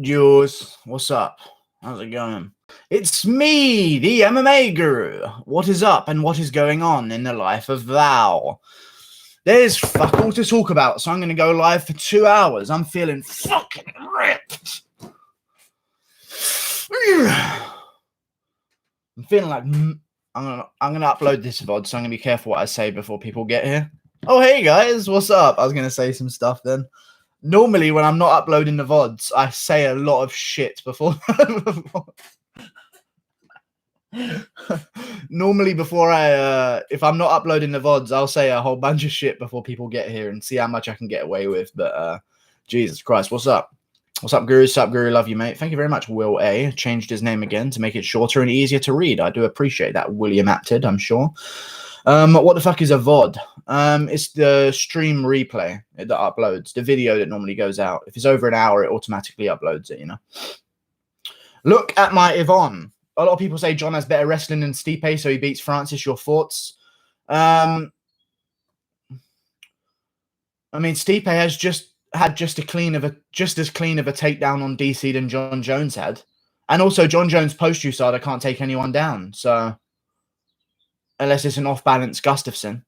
Jules, what's up? How's it going? It's me, the MMA guru. What is up and what is going on in the life of thou? There's fuck all to talk about, so I'm going to go live for 2 hours. I'm feeling fucking ripped. I'm feeling like I'm gonna upload this VOD, so I'm gonna be careful what I say before people get here. Oh, hey guys, what's up? I was gonna say some stuff then. Normally, when I'm not uploading the VODs, I say a lot of shit before. Normally, before if I'm not uploading the VODs, I'll say a whole bunch of shit before people get here and see how much I can get away with. But Jesus Christ, what's up? What's up, Guru? What's up, Guru? Love you, mate. Thank you very much, Will A. Changed his name again to make it shorter and easier to read. I do appreciate that, William Apted, I'm sure. What the fuck is a VOD? It's the stream replay that uploads, the video that normally goes out. If it's over an hour, it automatically uploads it, you know. Look at my Yvonne. A lot of people say John has better wrestling than Stipe, so he beats Francis. Your thoughts? I mean, Stipe has just as clean of a takedown on DC than Jon Jones had. And also, Jon Jones post-USADA can't take anyone down, so unless it's an off-balance Gustafsson.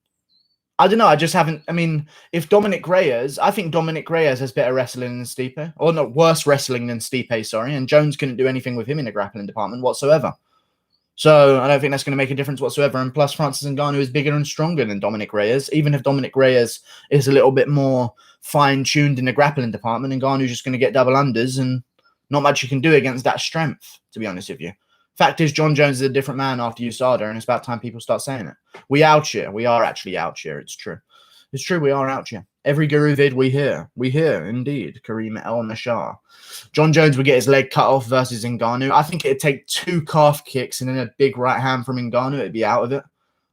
I don't know. I just haven't. I mean, if Dominic Reyes, I think Dominic Reyes has better wrestling than Stipe, or not worse wrestling than Stipe. Sorry, and Jones couldn't do anything with him in the grappling department whatsoever. So I don't think that's going to make a difference whatsoever. And plus, Francis Ngannou is bigger and stronger than Dominic Reyes. Even if Dominic Reyes is a little bit more fine-tuned in the grappling department, Ngannou's just going to get double unders, and not much you can do against that strength. To be honest with you. Fact is, Jon Jones is a different man after USADA, and it's about time people start saying it. We out here. We are actually out here. It's true. It's true. We are out here. Every guru vid we hear. We hear, indeed. Kareem El-Nashar. Jon Jones would get his leg cut off versus Ngannou. I think it'd take 2 calf kicks and then a big right hand from Ngannou. It'd be out of it.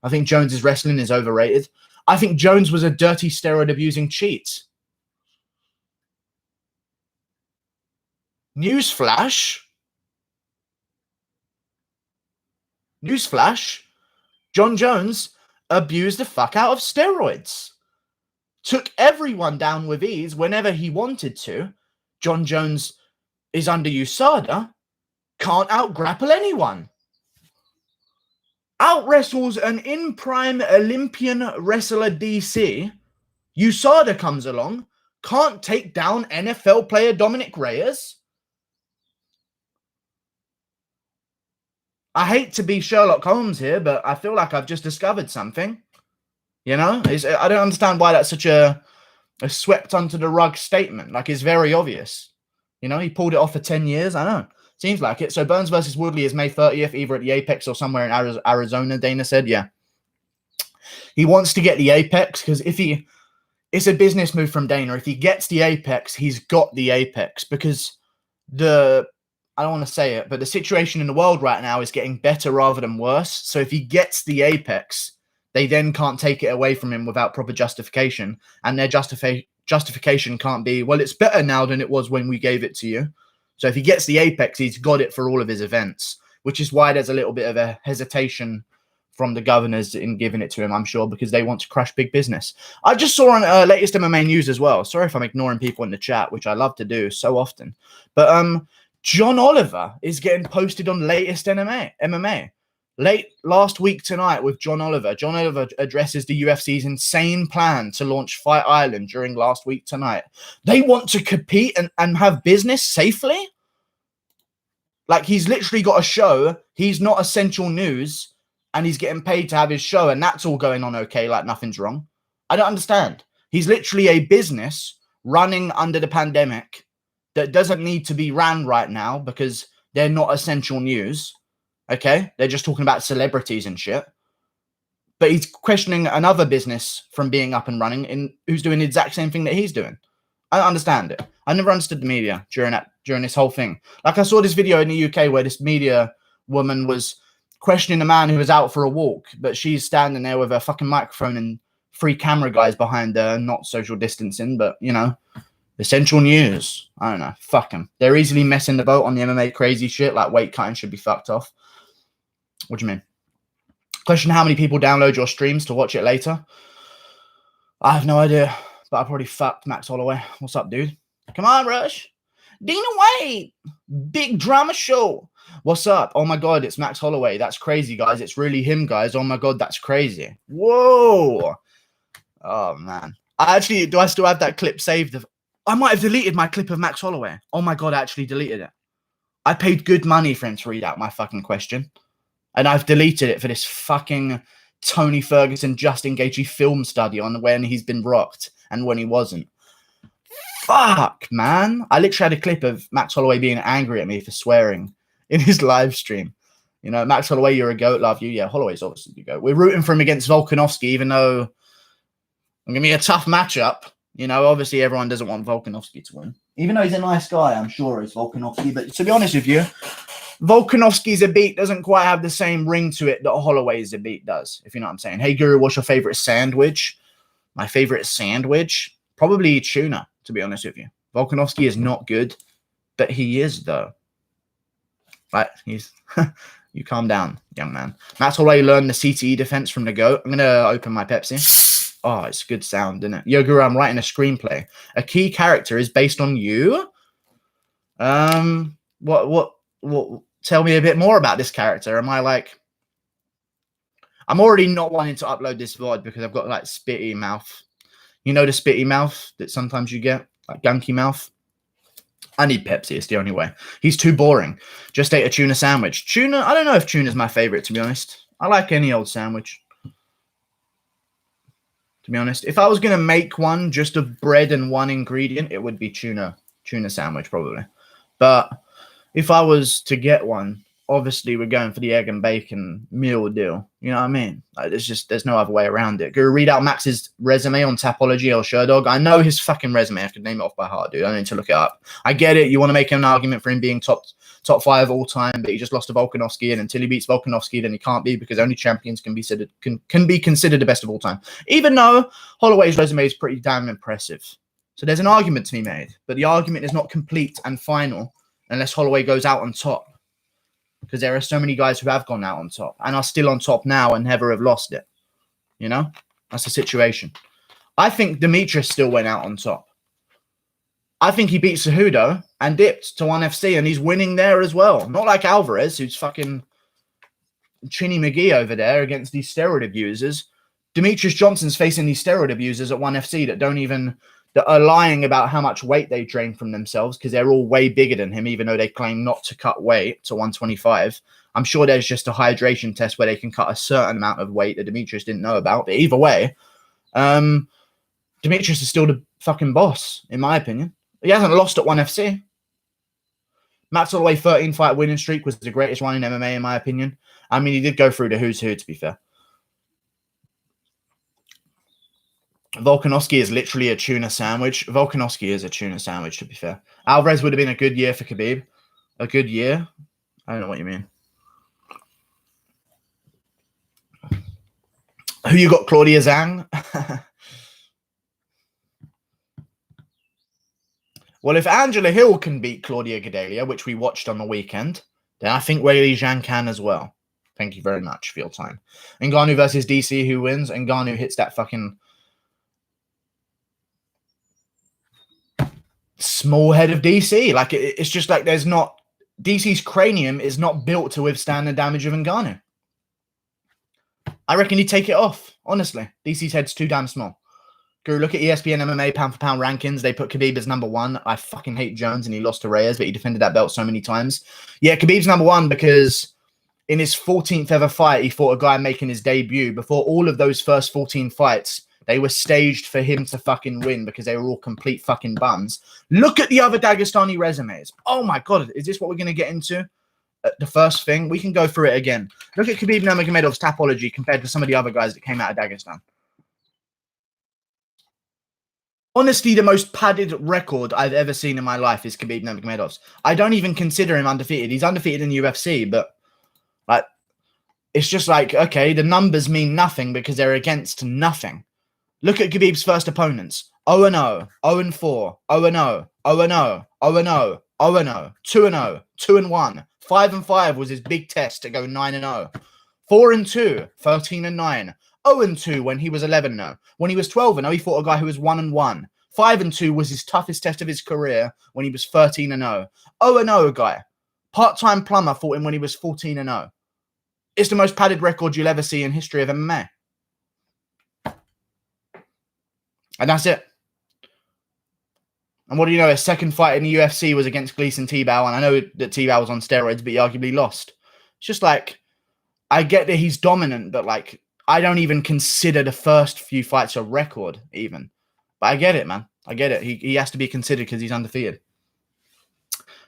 I think Jones's wrestling is overrated. I think Jones was a dirty steroid-abusing cheat. Newsflash. Jon Jones abused the fuck out of steroids. Took everyone down with ease whenever he wanted to. Jon Jones is under USADA. Can't out-grapple anyone. Out-wrestles an in-prime Olympian wrestler DC. USADA comes along. Can't take down NFL player Dominic Reyes. I hate to be Sherlock Holmes here, but I feel like I've just discovered something. You know? I don't understand why that's such a swept under the rug statement. Like, it's very obvious. You know, he pulled it off for 10 years. I know. Seems like it. So Burns versus Woodley is May 30th, either at the Apex or somewhere in Arizona, Dana said. Yeah. He wants to get the Apex because it's a business move from Dana. If he gets the Apex, he's got the Apex because I don't want to say it, but the situation in the world right now is getting better rather than worse. So if he gets the Apex, they then can't take it away from him without proper justification. And their justification can't be, well, it's better now than it was when we gave it to you. So if he gets the Apex, he's got it for all of his events, which is why there's a little bit of a hesitation from the governors in giving it to him, I'm sure, because they want to crush big business. I just saw on latest MMA news as well. Sorry if I'm ignoring people in the chat, which I love to do so often. But John Oliver is getting posted on latest MMA. Late last week tonight with John Oliver. John Oliver addresses the UFC's insane plan to launch Fight Island during last week tonight. They want to compete and have business safely? Like, he's literally got a show. He's not essential news, and he's getting paid to have his show, and that's all going on okay, like nothing's wrong. I don't understand. He's literally a business running under the pandemic that doesn't need to be ran right now because they're not essential news. Okay? They're just talking about celebrities and shit. But he's questioning another business from being up and running who's doing the exact same thing that he's doing. I don't understand it. I never understood the media during this whole thing. Like, I saw this video in the UK where this media woman was questioning a man who was out for a walk, but she's standing there with a fucking microphone and 3 camera guys behind her, not social distancing, but, you know, essential news. I don't know. Fuck them. They're easily messing the boat on the MMA crazy shit. Like, weight cutting should be fucked off. What do you mean? Question: how many people download your streams to watch it later? I have no idea, but I probably fucked Max Holloway. What's up, dude? Come on, Rush. Dina White, big drama show. What's up? Oh my God, it's Max Holloway. That's crazy, guys. It's really him, guys. Oh my God, that's crazy. Whoa. Oh man. Do I still have that clip saved? I might have deleted my clip of Max Holloway. Oh my God, I actually deleted it. I paid good money for him to read out my fucking question. And I've deleted it for this fucking Tony Ferguson, Justin Gaethje film study on when he's been rocked and when he wasn't. Fuck, man. I literally had a clip of Max Holloway being angry at me for swearing in his live stream. You know, Max Holloway, you're a goat, love you. Yeah, Holloway's obviously the goat. We're rooting for him against Volkanovski, even though it's going to be a tough matchup. You know, obviously everyone doesn't want Volkanovski to win. Even though he's a nice guy, I'm sure he's Volkanovski. But to be honest with you, Volkanovski's Zabit doesn't quite have the same ring to it that Holloway's Zabit does, if you know what I'm saying. Hey, Guru, what's your favorite sandwich? My favorite sandwich? Probably tuna, to be honest with you. Volkanovski is not good, but he is, though. Right? He's... You calm down, young man. Max Holloway learned the CTE defense from the GOAT. I'm going to open my Pepsi. Oh, it's good sound, isn't it? Yo, Guru, I'm writing a screenplay. A key character is based on you? What? Tell me a bit more about this character. Am I like... I'm already not wanting to upload this VOD because I've got like spitty mouth. You know the spitty mouth that sometimes you get? Like gunky mouth? I need Pepsi. It's the only way. He's too boring. Just ate a tuna sandwich. Tuna, I don't know if tuna's my favorite, to be honest. I like any old sandwich. To be honest. If I was going to make one just of bread and one ingredient, it would be tuna. Tuna sandwich, probably. But if I was to get one, obviously we're going for the egg and bacon meal deal. You know what I mean? Like, there's no other way around it. Go read out Max's resume on Tapology or Sherdog. I know his fucking resume. I could name it off by heart, dude. I need to look it up. I get it. You want to make an argument for him being top 5 all time, but he just lost to Volkanovski, and until he beats Volkanovski, then he can't be, because only champions can be considered the best of all time. Even though Holloway's resume is pretty damn impressive. So there's an argument to be made, but the argument is not complete and final unless Holloway goes out on top. Because there are so many guys who have gone out on top and are still on top now and never have lost it. You know? That's the situation. I think Demetrious still went out on top. I think he beat Cejudo and dipped to 1FC, and he's winning there as well. Not like Alvarez, who's fucking Chinny McGee over there against these steroid abusers. Demetrious Johnson's facing these steroid abusers at 1FC that are lying about how much weight they drain from themselves because they're all way bigger than him, even though they claim not to cut weight to 125. I'm sure there's just a hydration test where they can cut a certain amount of weight that Demetrious didn't know about. But either way, Demetrious is still the fucking boss, in my opinion. He hasn't lost at 1FC. Max Holloway 13-fight winning streak was the greatest one in MMA, in my opinion. I mean, he did go through the who's who, to be fair. Volkanovski is literally a tuna sandwich. Volkanovski is a tuna sandwich, to be fair. Alvarez would have been a good year for Khabib. A good year? I don't know what you mean. Who you got, Claudia Zhang? Well, if Angela Hill can beat Claudia Gadelha, which we watched on the weekend, then I think Weili Zhang can as well. Thank you very much for your time. Ngannou versus DC, who wins? Ngannou hits that fucking... small head of DC. Like, it's just like there's not... DC's cranium is not built to withstand the damage of Ngannou. I reckon he'd take it off, honestly. DC's head's too damn small. Go look at ESPN MMA pound-for-pound rankings. They put Khabib as #1. I fucking hate Jones, and he lost to Reyes, but he defended that belt so many times. Yeah, Khabib's #1 because in his 14th ever fight, he fought a guy making his debut. Before all of those first 14 fights, they were staged for him to fucking win because they were all complete fucking bums. Look at the other Dagestani resumes. Oh my God, is this what we're going to get into? The first thing? We can go through it again. Look at Khabib Nurmagomedov's Tapology compared to some of the other guys that came out of Dagestan. Honestly, the most padded record I've ever seen in my life is Khabib Nurmagomedov's. I don't even consider him undefeated. He's undefeated in the UFC, but like, it's just like, okay, the numbers mean nothing because they're against nothing. Look at Khabib's first opponents. 0-0, 0-4, 0-0, 0-0, 0-0, 0-0, 2-0, 2-1. 5-5 was his big test to go 9-0. 4-2, 13-9. 0-2 when he was 11-0. When he was 12-0, he fought a guy who was 1-1. 5-2 was his toughest test of his career when he was 13-0. 0-0 guy. Part-time plumber fought him when he was 14-0. It's the most padded record you'll ever see in history of MMA. And that's it. And what do you know? His second fight in the UFC was against Gleason Tebow. And I know that Tebow was on steroids, but he arguably lost. It's just like, I get that he's dominant, but like, I don't even consider the first few fights a record even. But I get it, man. I get it. He has to be considered because he's undefeated.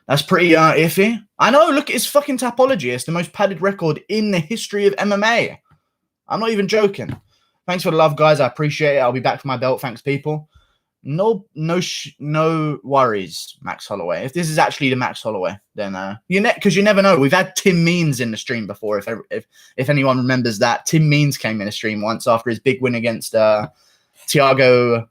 That's pretty iffy. I know, look at his fucking topology. It's the most padded record in the history of MMA. I'm not even joking. Thanks for the love, guys. I appreciate it. I'll be back for my belt. Thanks, people. No worries, Max Holloway. If this is actually the Max Holloway, then because you never know. We've had Tim Means in the stream before. If anyone remembers that, Tim Means came in the stream once after his big win against Thiago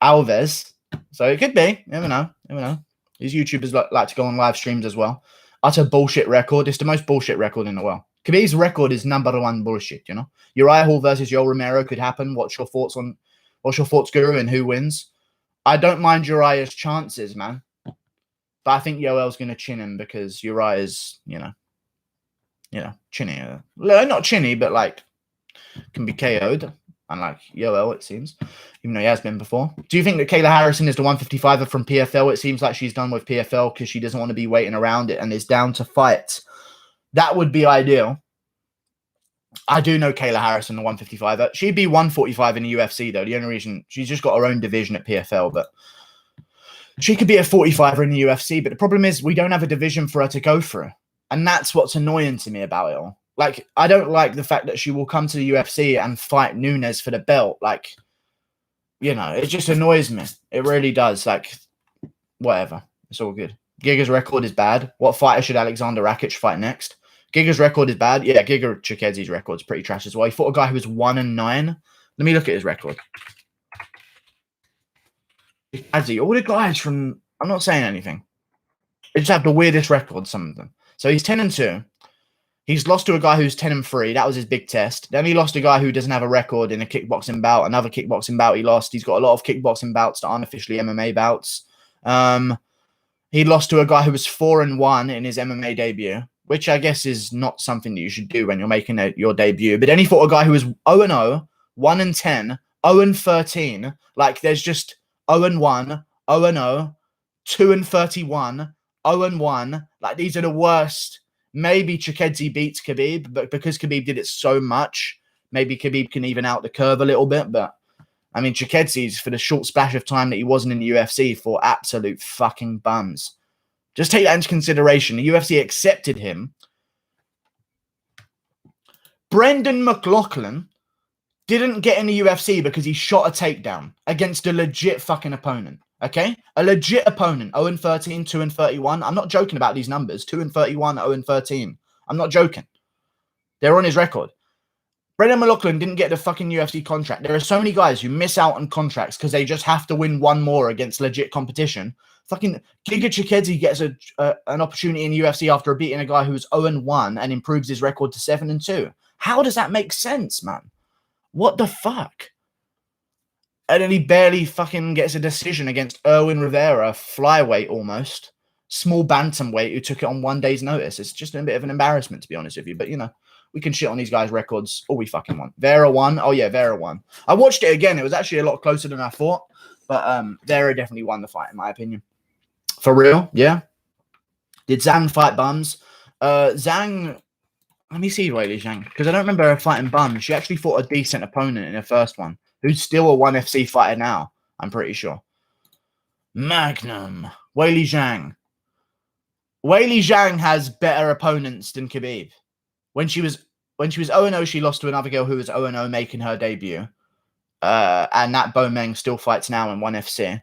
Alves. So it could be. You never know. Never know. These YouTubers like to go on live streams as well. Utter bullshit record. It's the most bullshit record in the world. Khabib's record is #1 bullshit, you know? Uriah Hall versus Yoel Romero could happen. What's your thoughts, Guru, and who wins? I don't mind Uriah's chances, man. But I think Yoel's going to chin him because Uriah's, chinny. Not chinny, but like can be KO'd. Unlike Yoel, it seems, even though he has been before. Do you think that Kayla Harrison is the 155er from PFL? It seems like she's done with PFL because she doesn't want to be waiting around it and is down to fight. That would be ideal. I do know Kayla Harrison, the 155er. She'd be 145 in the UFC, though. The only reason, she's just got her own division at PFL, but she could be a 45er in the UFC. But the problem is we don't have a division for her to go through. And that's what's annoying to me about it all. Like, I don't like the fact that she will come to the UFC and fight Nunes for the belt. Like, it just annoys me. It really does. Like, whatever. It's all good. Giga's record is bad. What fighter should Alexander Rakic fight next? Giga's record is bad. Yeah, Giga Chikedzi's record is pretty trash as well. He fought a guy who was 1-9. Let me look at his record. Chikedzie, all the guys from... I'm not saying anything. They just have the weirdest records, some of them. So he's 10-2. He's lost to a guy who's 10-3. That was his big test. Then he lost to a guy who doesn't have a record in a kickboxing bout. Another kickboxing bout he lost. He's got a lot of kickboxing bouts that aren't officially MMA bouts. He lost to a guy who was 4-1 in his MMA debut, which I guess is not something that you should do when you're making your debut. But then he fought a guy who was 0-0, 1-10, 0-13. Like, there's just 0-1, 0-0, 2-31, 0-1. Like, these are the worst. Maybe Chikedzi beats Khabib, but because Khabib did it so much, maybe Khabib can even out the curve a little bit. But, I mean, Chikedzi's, for the short splash of time that he wasn't in the UFC, for absolute fucking bums. Just take that into consideration. The UFC accepted him. Brendan McLaughlin didn't get in the UFC because he shot a takedown against a legit fucking opponent. Okay? A legit opponent. 0-13, 2-31. I'm not joking about these numbers. 2-31, 0-13. I'm not joking. They're on his record. Brendan McLaughlin didn't get the fucking UFC contract. There are so many guys who miss out on contracts because they just have to win one more against legit competition. Fucking Giga Chikedzie gets an opportunity in the UFC after beating a guy who's 0-1 and improves his record to 7-2. How does that make sense, man? What the fuck? And then he barely fucking gets a decision against Erwin Rivera, flyweight almost. Small bantamweight who took it on 1 day's notice. It's just a bit of an embarrassment, to be honest with you. But, we can shit on these guys' records all we fucking want. Vera won. Oh, yeah, Vera won. I watched it again. It was actually a lot closer than I thought. But Vera definitely won the fight, in my opinion. For real? Yeah. Did Zhang fight bums? Zhang... Let me see Weili Zhang. Because I don't remember her fighting bums. She actually fought a decent opponent in her first one. Who's still a 1FC fighter now, I'm pretty sure. Magnum. Weili Zhang. Weili Zhang has better opponents than Khabib. When she was 0-0, she lost to another girl who was 0-0 making her debut. And Nat Bomeng still fights now in 1FC.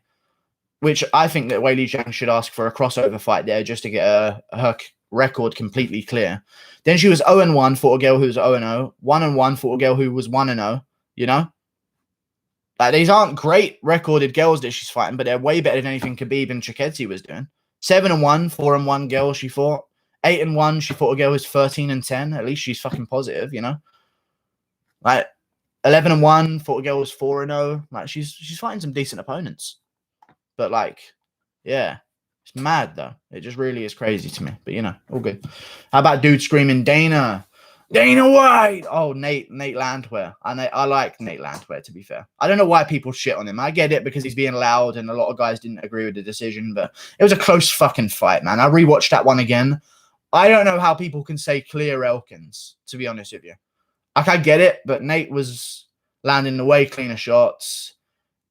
Which I think that Weili Zhang should ask for a crossover fight there just to get her record completely clear. Then she was 0-1, fought a girl who was 0-0. 1-1, fought a girl who was 1-0. Like, these aren't great recorded girls that she's fighting, but they're way better than anything Khabib and Chikedzie was doing. 7-1, 4-1 girl she fought. 8-1, she fought a girl who's 13-10. At least she's fucking positive, Like, 11-1. Thought the girl was 4-0. Like she's fighting some decent opponents. But like, yeah, it's mad though. It just really is crazy to me. But you know, all good. How about dude screaming Dana White? Oh, Nate Landwehr. I like Nate Landwehr, to be fair. I don't know why people shit on him. I get it because he's being loud and a lot of guys didn't agree with the decision, but it was a close fucking fight, man. I rewatched that one again. I don't know how people can say clear Elkins, to be honest with you. Like, I get it, but Nate was landing the way cleaner shots.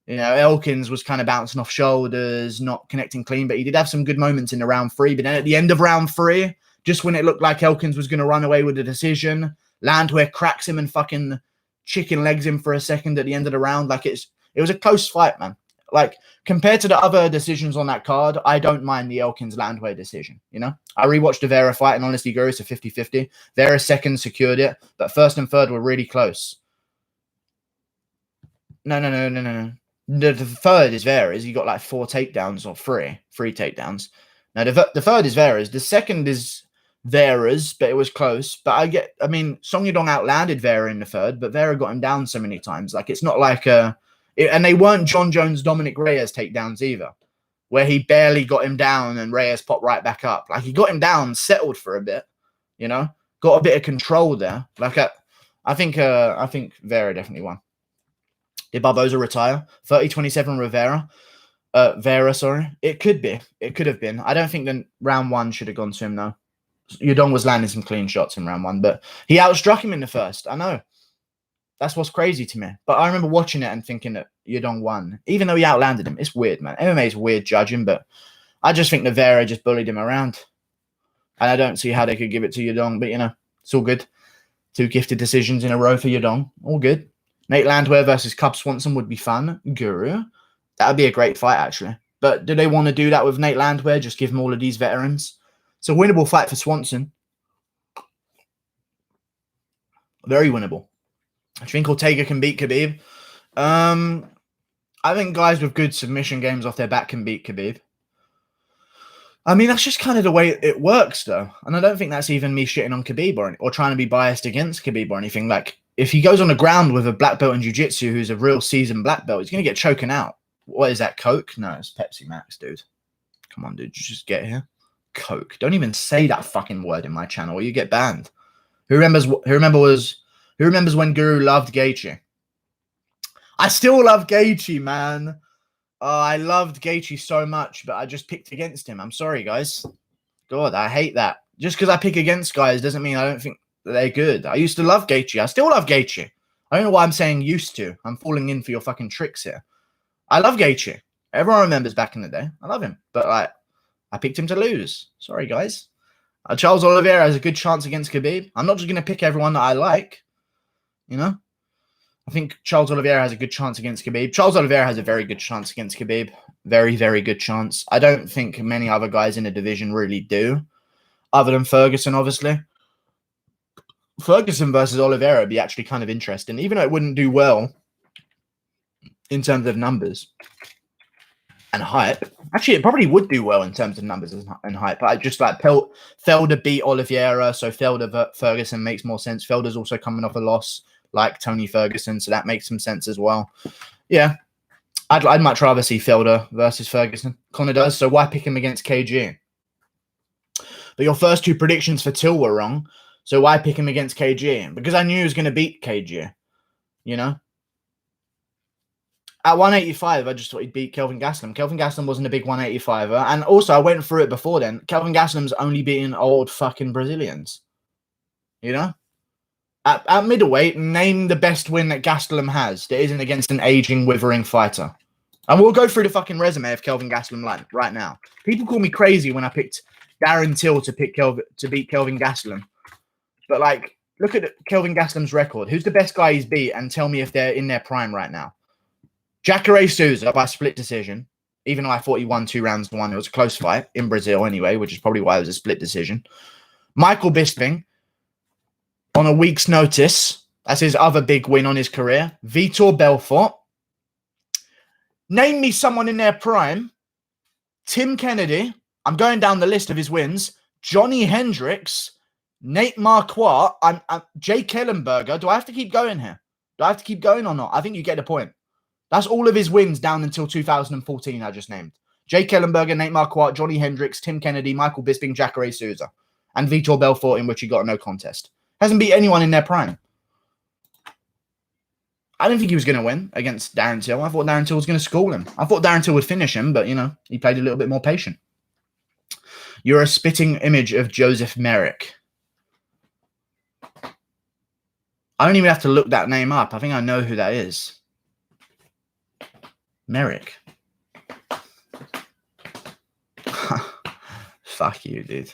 You know, Elkins was kind of bouncing off shoulders, not connecting clean, but he did have some good moments in the round 3. But then at the end of round 3, just when it looked like Elkins was going to run away with the decision, Landwehr cracks him and fucking chicken legs him for a second at the end of the round. Like, it was a close fight, man. Like, compared to the other decisions on that card, I don't mind the Elkins-Landwehr decision, you know? I rewatched the Vera fight, and honestly, Guru, it's a 50-50. Vera second secured it, but first and third were really close. No. The third is Vera's. He got like 4 takedowns or 3 takedowns. Now, the third is Vera's. The second is Vera's, but it was close. But I mean, Song Yadong outlanded Vera in the third, but Vera got him down so many times. Like, it's not like and they weren't Jon Jones, Dominic Reyes takedowns either, where he barely got him down and Reyes popped right back up. Like, he got him down, settled for a bit, you know, got a bit of control there. Like, I think Vera definitely won. Did Barboza retire? 30-27 Vera, sorry. It could be. It could have been. I don't think the round 1 should have gone to him, though. Yudong was landing some clean shots in round 1, but he outstruck him in the first. I know. That's what's crazy to me. But I remember watching it and thinking that Yudong won, even though he outlanded him. It's weird, man. MMA is weird judging, but I just think that Vera just bullied him around. And I don't see how they could give it to Yudong, but, you know, it's all good. 2 gifted decisions in a row for Yudong. All good. Nate Landwehr versus Cub Swanson would be fun. Guru. That would be a great fight, actually. But do they want to do that with Nate Landwehr? Just give him all of these veterans? It's a winnable fight for Swanson. Very winnable. I think Ortega can beat Khabib. I think guys with good submission games off their back can beat Khabib. I mean, that's just kind of the way it works, though. And I don't think that's even me shitting on Khabib or trying to be biased against Khabib or anything. Like, if he goes on the ground with a black belt in jiu-jitsu who's a real seasoned black belt, he's going to get choken out. What is that, Coke? No, it's Pepsi Max, dude. Come on, dude. Just get here. Coke. Don't even say that fucking word in my channel or you get banned. Who remembers when Guru loved Gaethje? I still love Gaethje, man. I loved Gaethje so much, but I just picked against him. I'm sorry, guys. God, I hate that. Just because I pick against guys doesn't mean I don't think they're good. I used to love Gaethje. I still love Gaethje. I don't know why I'm saying used to. I'm falling in for your fucking tricks here. I love Gaethje. Everyone remembers back in the day. I love him. But like, I picked him to lose. Sorry, guys. Charles Oliveira has a good chance against Khabib. I'm not just going to pick everyone that I like. You know? I think Charles Oliveira has a good chance against Khabib. Charles Oliveira has a very good chance against Khabib. Very, very good chance. I don't think many other guys in the division really do. Other than Ferguson, obviously. Ferguson versus Oliveira would be actually kind of interesting, even though it wouldn't do well in terms of numbers and hype. Actually, it probably would do well in terms of numbers and hype. But I just like Felder beat Oliveira, so Felder Ferguson makes more sense. Felder's also coming off a loss like Tony Ferguson, so that makes some sense as well. Yeah, I'd much rather see Felder versus Ferguson. Connor does, so why pick him against KG? But your first 2 predictions for Till were wrong. So why pick him against KG? Because I knew he was going to beat KG, you know? At 185, I just thought he'd beat Kelvin Gastelum. Kelvin Gastelum wasn't a big 185er. And also, I went through it before then. Kelvin Gastelum's only beating old fucking Brazilians, you know? At middleweight, name the best win that Gastelum has that isn't against an aging, withering fighter. And we'll go through the fucking resume of Kelvin Gastelum right now. People call me crazy when I picked Darren Till to beat Kelvin Gastelum. But, like, look at Kelvin Gastelum's record. Who's the best guy he's beat? And tell me if they're in their prime right now. Jacare Souza by split decision. Even though I thought he won 2 rounds to 1. It was a close fight in Brazil anyway, which is probably why it was a split decision. Michael Bisping on a week's notice. That's his other big win on his career. Vitor Belfort. Name me someone in their prime. Tim Kennedy. I'm going down the list of his wins. Johnny Hendricks. Nate Marquardt, Jake Ellenberger. Do I have to keep going here? Do I have to keep going or not? I think you get the point. That's all of his wins down until 2014 I just named. Jake Ellenberger, Nate Marquardt, Johnny Hendricks, Tim Kennedy, Michael Bisping, Jacare Souza. And Vitor Belfort, in which he got a no contest. Hasn't beat anyone in their prime. I didn't think he was going to win against Darren Till. I thought Darren Till was going to school him. I thought Darren Till would finish him, but, you know, he played a little bit more patient. You're a spitting image of Joseph Merrick. I don't even have to look that name up. I think I know who that is. Merrick. Fuck you, dude.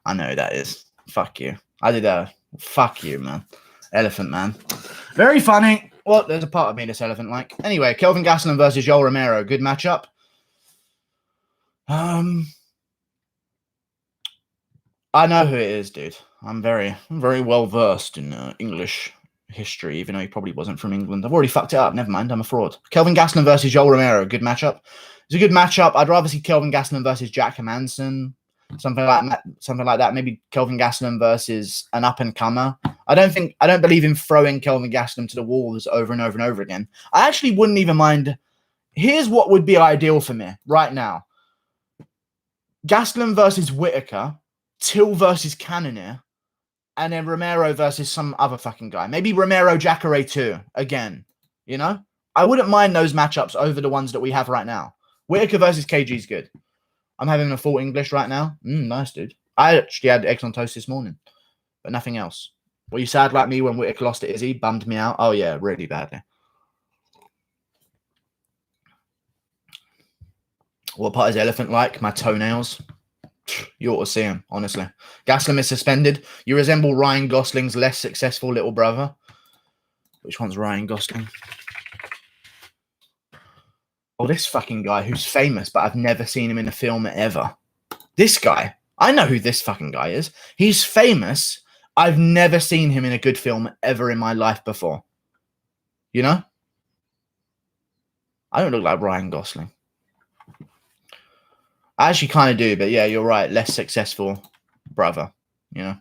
I know who that is. Fuck you. I did a... Fuck you, man. Elephant Man. Very funny. Well, there's a part of me that's elephant like. Anyway, Kelvin Gastelum versus Yoel Romero. Good matchup. I know who it is, dude. I'm very well versed in English history, even though he probably wasn't from England. I've already fucked it up. Never mind. I'm a fraud. Kelvin Gastelum versus Yoel Romero. Good matchup. It's a good matchup. I'd rather see Kelvin Gastelum versus Jack Hermansson. Something like that. Maybe Kelvin Gastelum versus an up-and-comer. I don't believe in throwing Kelvin Gastelum to the wolves over and over and over again. I actually wouldn't even mind. Here's what would be ideal for me right now. Gastelum versus Whittaker, Till versus Cannonier, and then Romero versus some other fucking guy. Maybe Romero Jacare too, again. You know? I wouldn't mind those matchups over the ones that we have right now. Whittaker versus KG is good. I'm having a full English right now. Nice, dude. I actually had eggs on toast this morning, but nothing else. Were you sad like me when Whittaker lost to Izzy? Bummed me out? Oh, yeah, really badly. What part is elephant like? My toenails. You ought to see him, honestly. Gastelum is suspended. You resemble Ryan Gosling's less successful little brother. Which one's Ryan Gosling? Oh, this fucking guy who's famous, but I've never seen him in a film ever. This guy. I know who this fucking guy is. He's famous. I've never seen him in a good film ever in my life before. You know? I don't look like Ryan Gosling. I actually kind of do, but yeah, you're right. Less successful brother, you know?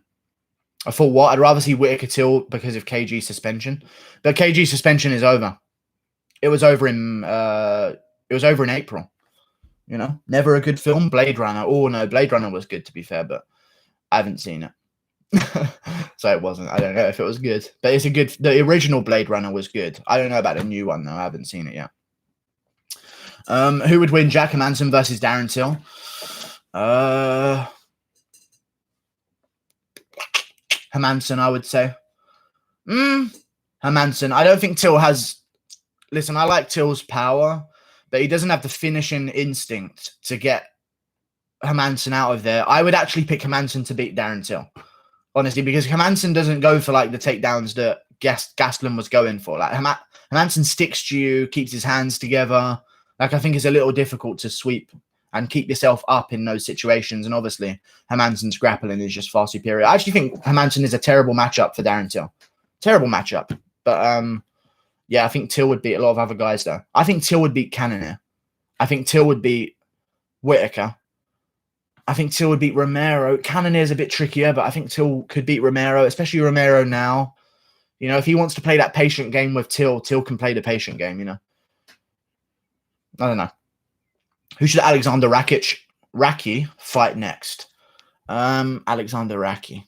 I thought, what? I'd rather see Whittaker Till because of KG's suspension. But KG's suspension is over. It was over in April. You know? Never a good film. Blade Runner. Oh, no. Blade Runner was good, to be fair, but I haven't seen it. So it wasn't. I don't know if it was good. But it's a good... The original Blade Runner was good. I don't know about the new one, though. I haven't seen it yet. Who would win? Jack Hermansson versus Darren Till? Hermansson, I would say. Hermansson. I don't think Till has... Listen, I like Till's power, but he doesn't have the finishing instinct to get Hermansson out of there. I would actually pick Hermansson to beat Darren Till, honestly, because Hermansson doesn't go for like the takedowns that Gastelum was going for. Like Hermansson sticks to you, keeps his hands together. Like, I think it's a little difficult to sweep and keep yourself up in those situations. And obviously, Hermansson's grappling is just far superior. I actually think Hermansson is a terrible matchup for Darren Till. Terrible matchup. But, yeah, I think Till would beat a lot of other guys, though. I think Till would beat Cannonier. I think Till would beat Whittaker. I think Till would beat Romero. Cannonier is a bit trickier, but I think Till could beat Romero, especially Romero now. You know, if he wants to play that patient game with Till, Till can play the patient game, you know. I don't know. Who should Alexander Rakic fight next? Alexander Rakic.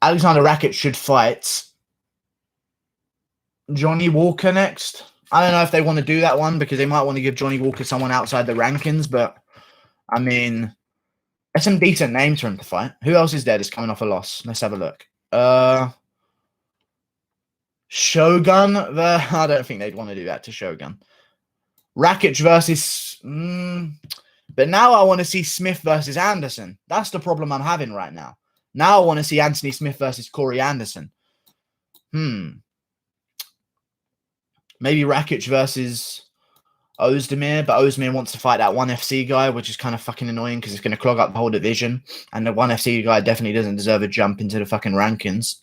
Alexander Rakic should fight Johnny Walker next. I don't know if they want to do that one because they might want to give Johnny Walker someone outside the rankings, but I mean, there's some decent names for him to fight. Who else is there that's coming off a loss? Let's have a look. Shogun. I don't think they'd want to do that to Shogun. Rakic versus... But now I want to see Smith versus Anderson. That's the problem I'm having right now. Now I want to see Anthony Smith versus Corey Anderson. Maybe Rakic versus Ozdemir, but Ozdemir wants to fight that ONE FC guy, which is kind of fucking annoying because it's going to clog up the whole division. And the ONE FC guy definitely doesn't deserve a jump into the fucking rankings.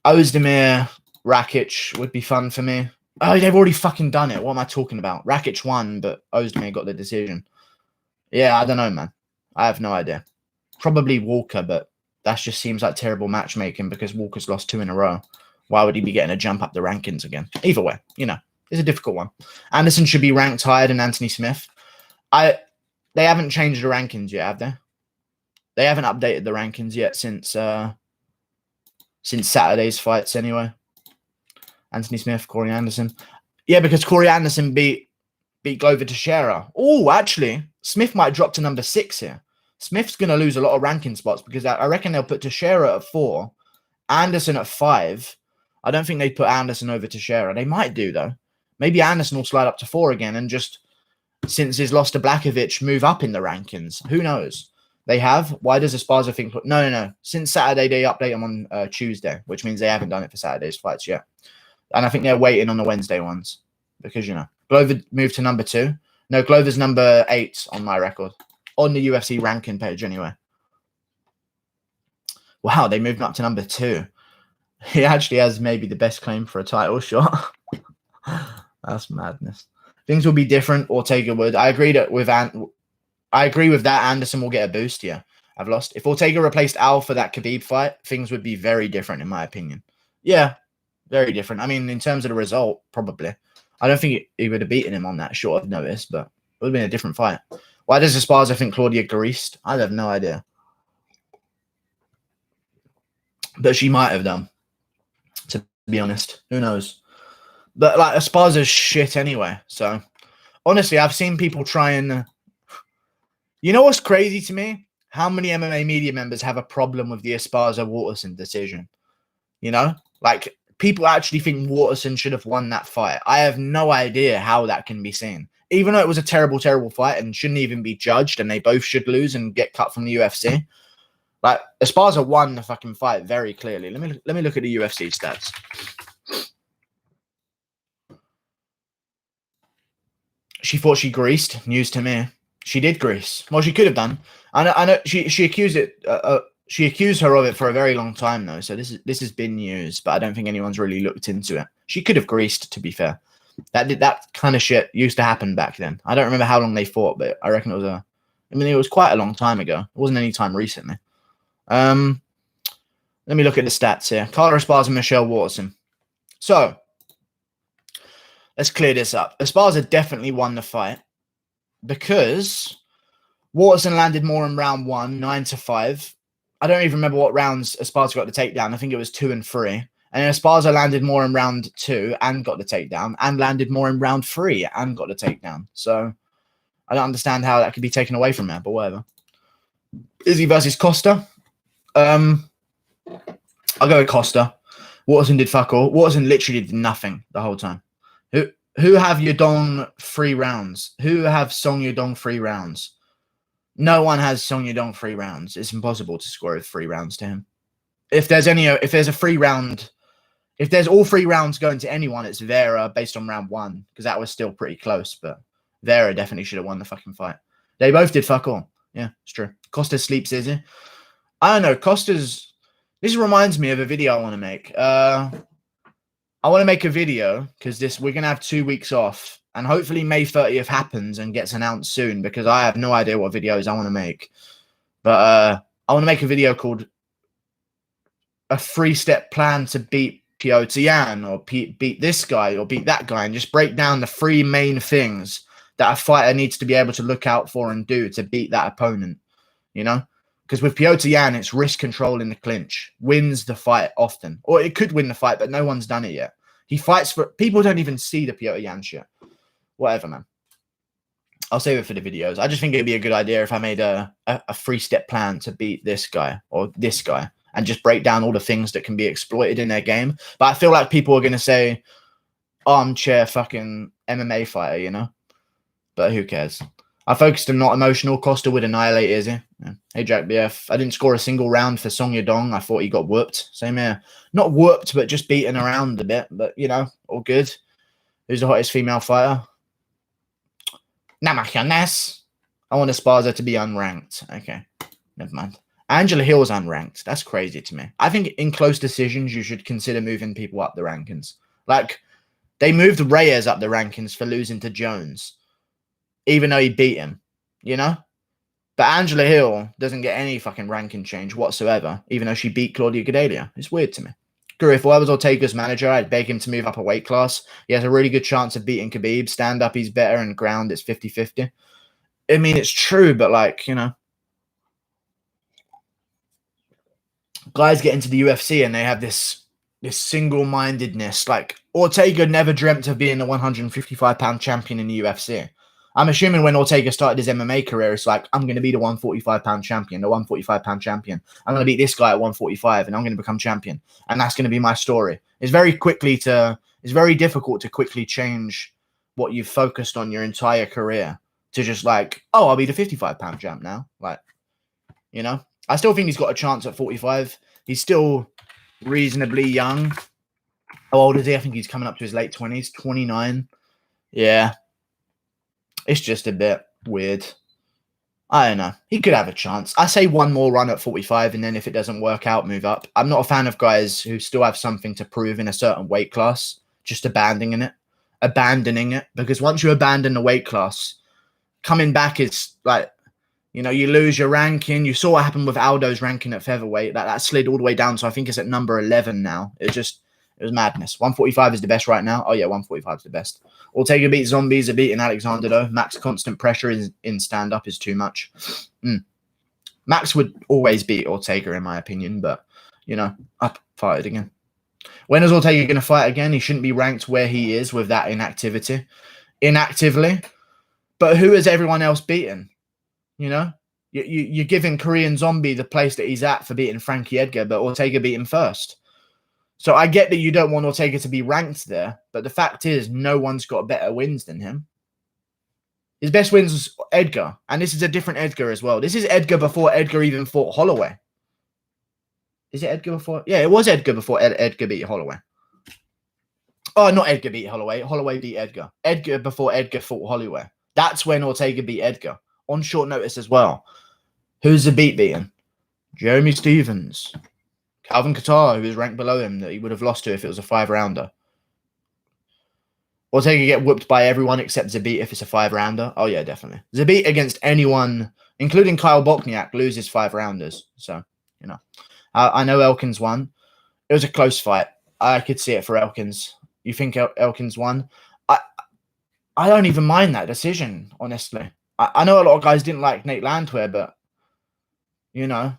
Ozdemir, Rakic would be fun for me. Oh, they've already fucking done it. What am I talking about? Rakic won, but Ozdemir got the decision. Yeah, I don't know, man. I have no idea. Probably Walker, but that just seems like terrible matchmaking because Walker's lost 2 in a row. Why would he be getting a jump up the rankings again? Either way, you know, it's a difficult one. Anderson should be ranked higher than Anthony Smith. They haven't changed the rankings yet, have they? They haven't updated the rankings yet since Saturday's fights anyway. Anthony Smith, Corey Anderson. Yeah, because Corey Anderson beat Glover Teixeira. Oh, actually, Smith might drop to number 6 here. Smith's going to lose a lot of ranking spots because I reckon they'll put Teixeira at 4, Anderson at 5. I don't think they'd put Anderson over Teixeira. They might do, though. Maybe Anderson will slide up to 4 again and just, since he's lost to Blachowicz, move up in the rankings. Who knows? They have. Why does Esparza think... No. Since Saturday, they update them on Tuesday, which means they haven't done it for Saturday's fights yet. And I think they're waiting on the Wednesday ones because, you know, Glover moved to number 2. No, Glover's number 8 on my record. On the UFC ranking page, anyway. Wow, they moved up to number 2. He actually has maybe the best claim for a title shot. That's madness. Things will be different. Ortega would. I agree with that. Anderson will get a boost. Yeah, I've lost. If Ortega replaced Al for that Khabib fight, things would be very different, in my opinion. Yeah, very different. I mean, in terms of the result, probably. I don't think he would have beaten him on that short of notice, but it would have been a different fight. Why does Esparza think Claudia greased? I have no idea. But she might have done, to be honest. Who knows? But, like, Esparza's shit anyway. So, honestly, I've seen people try and... You know what's crazy to me? How many MMA media members have a problem with the Esparza-Watterson decision? You know? Like, people actually think Watterson should have won that fight. I have no idea how that can be seen. Even though it was a terrible, terrible fight and shouldn't even be judged and they both should lose and get cut from the UFC. Like, Esparza won the fucking fight very clearly. Let me look at the UFC stats. She thought she greased. News to me. She did grease. Well, she could have done. I know she accused it. She accused her of it for a very long time, though. So this has been news, but I don't think anyone's really looked into it. She could have greased, to be fair. That kind of shit used to happen back then. I don't remember how long they fought, but I reckon it was quite a long time ago. It wasn't any time recently. Let me look at the stats here. Carla Esparza and Michelle Watterson. So let's clear this up. Esparza definitely won the fight because Watterson landed more in round 1, 9-5. I don't even remember what rounds Esparza got the takedown. I think it was 2 and 3. And Esparza landed more in round 2 and got the takedown, and landed more in round 3 and got the takedown. So I don't understand how that could be taken away from her, but whatever. Izzy versus Costa. I'll go with Costa. Watterson did fuck all. Watterson literally did nothing the whole time. Who have Yadong 3 rounds? Who have Song Yadong 3 rounds? No one has Song Yadong 3 rounds. It's impossible to score with 3 rounds to him. If there's a free round, if there's all 3 rounds going to anyone, it's Vera based on round 1 because that was still pretty close. But Vera definitely should have won the fucking fight. They both did fuck all. Yeah, it's true. Costa sleeps, is he? I don't know. Costa's. This reminds me of a video I want to make. I want to make a video because we're gonna have 2 weeks off, and hopefully May 30th happens and gets announced soon because I have no idea what videos I want to make. But I want to make a video called a 3-step plan to beat Petr Yan or beat this guy or beat that guy, and just break down the 3 main things that a fighter needs to be able to look out for and do to beat that opponent, you know? Because with Petr Yan, it's risk control in the clinch. Wins the fight often. Or it could win the fight, but no one's done it yet. He fights for... People don't even see the Petr Yan shit. Whatever, man. I'll save it for the videos. I just think it'd be a good idea if I made a 3-step plan to beat this guy or this guy and just break down all the things that can be exploited in their game. But I feel like people are going to say, armchair fucking MMA fighter, you know? But who cares? I focused on not emotional. Costa would annihilate Izzy. Yeah. Hey, Jack BF. I didn't score a single round for Song Yadong. I thought he got whooped. Same here. Not whooped, but just beaten around a bit. But, you know, all good. Who's the hottest female fighter? Namahanes. I want Esparza to be unranked. Okay. Never mind. Angela Hill's unranked. That's crazy to me. I think in close decisions, you should consider moving people up the rankings. Like, they moved Reyes up the rankings for losing to Jones, even though he beat him, you know? But Angela Hill doesn't get any fucking ranking change whatsoever, even though she beat Claudia Gadelha. It's weird to me. Guru, if I was Ortega's manager, I'd beg him to move up a weight class. He has a really good chance of beating Khabib. Stand up, he's better, and ground, it's 50-50. I mean, it's true, but like, you know, guys get into the UFC and they have this single-mindedness. Like, Ortega never dreamt of being a 155-pound champion in the UFC. I'm assuming when Ortega started his MMA career, it's like, I'm going to be the 145-pound champion, the 145-pound champion. I'm going to beat this guy at 145, and I'm going to become champion. And that's going to be my story. It's very difficult to quickly change what you've focused on your entire career to just like, oh, I'll be the 55-pound champ now. Like, you know, I still think he's got a chance at 45. He's still reasonably young. How old is he? I think he's coming up to his late 20s, 29. Yeah. It's just a bit weird. I don't know. He could have a chance. I say one more run at 45, and then if it doesn't work out, move up. I'm not a fan of guys who still have something to prove in a certain weight class, just abandoning it. Because once you abandon the weight class, coming back is like, you know, you lose your ranking. You saw what happened with Aldo's ranking at featherweight. That slid all the way down. So I think it's at number 11 now. It was madness. 145 is the best right now. Oh, yeah, 145 is the best. Ortega beat Zombies. A beating Alexander, though. Max constant pressure in stand-up is too much. Max would always beat Ortega, in my opinion, but, you know, up fighted again. When is Ortega going to fight again? He shouldn't be ranked where he is with that inactivity. Inactively. But who has everyone else beaten? You know? You're giving Korean Zombie the place that he's at for beating Frankie Edgar, but Ortega beat him first. So I get that you don't want Ortega to be ranked there, but the fact is no one's got better wins than him. His best wins was Edgar, and this is a different Edgar as well. This is Edgar before Edgar even fought Holloway. Is it Edgar before? Yeah, it was Edgar before Edgar beat Holloway. Oh, not Edgar beat Holloway. Holloway beat Edgar. Edgar before Edgar fought Holloway. That's when Ortega beat Edgar. On short notice as well. Who's the beating? Jeremy Stevens. Kelvin Gastelum, who was ranked below him, that he would have lost to if it was a 5-rounder. Ortega get whooped by everyone except Zabit if it's a 5-rounder. Oh, yeah, definitely. Zabit against anyone, including Kyle Bochniak, loses 5-rounders. So, you know. I know Elkins won. It was a close fight. I could see it for Elkins. You think Elkins won? I don't even mind that decision, honestly. I know a lot of guys didn't like Nate Landwehr, but, you know,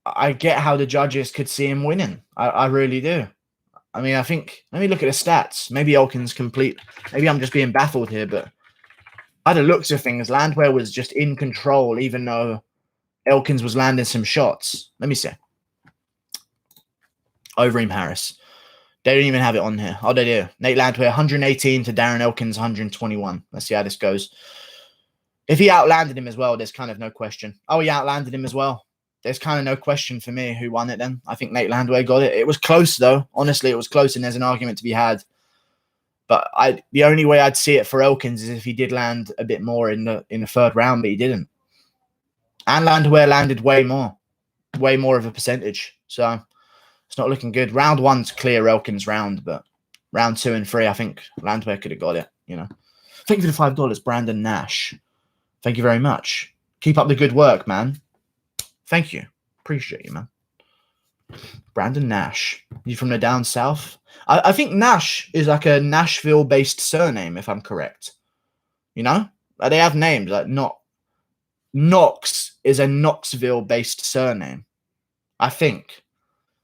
I get how the judges could see him winning. I really do. I mean, I think, let me look at the stats. Maybe Elkins complete. Maybe I'm just being baffled here, but by the looks of things, Landwehr was just in control, even though Elkins was landing some shots. Let me see. Overeem Harris. They don't even have it on here. Oh, they do. Nate Landwehr, 118 to Darren Elkins, 121. Let's see how this goes. If he outlanded him as well, there's kind of no question. Oh, he outlanded him as well. There's kind of no question for me who won it then. I think Nate Landwehr got it. It was close, though. Honestly, it was close, and there's an argument to be had. But the only way I'd see it for Elkins is if he did land a bit more in the third round, but he didn't. And Landwehr landed way more of a percentage. So it's not looking good. Round 1's clear Elkins round, but round 2 and 3, I think Landwehr could have got it, you know. Thank you for the $5, Brandon Nash. Thank you very much. Keep up the good work, man. Thank you. Appreciate you, man. Brandon Nash. You from the down south? I think Nash is like a Nashville-based surname, if I'm correct. You know? Like they have names. Like Knox is a Knoxville-based surname. I think.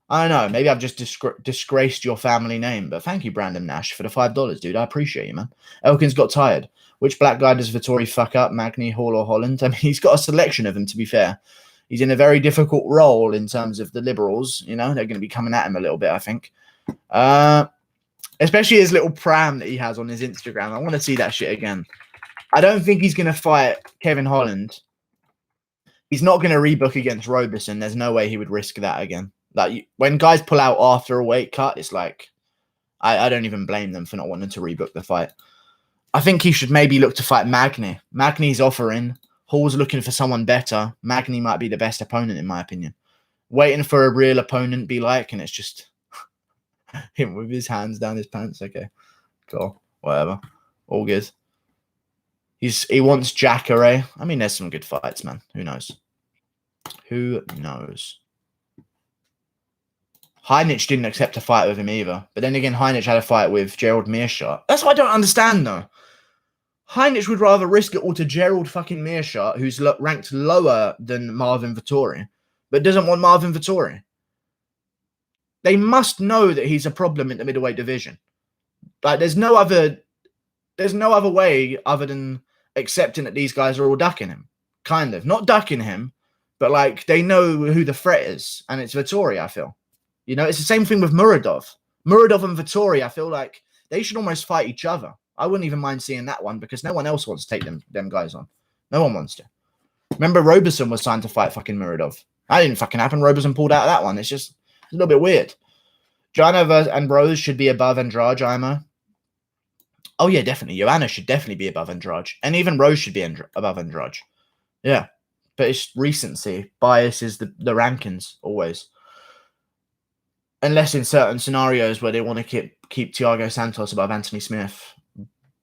I don't know. Maybe I've just disgraced your family name. But thank you, Brandon Nash, for the $5, dude. I appreciate you, man. Elkins got tired. Which black guy does Vettori fuck up? Magny, Hall, or Holland? I mean, he's got a selection of them, to be fair. He's in a very difficult role in terms of the Liberals. You know, they're going to be coming at him a little bit, I think. Especially his little pram that he has on his Instagram. I want to see that shit again. I don't think he's going to fight Kevin Holland. He's not going to rebook against Roberson. There's no way he would risk that again. Like when guys pull out after a weight cut, it's like I don't even blame them for not wanting to rebook the fight. I think he should maybe look to fight Magny. Magny's offering. Hall's looking for someone better. Magny might be the best opponent, in my opinion. Waiting for a real opponent be like, and it's just him with his hands down his pants. Okay, cool. Whatever. All good. He wants Jacare. I mean, there's some good fights, man. Who knows? Who knows? Heinich didn't accept a fight with him either. But then again, Heinich had a fight with Gerald Meerschaert. That's what I don't understand, though. Heinich would rather risk it all to Gerald fucking Meerschaert, who's ranked lower than Marvin Vettori, but doesn't want Marvin Vettori. They must know that he's a problem in the middleweight division. Like, there's no other way other than accepting that these guys are all ducking him. Kind of. Not ducking him, but like they know who the threat is, and it's Vettori, I feel. You know, it's the same thing with Muradov. Muradov and Vettori, I feel like they should almost fight each other. I wouldn't even mind seeing that one because no one else wants to take them guys on. No one wants to. Remember, Roberson was signed to fight fucking Muradov. That didn't fucking happen. Roberson pulled out of that one. It's just a little bit weird. Joanna and Rose should be above Andrade, IMO. Oh, yeah, definitely. Joanna should definitely be above Andrade. And even Rose should be above Andrade. Yeah. But it's recency. Bias is the rankings, always. Unless in certain scenarios where they want to keep Thiago Santos above Anthony Smith.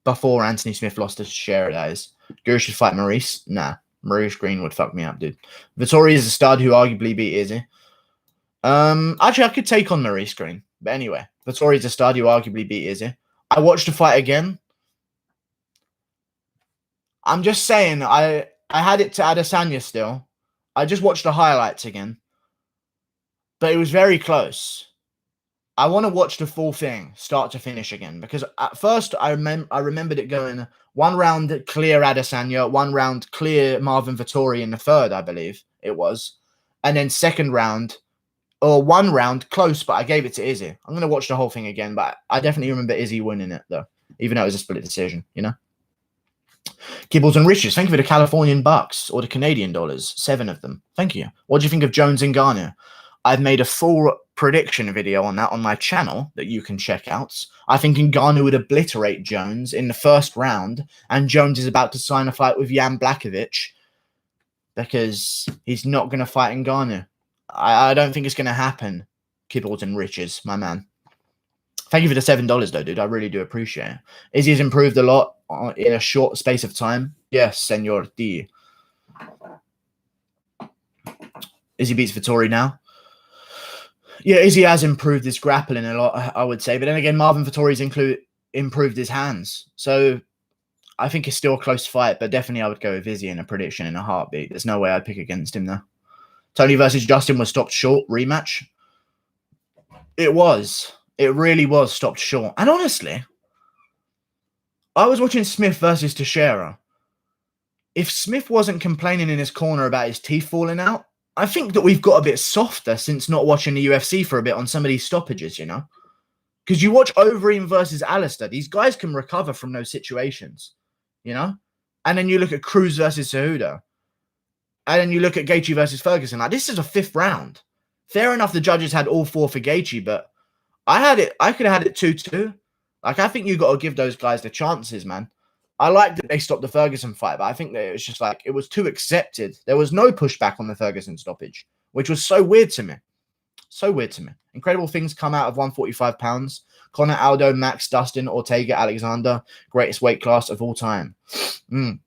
Before Anthony Smith lost his share, that is. Guru should fight Maurice? Nah. Maurice Green would fuck me up, dude. Vettori is a stud who arguably beat Izzy. Actually, I could take on Maurice Green. But anyway, Vettori is a stud who arguably beat Izzy. I watched the fight again. I'm just saying, I had it to Adesanya still. I just watched the highlights again. But it was very close. I want to watch the full thing, start to finish again. Because at first, I remembered it going 1 round clear Adesanya, 1 round clear Marvin Vettori in the third, I believe it was. And then second round, or 1 round close, but I gave it to Izzy. I'm going to watch the whole thing again, but I definitely remember Izzy winning it, though. Even though it was a split decision, you know? Kibbles and Riches, thank you for the Californian bucks, or the Canadian dollars, 7 of them. Thank you. What do you think of Jones and Ngannou? I've made a full prediction video on that on my channel that you can check out. I think Ngannou would obliterate Jones in the first round, and Jones is about to sign a fight with Jan Blachowicz because he's not going to fight Ngannou. I don't think it's going to happen. Kibbles and Riches, my man. Thank you for the $7, though, dude. I really do appreciate it. Izzy's improved a lot in a short space of time. Yes, Senor D. Izzy beats Vettori now. Yeah, Izzy has improved his grappling a lot, I would say. But then again, Marvin Vettori's improved his hands. So I think it's still a close fight. But definitely I would go with Izzy in a prediction in a heartbeat. There's no way I'd pick against him, though. Tony versus Justin was stopped short. Rematch. It was. It really was stopped short. And honestly, I was watching Smith versus Teixeira. If Smith wasn't complaining in his corner about his teeth falling out, I think that we've got a bit softer since not watching the UFC for a bit on some of these stoppages, you know? Because you watch Overeem versus Alistair. These guys can recover from those situations, you know? And then you look at Cruz versus Cejudo. And then you look at Gaethje versus Ferguson. Like, this is a 5th round. Fair enough, the judges had all 4 for Gaethje, but I could have had it 2-2. Like, I think you got to give those guys the chances, man. I like that they stopped the Ferguson fight, but I think that it was just like, it was too accepted. There was no pushback on the Ferguson stoppage, which was so weird to me. So weird to me. Incredible things come out of 145 pounds. Conor, Aldo, Max, Dustin, Ortega, Alexander, greatest weight class of all time. Indeed.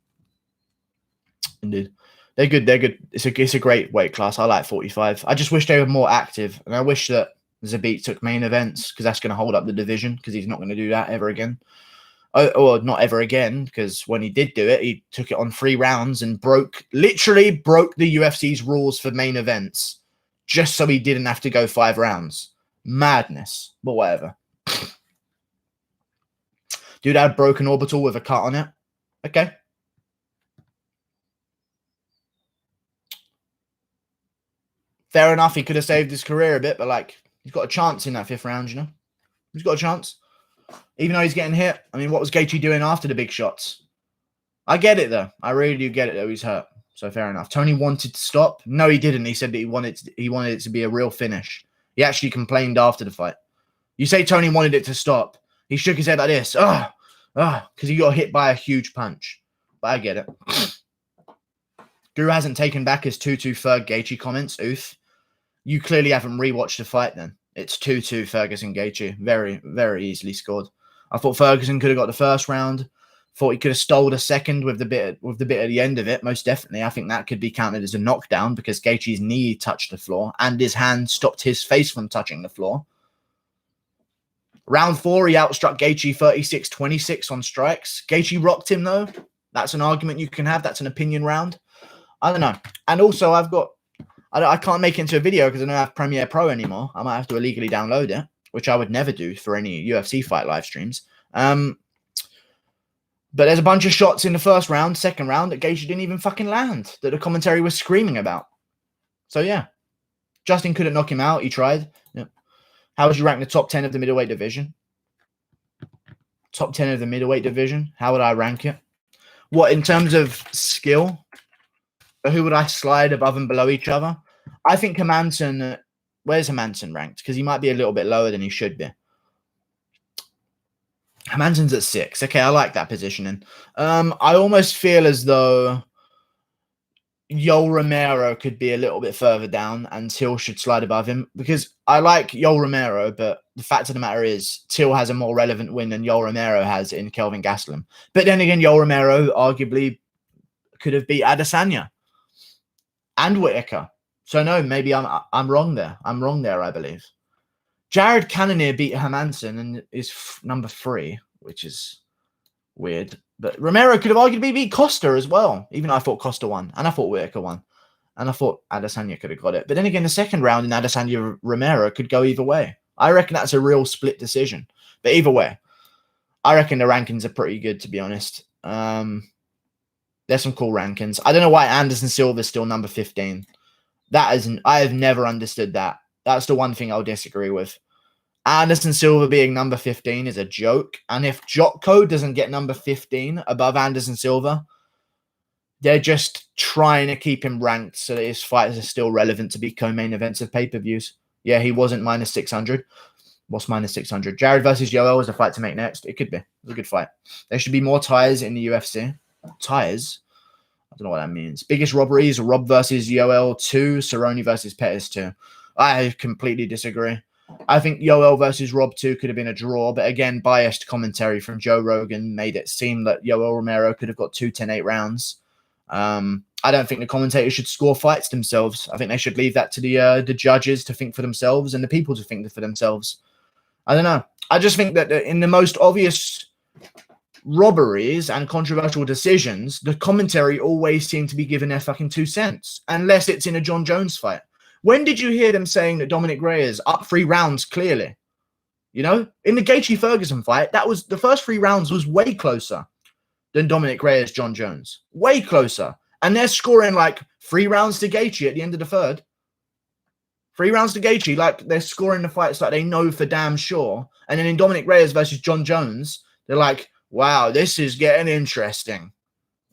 They're good. They're good. It's a great weight class. I like 45. I just wish they were more active. And I wish that Zabit took main events because that's going to hold up the division because he's not going to do that ever again. Or not ever again, because when he did do it, he took it on 3 rounds and literally broke the UFC's rules for main events just so he didn't have to go 5 rounds. Madness, but whatever. Dude had broken orbital with a cut on it. Okay. Fair enough, he could have saved his career a bit, but like, he's got a chance in that 5th round, you know? He's got a chance. Even though he's getting hit. I mean, what was Gaethje doing after the big shots? I get it, though. I really do get it, though. He's hurt. So fair enough. Tony wanted to stop. No, he didn't. He said that he wanted it to be a real finish. He actually complained after the fight. You say Tony wanted it to stop. He shook his head like this. Because he got hit by a huge punch. But I get it. Guru hasn't taken back his 2-2 Ferg Gaethje comments. Oof. You clearly haven't rewatched the fight then. It's 2-2 Ferguson Gaethje. Very, very easily scored. I thought Ferguson could have got the first round. Thought he could have stole a second with the bit at the end of it. Most definitely. I think that could be counted as a knockdown because Gaethje's knee touched the floor and his hand stopped his face from touching the floor. Round 4, he outstruck Gaethje 36-26 on strikes. Gaethje rocked him, though. That's an argument you can have. That's an opinion round. I don't know. And also, I can't make it into a video because I don't have Premiere Pro anymore. I might have to illegally download it, which I would never do for any UFC fight live streams. But there's a bunch of shots in the first round, second round, that Gaethje didn't even fucking land, that the commentary was screaming about. So, yeah. Justin couldn't knock him out. He tried. Yeah. How would you rank the top 10 of the middleweight division? Top 10 of the middleweight division? How would I rank it? What, in terms of skill? Or who would I slide above and below each other? I think Hermansson... Where's Hermansson ranked? Because he might be a little bit lower than he should be. Hermansson's at 6. Okay, I like that positioning. I almost feel as though Yoel Romero could be a little bit further down and Till should slide above him because I like Yoel Romero, but the fact of the matter is Till has a more relevant win than Yoel Romero has in Kelvin Gastelum. But then again, Yoel Romero arguably could have beat Adesanya and Whittaker. So no, maybe I'm wrong there. I'm wrong there, I believe. Jared Cannonier beat Hermansson and is number 3, which is weird. But Romero could have arguably beat Costa as well, even though I thought Costa won. And I thought Whittaker won. And I thought Adesanya could have got it. But then again, the second round in Adesanya-Romero could go either way. I reckon that's a real split decision. But either way, I reckon the rankings are pretty good, to be honest. There's some cool rankings. I don't know why Anderson Silva is still number 15. I have never understood that. That's the one thing I'll disagree with. Anderson Silva being number 15 is a joke. And if Jotko doesn't get number 15 above Anderson Silva, they're just trying to keep him ranked so that his fights are still relevant to be co-main events of pay-per-views. Yeah, he wasn't minus 600. What's minus 600? Jared versus Yoel is a fight to make next. It could be. It's a good fight. There should be more ties in the UFC. Ties? I don't know what that means. Biggest robberies, Rob versus Yoel 2, Cerrone versus Pettis 2. I completely disagree. I think Yoel versus Rob 2 could have been a draw, but again, biased commentary from Joe Rogan made it seem that Yoel Romero could have got 2 10-8 rounds. I don't think the commentators should score fights themselves. I think they should leave that to the judges to think for themselves and the people to think for themselves. I don't know. I just think that in the most obvious robberies and controversial decisions, the commentary always seem to be given their fucking 2 cents, unless it's in a Jon Jones fight. When did you hear them saying that Dominic Reyes up 3 rounds clearly? You know, in the Gaethje Ferguson fight, that was the first 3 rounds was way closer than Dominic Reyes, Jon Jones. Way closer. And they're scoring like 3 rounds to Gaethje at the end of the third. 3 rounds to Gaethje, like they're scoring the fights like they know for damn sure. And then in Dominic Reyes versus Jon Jones, they're like, wow, this is getting interesting.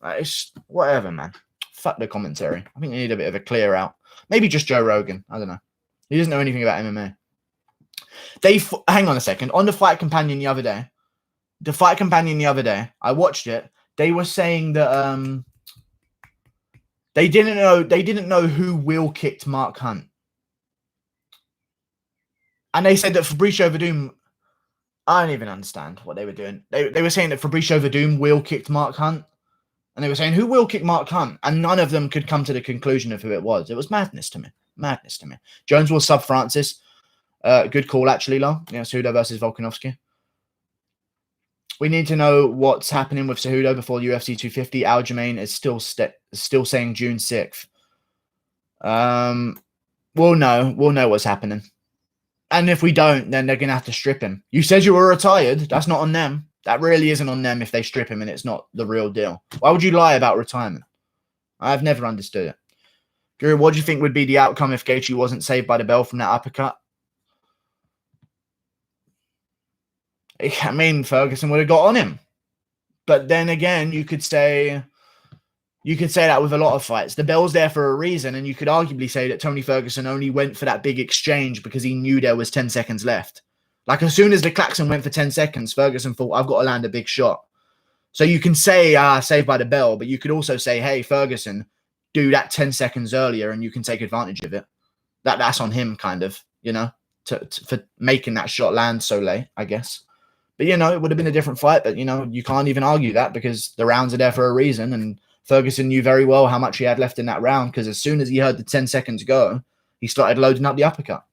It's whatever, man. Fuck the commentary. I think they need a bit of a clear out. Maybe just Joe Rogan. I don't know. He doesn't know anything about MMA. Hang on a second. On the Fight Companion the other day, I watched it. They were saying that they didn't know who Will kicked Mark Hunt. And they said that Fabricio Verdum, I don't even understand what they were doing. They were saying that Fabricio Verdum Will kicked Mark Hunt. And they were saying, who will kick Mark Hunt? And none of them could come to the conclusion of who it was. It was madness to me. Madness to me. Jones will sub Francis. Good call, actually, Long. Yeah, Cejudo versus Volkanovski. We need to know what's happening with Cejudo before UFC 250. Aljamain is still saying June 6th. We'll know what's happening. And if we don't, then they're going to have to strip him. You said you were retired. That's not on them. That really isn't on them if they strip him and it's not the real deal. Why would you lie about retirement? I've never understood it. Guru, what do you think would be the outcome if Gaethje wasn't saved by the bell from that uppercut? I mean, Ferguson would have got on him. But then again, you could say that with a lot of fights. The bell's there for a reason, and you could arguably say that Tony Ferguson only went for that big exchange because he knew there was 10 seconds left. Like, as soon as the klaxon went for 10 seconds, Ferguson thought, I've got to land a big shot. So you can say, saved by the bell, but you could also say, hey, Ferguson, do that 10 seconds earlier and you can take advantage of it. That's on him, kind of, you know, for making that shot land so late, I guess. But, you know, it would have been a different fight. But, you know, you can't even argue that because the rounds are there for a reason. And Ferguson knew very well how much he had left in that round because as soon as he heard the 10 seconds go, he started loading up the uppercut.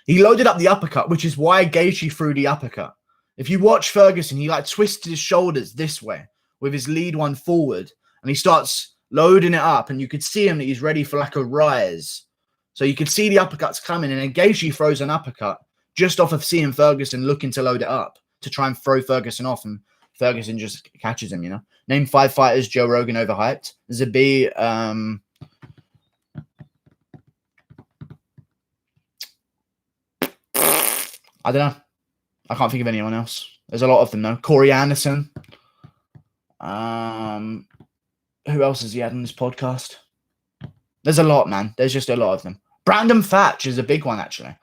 He loaded up the uppercut, which is why Gaethje threw the uppercut. If you watch Ferguson, he like twisted his shoulders this way with his lead one forward, and he starts loading it up, and you could see him that he's ready for like a rise. So you could see the uppercuts coming, and then Gaethje throws an uppercut just off of seeing Ferguson looking to load it up to try and throw Ferguson off, and Ferguson just catches him, you know. Name 5 fighters Joe Rogan overhyped. Zabir, I don't know. I can't think of anyone else. There's a lot of them, though. Corey Anderson. Who else has he had on this podcast? There's a lot, man. There's just a lot of them. Brandon Thatch is a big one, actually.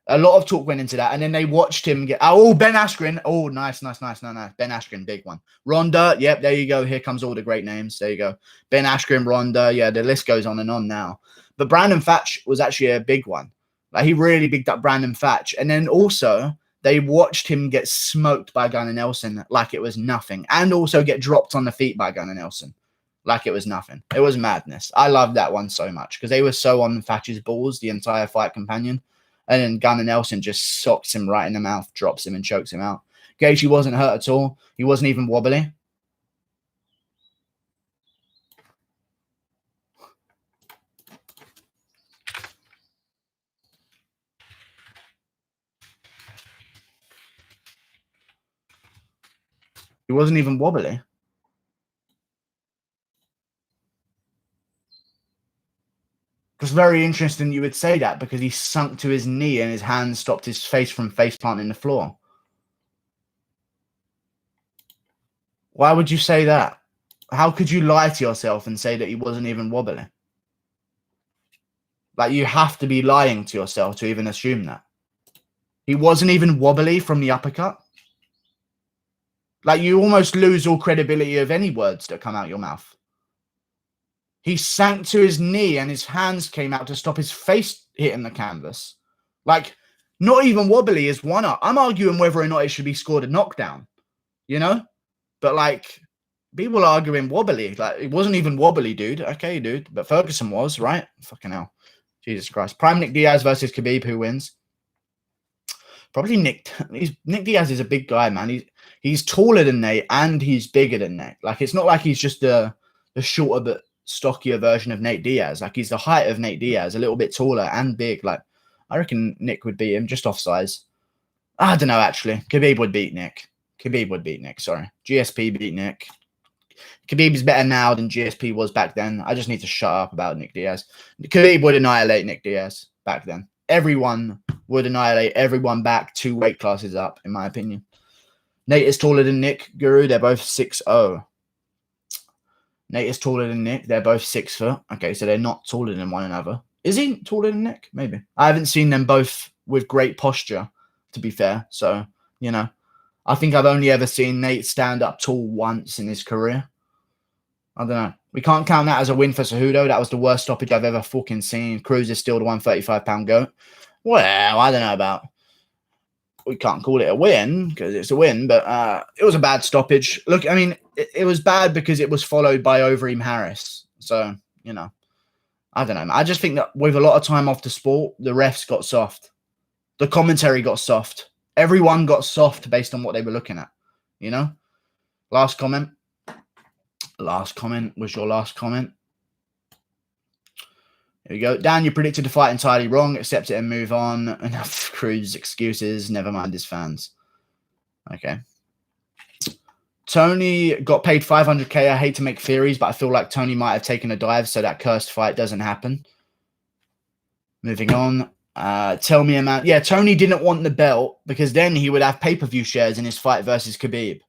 A lot of talk went into that. And then they watched him get... Oh, Ben Askren. Oh, nice. Ben Askren, big one. Ronda. Yep, there you go. Here comes all the great names. There you go. Ben Askren, Ronda. Yeah, the list goes on and on now. But Brandon Thatch was actually a big one. Like, he really bigged up Brandon Thatch. And then also, they watched him get smoked by Gunnar Nelson like it was nothing. And also get dropped on the feet by Gunnar Nelson like it was nothing. It was madness. I loved that one so much because they were so on Thatch's balls, the entire fight companion. And then Gunnar Nelson just socks him right in the mouth, drops him and chokes him out. Gaethje wasn't hurt at all. He wasn't even wobbly. He wasn't even wobbly. It's very interesting you would say that because he sunk to his knee and his hand stopped his face from face planting the floor. Why would you say that? How could you lie to yourself and say that he wasn't even wobbly? Like, you have to be lying to yourself to even assume that. He wasn't even wobbly from the uppercut. Like, you almost lose all credibility of any words that come out your mouth. He sank to his knee and his hands came out to stop his face hitting the canvas. Like, not even wobbly is one up. I'm arguing whether or not it should be scored a knockdown, you know? But, like, people are arguing wobbly. Like, it wasn't even wobbly, dude. Okay, dude. But Ferguson was, right? Fucking hell. Jesus Christ. Prime Nick Diaz versus Khabib. Who wins? Probably Nick. Nick Diaz is a big guy, man. He's taller than Nate and he's bigger than Nate. Like, it's not like he's just the shorter but stockier version of Nate Diaz. Like, he's the height of Nate Diaz, a little bit taller and big. Like, I reckon Nick would beat him just off size. I don't know, actually. Khabib would beat Nick. Sorry. GSP beat Nick. Khabib is better now than GSP was back then. I just need to shut up about Nick Diaz. Khabib would annihilate Nick Diaz back then. Everyone would annihilate everyone back 2 weight classes up, in my opinion. Nate is taller than Nick, Guru. They're both 6'0". Nate is taller than Nick. They're both 6 foot. Okay, so they're not taller than one another. Is he taller than Nick? Maybe. I haven't seen them both with great posture, to be fair. So, you know, I think I've only ever seen Nate stand up tall once in his career. I don't know. We can't count that as a win for Cejudo. That was the worst stoppage I've ever fucking seen. Cruz is still the 135-pound goat. Well, I don't know about... We can't call it a win because it's a win, but it was a bad stoppage. Look, I mean, it was bad because it was followed by Overeem Harris. So, you know, I don't know. I just think that with a lot of time off the sport, the refs got soft. The commentary got soft. Everyone got soft based on what they were looking at, you know? Last comment. Last comment was your last comment. Here we go. Dan, you predicted the fight entirely wrong. Accept it and move on. Enough Cruz excuses. Never mind his fans. Okay. Tony got paid $500K. I hate to make theories, but I feel like Tony might have taken a dive so that cursed fight doesn't happen. Moving on. Tell me, man. Yeah, Tony didn't want the belt because then he would have pay-per-view shares in his fight versus Khabib.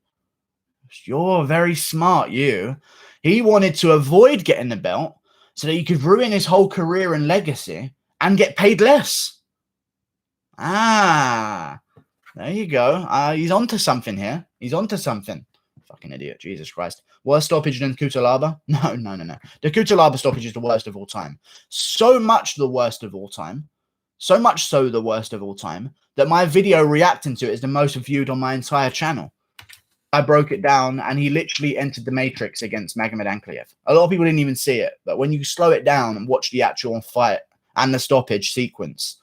You're very smart, you. He wanted to avoid getting the belt so that he could ruin his whole career and legacy and get paid less. Ah, there you go. He's onto something here. He's onto something. Fucking idiot. Jesus Christ. Worst stoppage than Kutalaba? No. The Kutalaba stoppage is the worst of all time. So much the worst of all time So much so, the worst of all time, that my video reacting to it is the most viewed on my entire channel. I broke it down, and he literally entered the Matrix against Magomed Ankalaev. A lot of people didn't even see it, but when you slow it down and watch the actual fight and the stoppage sequence,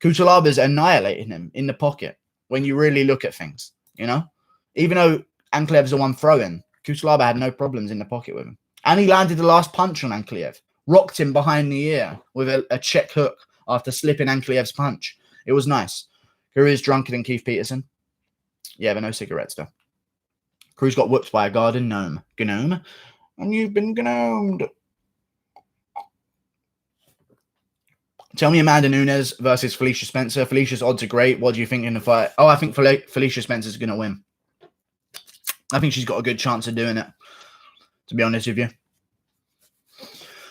Kutalaba's annihilating him in the pocket when you really look at things, you know? Even though Ankalaev's the one throwing, Kutalaba had no problems in the pocket with him. And he landed the last punch on Ankalaev, rocked him behind the ear with a check hook after slipping Ankalaev's punch. It was nice. Who is drunker than Keith Peterson? Yeah, but no cigarettes, though. Cruz got whooped by a garden gnome. Gnome? And you've been gnomed. Tell me Amanda Nunes versus Felicia Spencer. Felicia's odds are great. What do you think in the fight? Oh, I think Felicia Spencer's going to win. I think she's got a good chance of doing it, to be honest with you.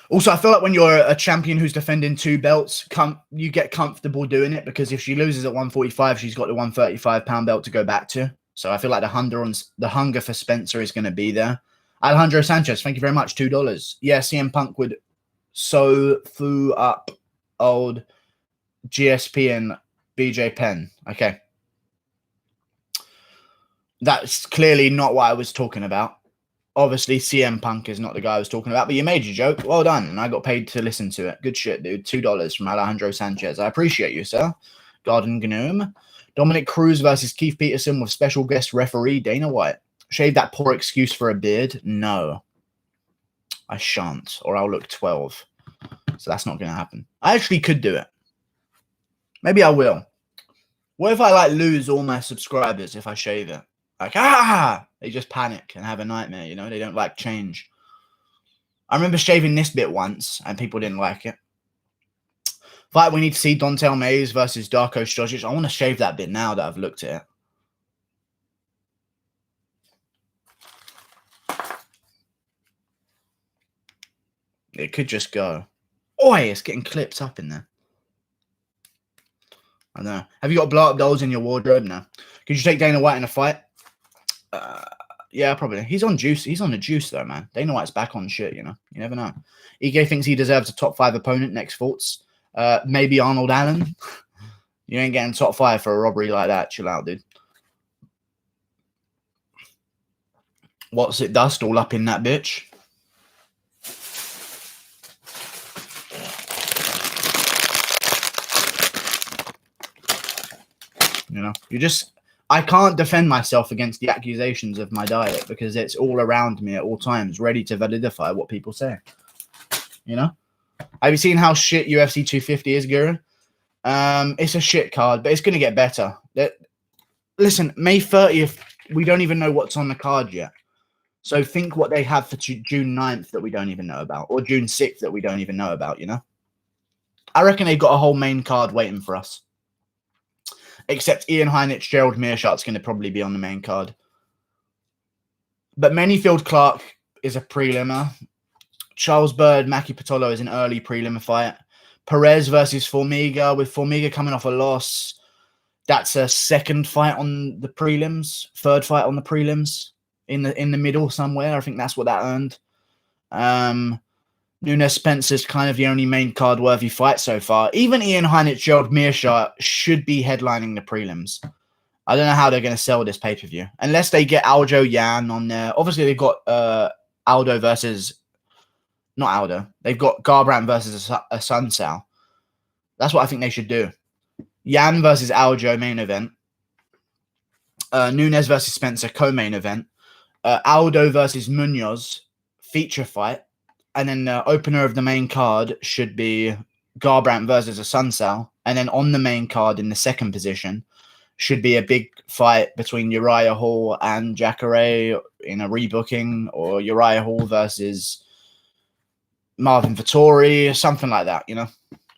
Also, I feel like when you're a champion who's defending 2 belts, you get comfortable doing it, because if she loses at 145, she's got the 135-pound belt to go back to. So I feel like the hunger for Spencer is going to be there. Alejandro Sanchez, thank you very much. $2. Yeah, CM Punk would so foo up old GSP and BJ Penn. Okay. That's clearly not what I was talking about. Obviously, CM Punk is not the guy I was talking about, but you made your joke. Well done. And I got paid to listen to it. Good shit, dude. $2 from Alejandro Sanchez. I appreciate you, sir. Garden Gnome. Dominic Cruz versus Keith Peterson with special guest referee Dana White. Shave that poor excuse for a beard? No. I shan't, or I'll look 12. So that's not going to happen. I actually could do it. Maybe I will. What if I, like, lose all my subscribers if I shave it? Like, they just panic and have a nightmare, you know? They don't like change. I remember shaving this bit once, and people didn't like it. Fight we need to see Dontel Mays versus Darko Stojic. I want to shave that bit now that I've looked at it. It could just go. Oi, it's getting clipped up in there. I don't know. Have you got blow-up dolls in your wardrobe now? Could you take Dana White in a fight? Yeah, probably. He's on juice. He's on the juice, though, man. Dana White's back on shit, you know? You never know. Ige thinks he deserves a top 5 opponent. Next thoughts? Maybe Arnold Allen. You ain't getting top 5 for a robbery like that. Chill out, dude. What's it dust all up in that bitch? You know, I can't defend myself against the accusations of my diet, because it's all around me at all times, ready to validify what people say. You know? Have you seen how shit UFC 250 is, Guru? It's a shit card, but it's going to get better. Listen, May 30th, we don't even know what's on the card yet. So think what they have for June 9th that we don't even know about, or June 6th that we don't even know about, you know? I reckon they've got a whole main card waiting for us. Except Ian Heinich, Gerald Meerschaert's going to probably be on the main card. But Manyfield Clark is a prelimer. Charles Bird, Maki Pitolo is an early prelim fight. Perez versus Formiga, with Formiga coming off a loss. That's a second fight on the prelims. Third fight on the prelims. In the middle somewhere. I think that's what that earned. Nunes Spencer's kind of the only main card worthy fight so far. Even Ian Heinich, Gerald Meerschaert should be headlining the prelims. I don't know how they're going to sell this pay-per-view. Unless they get Aljo Yan on there. Obviously, they've got Aldo versus... Not Aldo. They've got Garbrandt versus a Sunsao. That's what I think they should do. Yan versus Aljo, main event. Nunes versus Spencer, co-main event. Aldo versus Munoz, feature fight. And then the opener of the main card should be Garbrandt versus a Sunsao. And then on the main card in the second position should be a big fight between Uriah Hall and Jacare in a rebooking, or Uriah Hall versus Marvin Vettori, something like that, you know?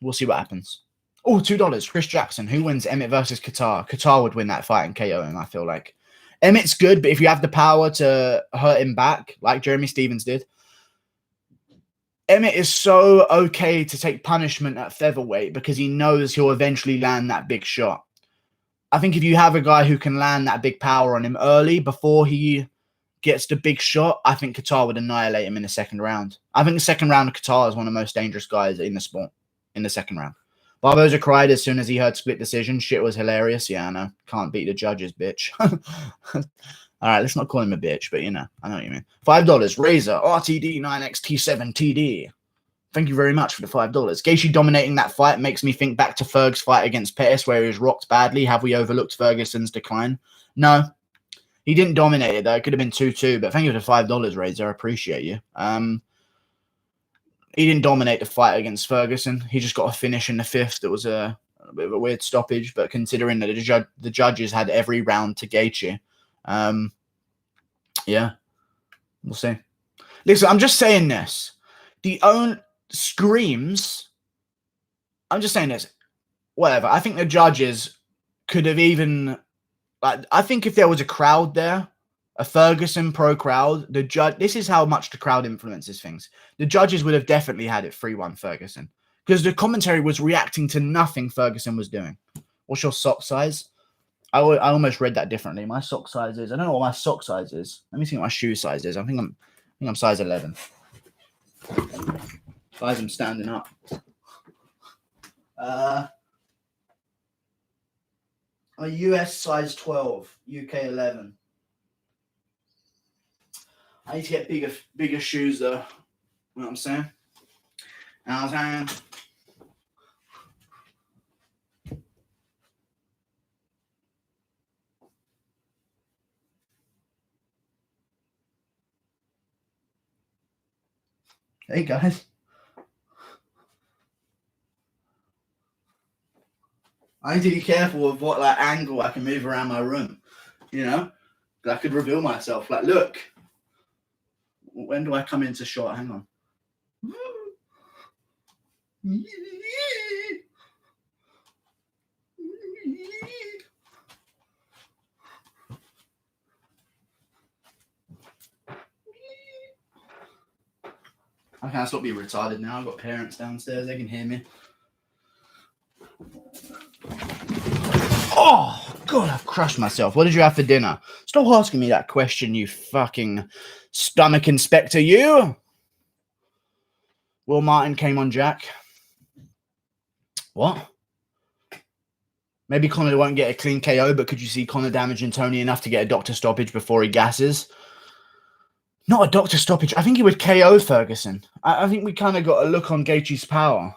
We'll see what happens. Oh, $2. Chris Jackson. Who wins Emmett versus Kattar? Kattar would win that fight and KO him, I feel like. Emmett's good, but if you have the power to hurt him back, like Jeremy Stevens did, Emmett is so okay to take punishment at featherweight because he knows he'll eventually land that big shot. I think if you have a guy who can land that big power on him early before he gets the big shot, I think Kattar would annihilate him in the second round. I think the second round of Kattar is one of the most dangerous guys in the sport in the second round. Barboza cried as soon as he heard split decision. Shit was hilarious. Yeah, I know. Can't beat the judges, bitch. All right, let's not call him a bitch, but you know, I know what you mean. $5. Razor RTD 9XT7TD. Thank you very much for the $5. Gaethje dominating that fight makes me think back to Ferg's fight against Pettis, where he was rocked badly. Have we overlooked Ferguson's decline? No, he didn't dominate it though. It could have been 2-2, but thank you for the $5, Razor. I appreciate you. He didn't dominate the fight against Ferguson. He just got a finish in the 5th. That was a bit of a weird stoppage, but considering that the judges had every round to Gaethje, yeah, we'll see. Listen, I'm just saying this. The own screams. I'm just saying this. Whatever. I think the judges could have even, like, I think if there was a crowd there, a Ferguson pro crowd, the judge. This is how much the crowd influences things. The judges would have definitely had it 3-1 Ferguson because the commentary was reacting to nothing Ferguson was doing. What's your sock size? I almost read that differently. My sock size is. I don't know what my sock size is. Let me see what my shoe size is. I think I'm size 11. Guys, I'm standing up. A US size 12, UK 11. I need to get bigger shoes though. You know what I'm saying? Hey guys. I need to be careful of what like angle I can move around my room. You know? I could reveal myself. Like, look. When do I come into shot? Hang on. I can't stop being retarded now. I've got parents downstairs. They can hear me. Oh, God, I've crushed myself. What did you have for dinner? Stop asking me that question, you fucking stomach inspector, you. Will Martin came on Jack. What? Maybe Conor won't get a clean KO, but could you see Conor damaging Tony enough to get a doctor stoppage before he gasses? Not a doctor stoppage. I think he would KO Ferguson. I think we kind of got a look on Gaethje's power,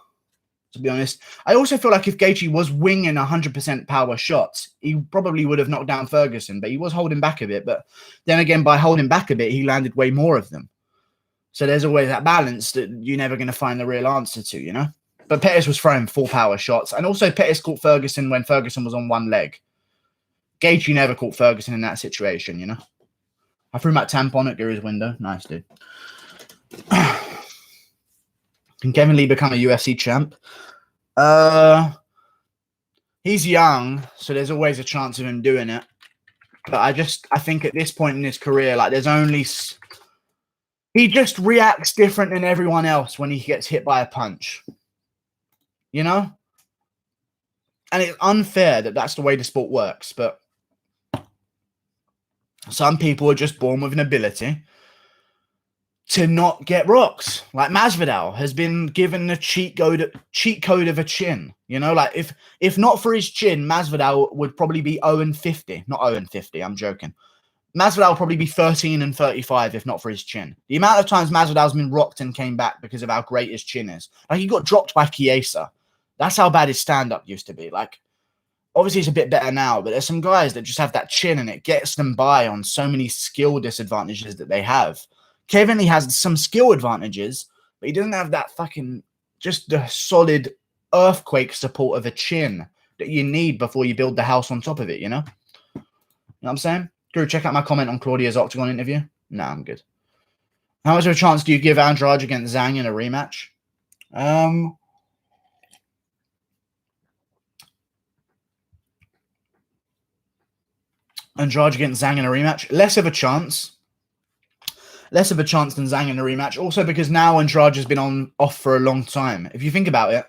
to be honest. I also feel like if Gaethje was winging 100% power shots, he probably would have knocked down Ferguson, but he was holding back a bit. But then again, by holding back a bit, he landed way more of them. So there's always that balance that you're never going to find the real answer to, you know? But Pettis was throwing full power shots. And also Pettis caught Ferguson when Ferguson was on one leg. Gaethje never caught Ferguson in that situation, you know? I threw my tampon at Guru's window. Nice, dude. Can Kevin Lee become a UFC champ? He's young, so there's always a chance of him doing it. But I think at this point in his career, like there's only... He just reacts different than everyone else when he gets hit by a punch. You know? And it's unfair that that's the way the sport works, but some people are just born with an ability to not get rocks. Like Masvidal has been given the cheat code of a chin. You know, like if not for his chin, Masvidal would probably be 0-50. Not 0-50, I'm joking. Masvidal will probably be 13-35 if not for his chin. The amount of times Masvidal's been rocked and came back because of how great his chin is. Like, he got dropped by Chiesa. That's how bad his stand-up used to be. Like, obviously it's a bit better now, but there's some guys that just have that chin and it gets them by on so many skill disadvantages that they have. Kevin Lee has some skill advantages, but he doesn't have that fucking, just the solid earthquake support of a chin that you need before you build the house on top of it, you know? You know what I'm saying? Guru, check out my comment on Claudia's Octagon interview. No, I'm good. How much of a chance do you give Andrade against Zhang in a rematch? Andrade against Zhang in a rematch? Less of a chance. Less of a chance than Zhang in a rematch. Also because now Andrade has been off for a long time. If you think about it,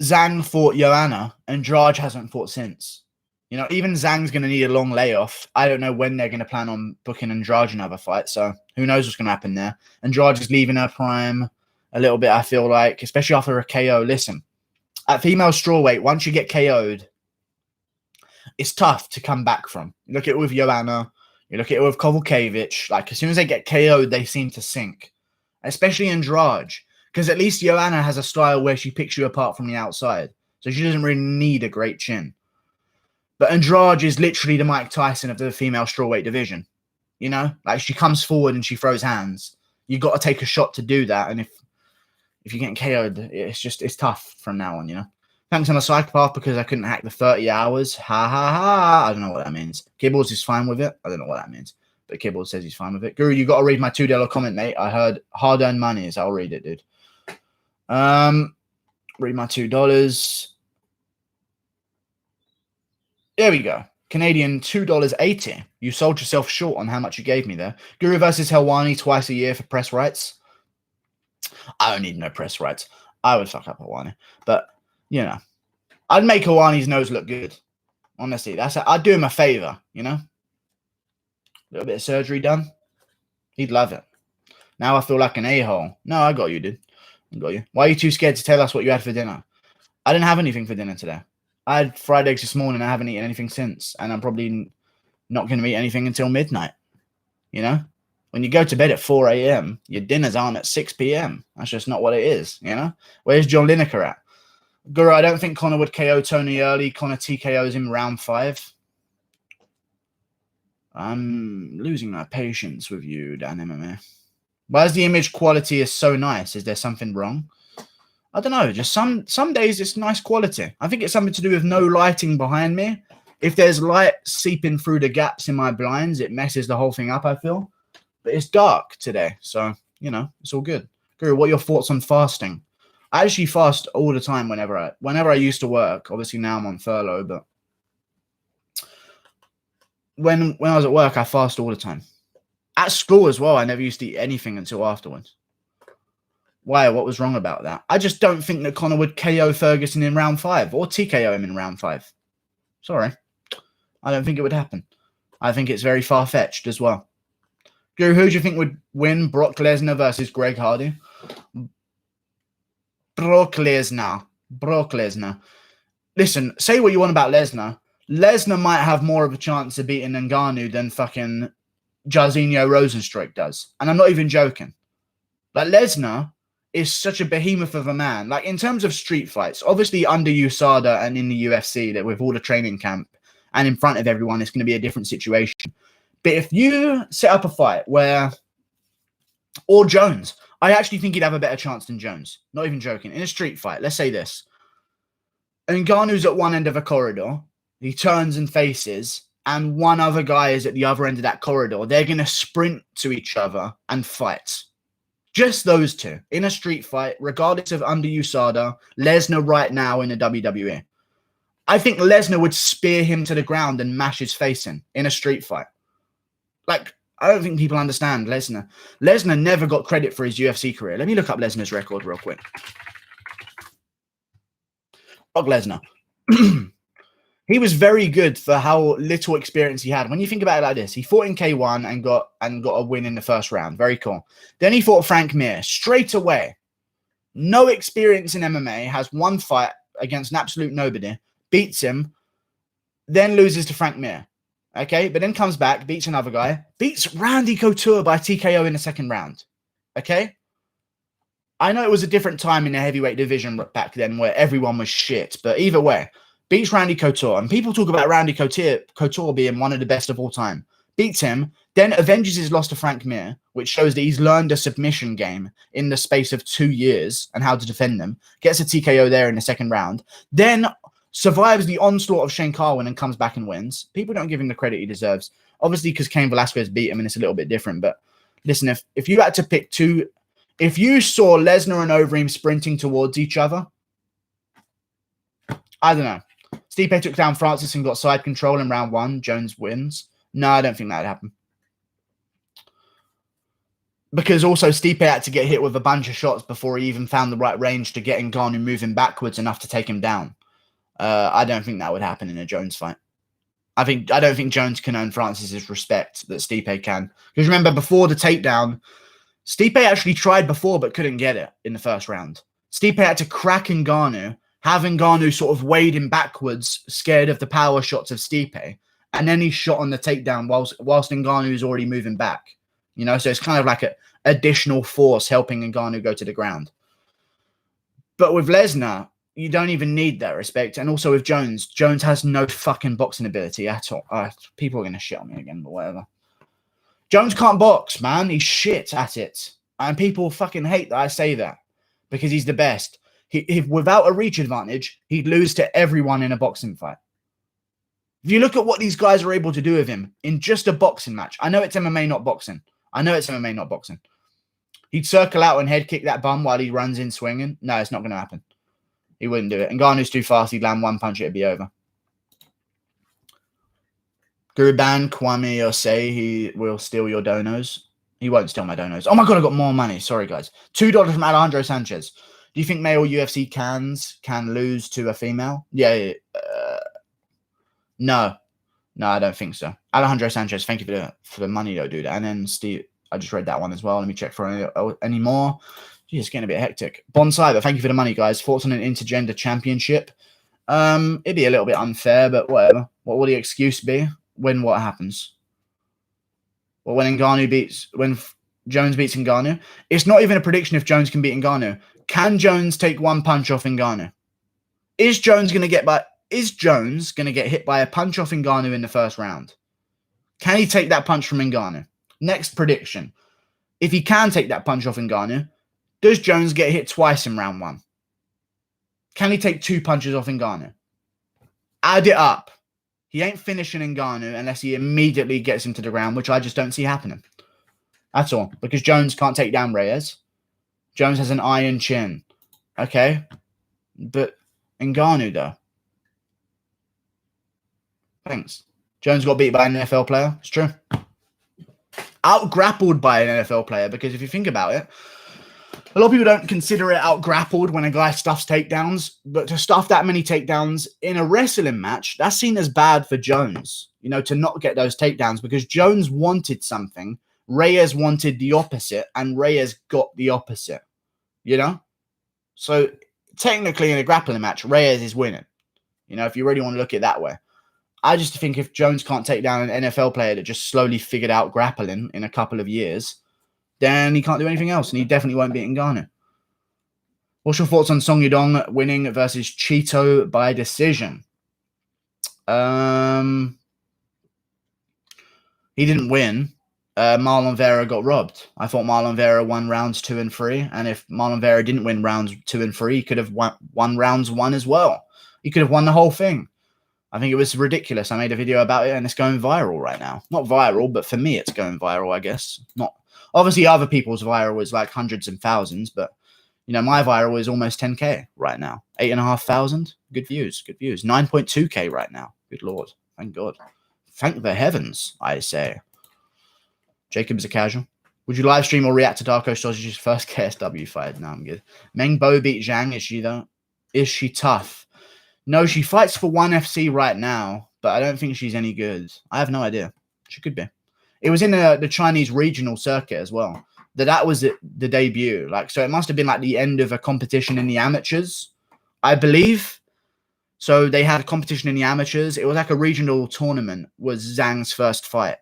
Zhang fought Joanna. Andrade hasn't fought since. You know, even Zhang's going to need a long layoff. I don't know when they're going to plan on booking Andrade another fight, so who knows what's going to happen there. Andrade is leaving her prime a little bit, I feel like, especially after a KO. Listen, At female strawweight, once you get KO'd, it's tough to come back from. You look at it with Joanna, you look at it with Kowalkiewicz. Like, as soon as they get KO'd, they seem to sink. Especially Andrade. Because at least Joanna has a style where she picks you apart from the outside. So she doesn't really need a great chin. But Andrade is literally the Mike Tyson of the female strawweight division. You know? Like, she comes forward and she throws hands. You got to take a shot to do that. And if you're getting KO'd, it's tough from now on, you know? Thanks, I'm a psychopath because I couldn't hack the 30 hours. Ha, ha, ha. I don't know what that means. Kibbles is fine with it. I don't know what that means. But Kibbles says he's fine with it. Guru, you got to read my $2 comment, mate. I heard hard-earned money is. I'll read it, dude. Read my $2. There we go. Canadian $2.80. You sold yourself short on how much you gave me there. Guru versus Helwani twice a year for press rights. I don't need no press rights. I would fuck up Helwani. But, you know, I'd make Helwani's nose look good. Honestly, I'd do him a favor, you know? A little bit of surgery done. He'd love it. Now I feel like an a-hole. No, I got you, dude. I got you. Why are you too scared to tell us what you had for dinner? I didn't have anything for dinner today. I had fried eggs this morning. I haven't eaten anything since. And I'm probably not going to eat anything until midnight. You know? When you go to bed at 4 a.m., your dinners aren't at 6 p.m. That's just not what it is, you know? Where's John Lineker at? Guru, I don't think Conor would KO Tony early. Conor TKOs him round 5. I'm losing my patience with you, Dan MMA. Why is the image quality is so nice? Is there something wrong? I don't know. Just some days it's nice quality. I think it's something to do with no lighting behind me. If there's light seeping through the gaps in my blinds, it messes the whole thing up, I feel. But it's dark today, so, you know, it's all good. Guru, what are your thoughts on fasting? I actually fast all the time whenever I used to work. Obviously, now I'm on furlough, but when I was at work, I fast all the time. At school as well, I never used to eat anything until afterwards. Why? What was wrong about that? I just don't think that Conor would KO Ferguson in round 5 or TKO him in round 5. Sorry. I don't think it would happen. I think it's very far-fetched as well. Guru, who do you think would win Brock Lesnar versus Greg Hardy? Brock Lesnar. Listen, say what you want about Lesnar. Lesnar might have more of a chance of beating Ngannou than fucking Jairzinho Rozenstruik does. And I'm not even joking. Like, Lesnar is such a behemoth of a man. Like, in terms of street fights, obviously under USADA and in the UFC, that with all the training camp and in front of everyone, it's going to be a different situation. But if you set up a fight where, or Jones, I actually think he'd have a better chance than Jones. Not even joking. In a street fight, let's say this. Ngannou's at one end of a corridor. He turns and faces, and one other guy is at the other end of that corridor. They're going to sprint to each other and fight. Just those two in a street fight, regardless of under USADA, Lesnar right now in the WWE. I think Lesnar would spear him to the ground and mash his face in a street fight. Like, I don't think people understand Lesnar. Lesnar never got credit for his UFC career. Let me look up Lesnar's record real quick. Brock Lesnar. He was very good for how little experience he had. When you think about it like this, he fought in K1 and got a win in the first round. Very cool. Then he fought Frank Mir straight away. No experience in MMA, has one fight against an absolute nobody, beats him, then loses to Frank Mir. Okay, but then comes back, beats another guy, beats Randy Couture by TKO in the second round. Okay? I know it was a different time in the heavyweight division back then where everyone was shit, but either way, beats Randy Couture. And people talk about Randy Couture being one of the best of all time. Beats him, then avenges his loss to Frank Mir, which shows that he's learned a submission game in the space of 2 years and how to defend them. Gets a TKO there in the second round. Then survives the onslaught of Shane Carwin and comes back and wins. People don't give him the credit he deserves. Obviously, because Cain Velasquez beat him and it's a little bit different. But listen, if you had to pick two, if you saw Lesnar and Overeem sprinting towards each other, I don't know. Stipe took down Francis and got side control in round 1. Jones wins. No, I don't think that would happen. Because also Stipe had to get hit with a bunch of shots before he even found the right range to get Ngannou moving backwards enough to take him down. I don't think that would happen in a Jones fight. I don't think Jones can earn Francis's respect that Stipe can. Because remember, before the takedown, Stipe actually tried before but couldn't get it in the first round. Stipe had to crack Ngannou, have Ngannou sort of wade him backwards, scared of the power shots of Stipe, and then he's shot on the takedown whilst Ngannou is already moving back. You know, so it's kind of like an additional force helping Ngannou go to the ground. But with Lesnar, you don't even need that respect. And also with Jones, Jones has no fucking boxing ability at all. People are going to shit on me again, but whatever. Jones can't box, man. He's shit at it. And people fucking hate that I say that because he's the best. Without a reach advantage, he'd lose to everyone in a boxing fight. If you look at what these guys are able to do with him in just a boxing match, I know it's MMA, not boxing. He'd circle out and head kick that bum while he runs in swinging. No, it's not going to happen. He wouldn't do it. And Ngannou's too fast. He'd land one punch, it'd be over. Guruban Kwame Osei, he will steal your donos. He won't steal my donos. Oh my God, I got more money. Sorry, guys. $2 from Alejandro Sanchez. Do you think male UFC can lose to a female? Yeah. No, I don't think so. Alejandro Sanchez, thank you for the money, though, dude. And then Steve, I just read that one as well. Let me check for any more. Jeez, it's getting a bit hectic. Bonsai, but thank you for the money, guys. Thoughts on an intergender championship? It'd be a little bit unfair, but whatever. What will the excuse be when what happens? Well, when Jones beats Ngannou, it's not even a prediction if Jones can beat Ngannou. Can Jones take one punch off Ngannou? Is Jones going to get hit by a punch off Ngannou in the first round? Can he take that punch from Ngannou? Next prediction. If he can take that punch off Ngannou, does Jones get hit twice in round one? Can he take two punches off Ngannou? Add it up. He ain't finishing Ngannou unless he immediately gets him to the ground, which I just don't see happening. That's all. Because Jones can't take down Reyes. Jones has an iron chin. Okay. But Ngannou, though. Thanks. Jones got beat by an NFL player. It's true. Out-grappled by an NFL player, because if you think about it, a lot of people don't consider it out-grappled when a guy stuffs takedowns, but to stuff that many takedowns in a wrestling match, that's seen as bad for Jones, you know, to not get those takedowns, because Jones wanted something, Reyes wanted the opposite, and Reyes got the opposite, you know? So technically in a grappling match, Reyes is winning, you know, if you really want to look at it that way. I just think if Jones can't take down an NFL player that just slowly figured out grappling in a couple of years, then he can't do anything else, and he definitely won't beat Ngannou. What's your thoughts on Song Yudong winning versus Cheeto by decision? He didn't win. Marlon Vera got robbed. I thought Marlon Vera won rounds 2 and 3, and if Marlon Vera didn't win rounds 2 and 3, he could have won rounds 1 as well. He could have won the whole thing. I think it was ridiculous. I made a video about it, and it's going viral right now. Not viral, but for me, it's going viral, I guess. Not obviously other people's viral is like hundreds and thousands, but you know, my viral is almost 10K right now. 8,500. Good views. 9.2K right now. Good Lord. Thank God. Thank the heavens, I say. Jacob's a casual. Would you live stream or react to Darko Stojage's first KSW fight? No, I'm good. Meng Bo beat Zhang. Is she though? Is she tough? No, she fights for ONE FC right now, but I don't think she's any good. I have no idea. She could be. It was in the Chinese regional circuit as well. That was the debut. Like, so it must have been like the end of a competition in the amateurs, I believe. So they had a competition in the amateurs. It was like a regional tournament was Zhang's first fight.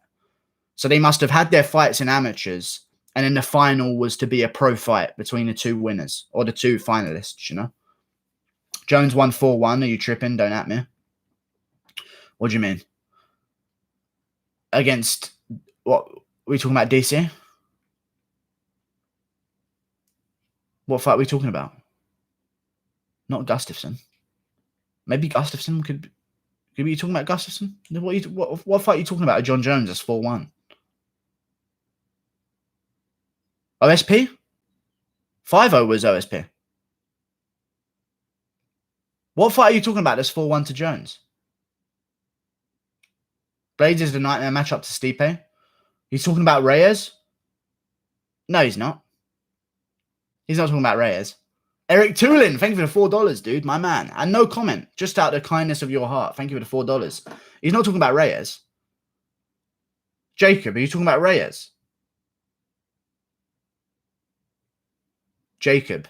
So they must have had their fights in amateurs, and then the final was to be a pro fight between the two winners or the two finalists, you know? Jones won 4-1. Are you tripping? Don't at me. What do you mean? Against what? Are we talking about DC? What fight are we talking about? Not Gustafsson. Maybe Gustafsson could be you talking about Gustafsson? What fight are you talking about? Jon Jones is 4-1. OSP? 5-0 was OSP. What fight are you talking about that's 4-1 to Jones? Blades is the nightmare matchup to Stipe. He's talking about Reyes? No, he's not. He's not talking about Reyes. Eric Toulin, thank you for the $4, dude, my man. And no comment, just out of the kindness of your heart. Thank you for the $4. He's not talking about Reyes. Jacob, are you talking about Reyes? Jacob.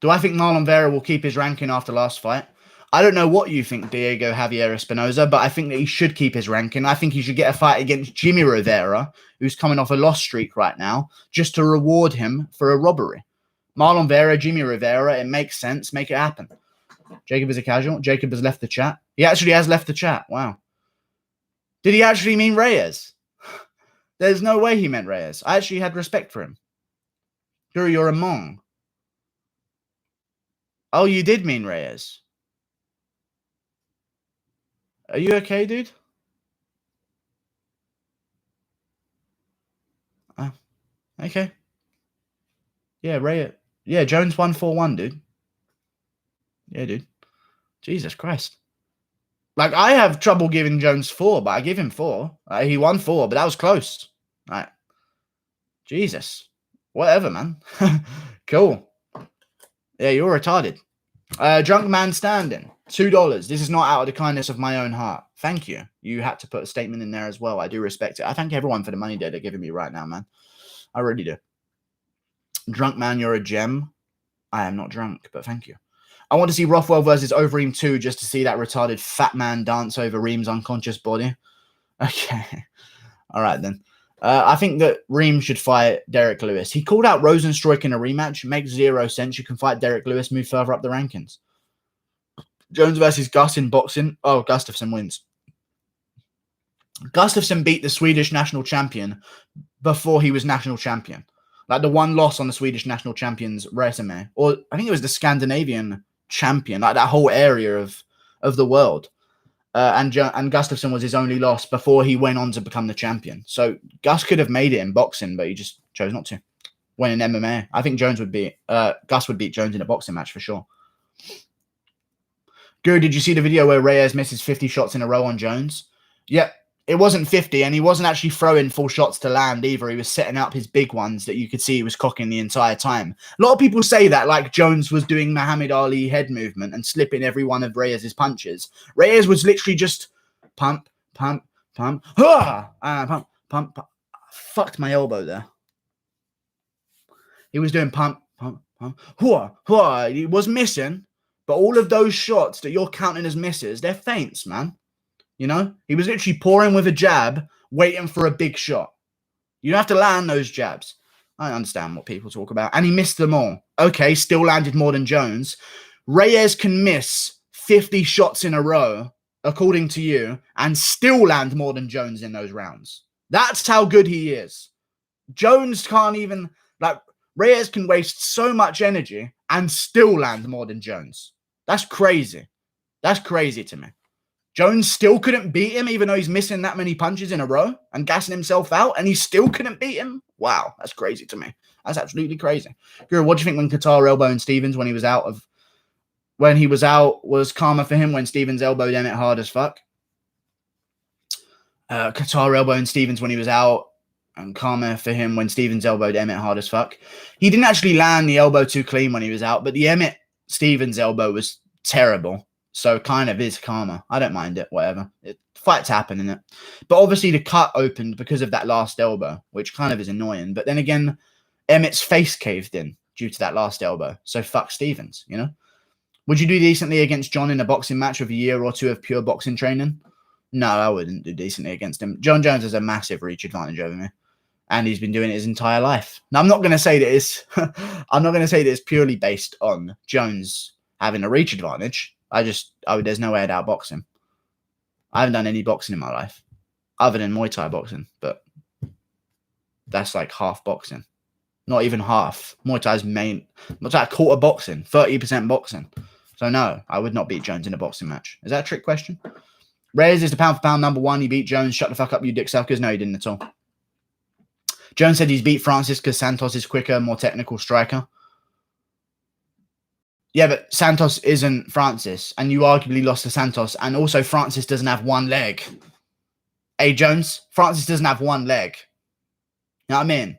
Do I think Marlon Vera will keep his ranking after last fight? I don't know what you think, Diego Javier Espinoza, but I think that he should keep his ranking. I think he should get a fight against Jimmy Rivera, who's coming off a loss streak right now, just to reward him for a robbery. Marlon Vera, Jimmy Rivera, it makes sense. Make it happen. Jacob is a casual. Jacob has left the chat. He actually has left the chat. Wow. Did he actually mean Reyes? There's no way he meant Reyes. I actually had respect for him. Guru, you're a Hmong. Oh, you did mean Reyes. Are you okay, dude? Oh, okay. Yeah, Reyes. Yeah, Jones 141, dude. Yeah, dude. Jesus Christ. Like, I have trouble giving Jones 4, but I give him 4. He won 4, but that was close. Right. Jesus. Whatever, man. Cool. Yeah, you're retarded. Drunk man standing. $2. This is not out of the kindness of my own heart. Thank you. You had to put a statement in there as well. I do respect it. I thank everyone for the money they're giving me right now, man. I really do. Drunk man, you're a gem. I am not drunk, but thank you. I want to see Rothwell versus Overeem 2 just to see that retarded fat man dance over Reem's unconscious body. Okay. All right, then. I think that Reem should fight Derek Lewis. He called out Rosenstruik in a rematch. Makes 0 sense. You can fight Derek Lewis, move further up the rankings. Jones versus Gus in boxing. Oh, Gustafsson wins. Gustafsson beat the Swedish national champion before he was national champion. Like the one loss on the Swedish national champion's resume. Or I think it was the Scandinavian champion, like that whole area of the world. And Gustafsson was his only loss before he went on to become the champion. So Gus could have made it in boxing, but he just chose not to. When in MMA, I think Gus would beat Jones in a boxing match for sure. Guru, did you see the video where Reyes misses 50 shots in a row on Jones? Yep. It wasn't 50, and he wasn't actually throwing full shots to land either. He was setting up his big ones that you could see he was cocking the entire time. A lot of people say that, like Jones was doing Muhammad Ali head movement and slipping every one of Reyes' punches. Reyes was literally just pump, pump, pump, pump, pump. Fucked my elbow there. He was doing pump, pump, pump, hua, hua. He was missing, but all of those shots that you're counting as misses, they're feints, man. You know, he was literally pouring with a jab, waiting for a big shot. You don't have to land those jabs. I understand what people talk about. And he missed them all. Okay, still landed more than Jones. Reyes can miss 50 shots in a row, according to you, and still land more than Jones in those rounds. That's how good he is. Jones can't even, like, Reyes can waste so much energy and still land more than Jones. That's crazy. That's crazy to me. Jones still couldn't beat him, even though he's missing that many punches in a row and gassing himself out, and he still couldn't beat him? Wow, that's crazy to me. That's absolutely crazy. Guru, what do you think when Kattar elbowed Stevens when he was out? Was karma for him when Stevens elbowed Emmett hard as fuck? Kattar elbowing Stevens when he was out, and karma for him when Stevens elbowed Emmett hard as fuck. He didn't actually land the elbow too clean when he was out, but the Emmett Stevens elbow was terrible. So kind of is karma. I don't mind it, whatever. Fights happen, innit? But obviously the cut opened because of that last elbow, which kind of is annoying. But then again, Emmett's face caved in due to that last elbow. So fuck Stevens, you know? Would you do decently against Jon in a boxing match with a year or two of pure boxing training? No, I wouldn't do decently against him. Jon Jones has a massive reach advantage over me. And he's been doing it his entire life. Now, I'm not going to say that it's purely based on Jones having a reach advantage. There's no way I'd outbox him. I haven't done any boxing in my life other than Muay Thai boxing, but that's like half boxing. Not even half. Muay Thai quarter boxing, 30% boxing. So no, I would not beat Jones in a boxing match. Is that a trick question? Reyes is the pound for pound number one. He beat Jones. Shut the fuck up, you dick suckers. No, he didn't at all. Jones said he's beat Francis because Santos is quicker, more technical striker. Yeah, but Santos isn't Francis, and you arguably lost to Santos, and also Francis doesn't have one leg. Hey, Jones, Francis doesn't have one leg. You know what I mean?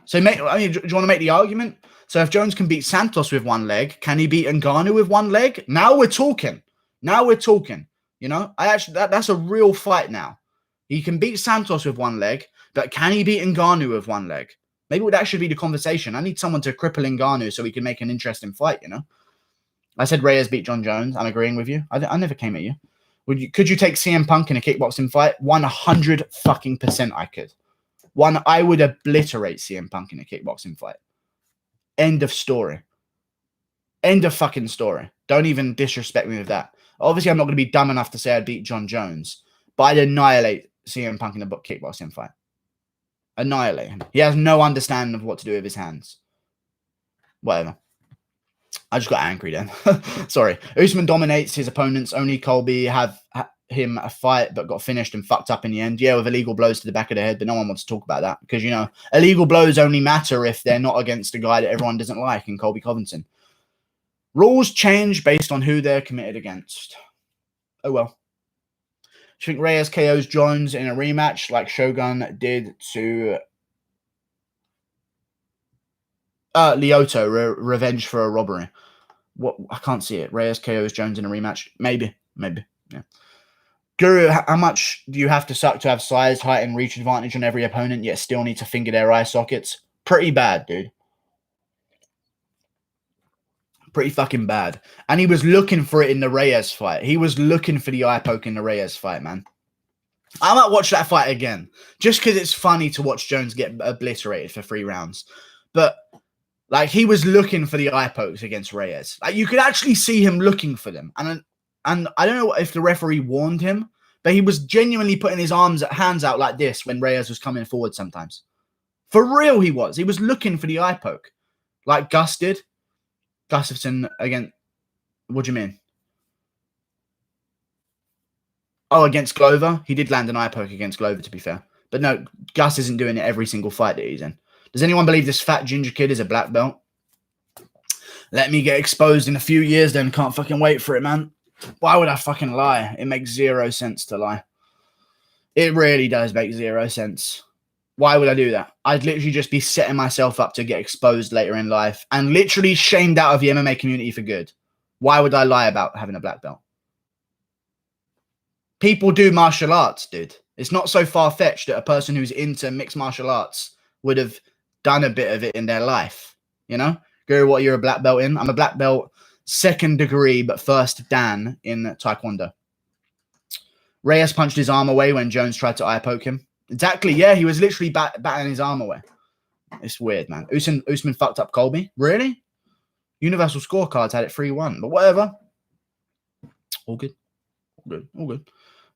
So, do you want to make the argument? So, if Jones can beat Santos with one leg, can he beat Ngannou with one leg? Now we're talking. You know, that's a real fight now. He can beat Santos with one leg, but can he beat Ngannou with one leg? Maybe that should be the conversation. I need someone to cripple Ngannou so we can make an interesting fight, you know? I said Reyes beat Jon Jones. I'm agreeing with you. I never came at you. Could you take CM Punk in a kickboxing fight? 100% I could. I would obliterate CM Punk in a kickboxing fight. End of story. End of fucking story. Don't even disrespect me with that. Obviously, I'm not going to be dumb enough to say I'd beat Jon Jones, but I'd annihilate CM Punk in a kickboxing fight. Annihilate him. He has no understanding of what to do with his hands. Whatever. I just got angry then. Sorry. Usman dominates his opponents. Only Colby have him a fight, but got finished and fucked up in the end. Yeah, with illegal blows to the back of the head, but no one wants to talk about that because, you know, illegal blows only matter if they're not against a guy that everyone doesn't like in Colby Covington. Rules change based on who they're committed against. Oh, well. Do you think Reyes KOs Jones in a rematch like Shogun did to Lyoto, revenge for a robbery? What? I can't see it. Reyes KOs Jones in a rematch. Maybe. Yeah. Guru, how much do you have to suck to have size, height, and reach advantage on every opponent, yet still need to finger their eye sockets? Pretty bad, dude. Pretty fucking bad. And he was looking for it in the Reyes fight. He was looking for the eye poke in the Reyes fight, man. I might watch that fight again. Just because it's funny to watch Jones get obliterated for 3 rounds. But, like, he was looking for the eye pokes against Reyes. Like, you could actually see him looking for them. And I don't know if the referee warned him, but he was genuinely putting his hands out like this when Reyes was coming forward sometimes. For real, he was. He was looking for the eye poke. Like Gus did. Gustafsson again. What do you mean? Oh, against Glover? He did land an eye poke against Glover, to be fair. But no, Gus isn't doing it every single fight that he's in. Does anyone believe this fat ginger kid is a black belt? Let me get exposed in a few years then. Can't fucking wait for it, man. Why would I fucking lie? It makes 0 sense to lie. It really does make 0 sense. Why would I do that? I'd literally just be setting myself up to get exposed later in life and literally shamed out of the MMA community for good. Why would I lie about having a black belt? People do martial arts, dude. It's not so far-fetched that a person who's into mixed martial arts would have done a bit of it in their life. You know? Guru, what you're a black belt in? I'm a black belt 2nd degree, but 1st Dan in Taekwondo. Reyes punched his arm away when Jones tried to eye poke him. Exactly, yeah. He was literally batting his arm away. It's weird, man. Usman fucked up Colby. Really? Universal scorecards had it 3-1, but whatever. All good. All good.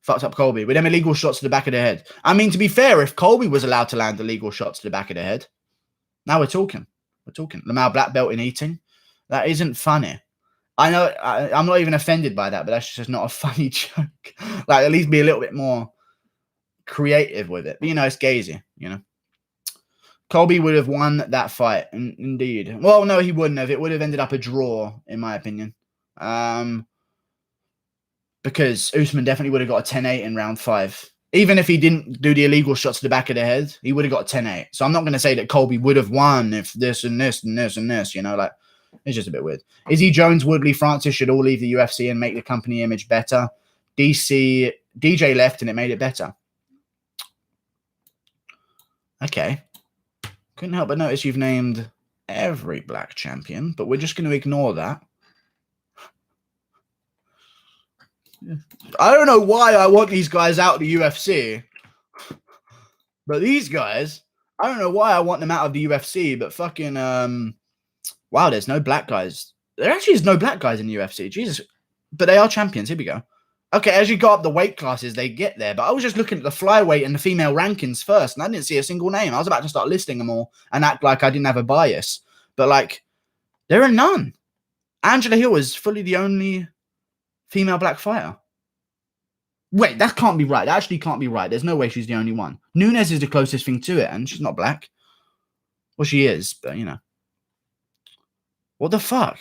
Fucked up Colby with them illegal shots to the back of the head. I mean, to be fair, if Colby was allowed to land illegal shots to the back of the head, now we're talking. Lamau black belt in eating. That isn't funny. I know I'm not even offended by that, but that's just not a funny joke. Like, at least be a little bit more creative with it. But, you know, it's Gaethje, you know. Colby would have won that fight. Indeed. Well, no, he wouldn't have. It would have ended up a draw, in my opinion. Because Usman definitely would have got a 10-8 in round 5. Even if he didn't do the illegal shots to the back of the head, he would have got 10-8. So I'm not going to say that Colby would have won if this and this and this and this, you know, like, it's just a bit weird. Izzy, Jones, Woodley, Francis should all leave the UFC and make the company image better. DJ left and it made it better. Okay. Couldn't help but notice you've named every black champion, but we're just going to ignore that. I don't know why I want these guys out of the UFC, but these guys, I don't know why I want them out of the UFC, but fucking, wow, there's no black guys. There actually is no black guys in the UFC. Jesus. But they are champions. Here we go. Okay, as you go up the weight classes, they get there. But I was just looking at the flyweight and the female rankings first, and I didn't see a single name. I was about to start listing them all and act like I didn't have a bias. But, like, there are none. Angela Hill is fully the only female black fighter. Wait, that can't be right. That actually can't be right. There's no way she's the only one. Nunes is the closest thing to it, and she's not black. Well, she is, but, you know. What the fuck?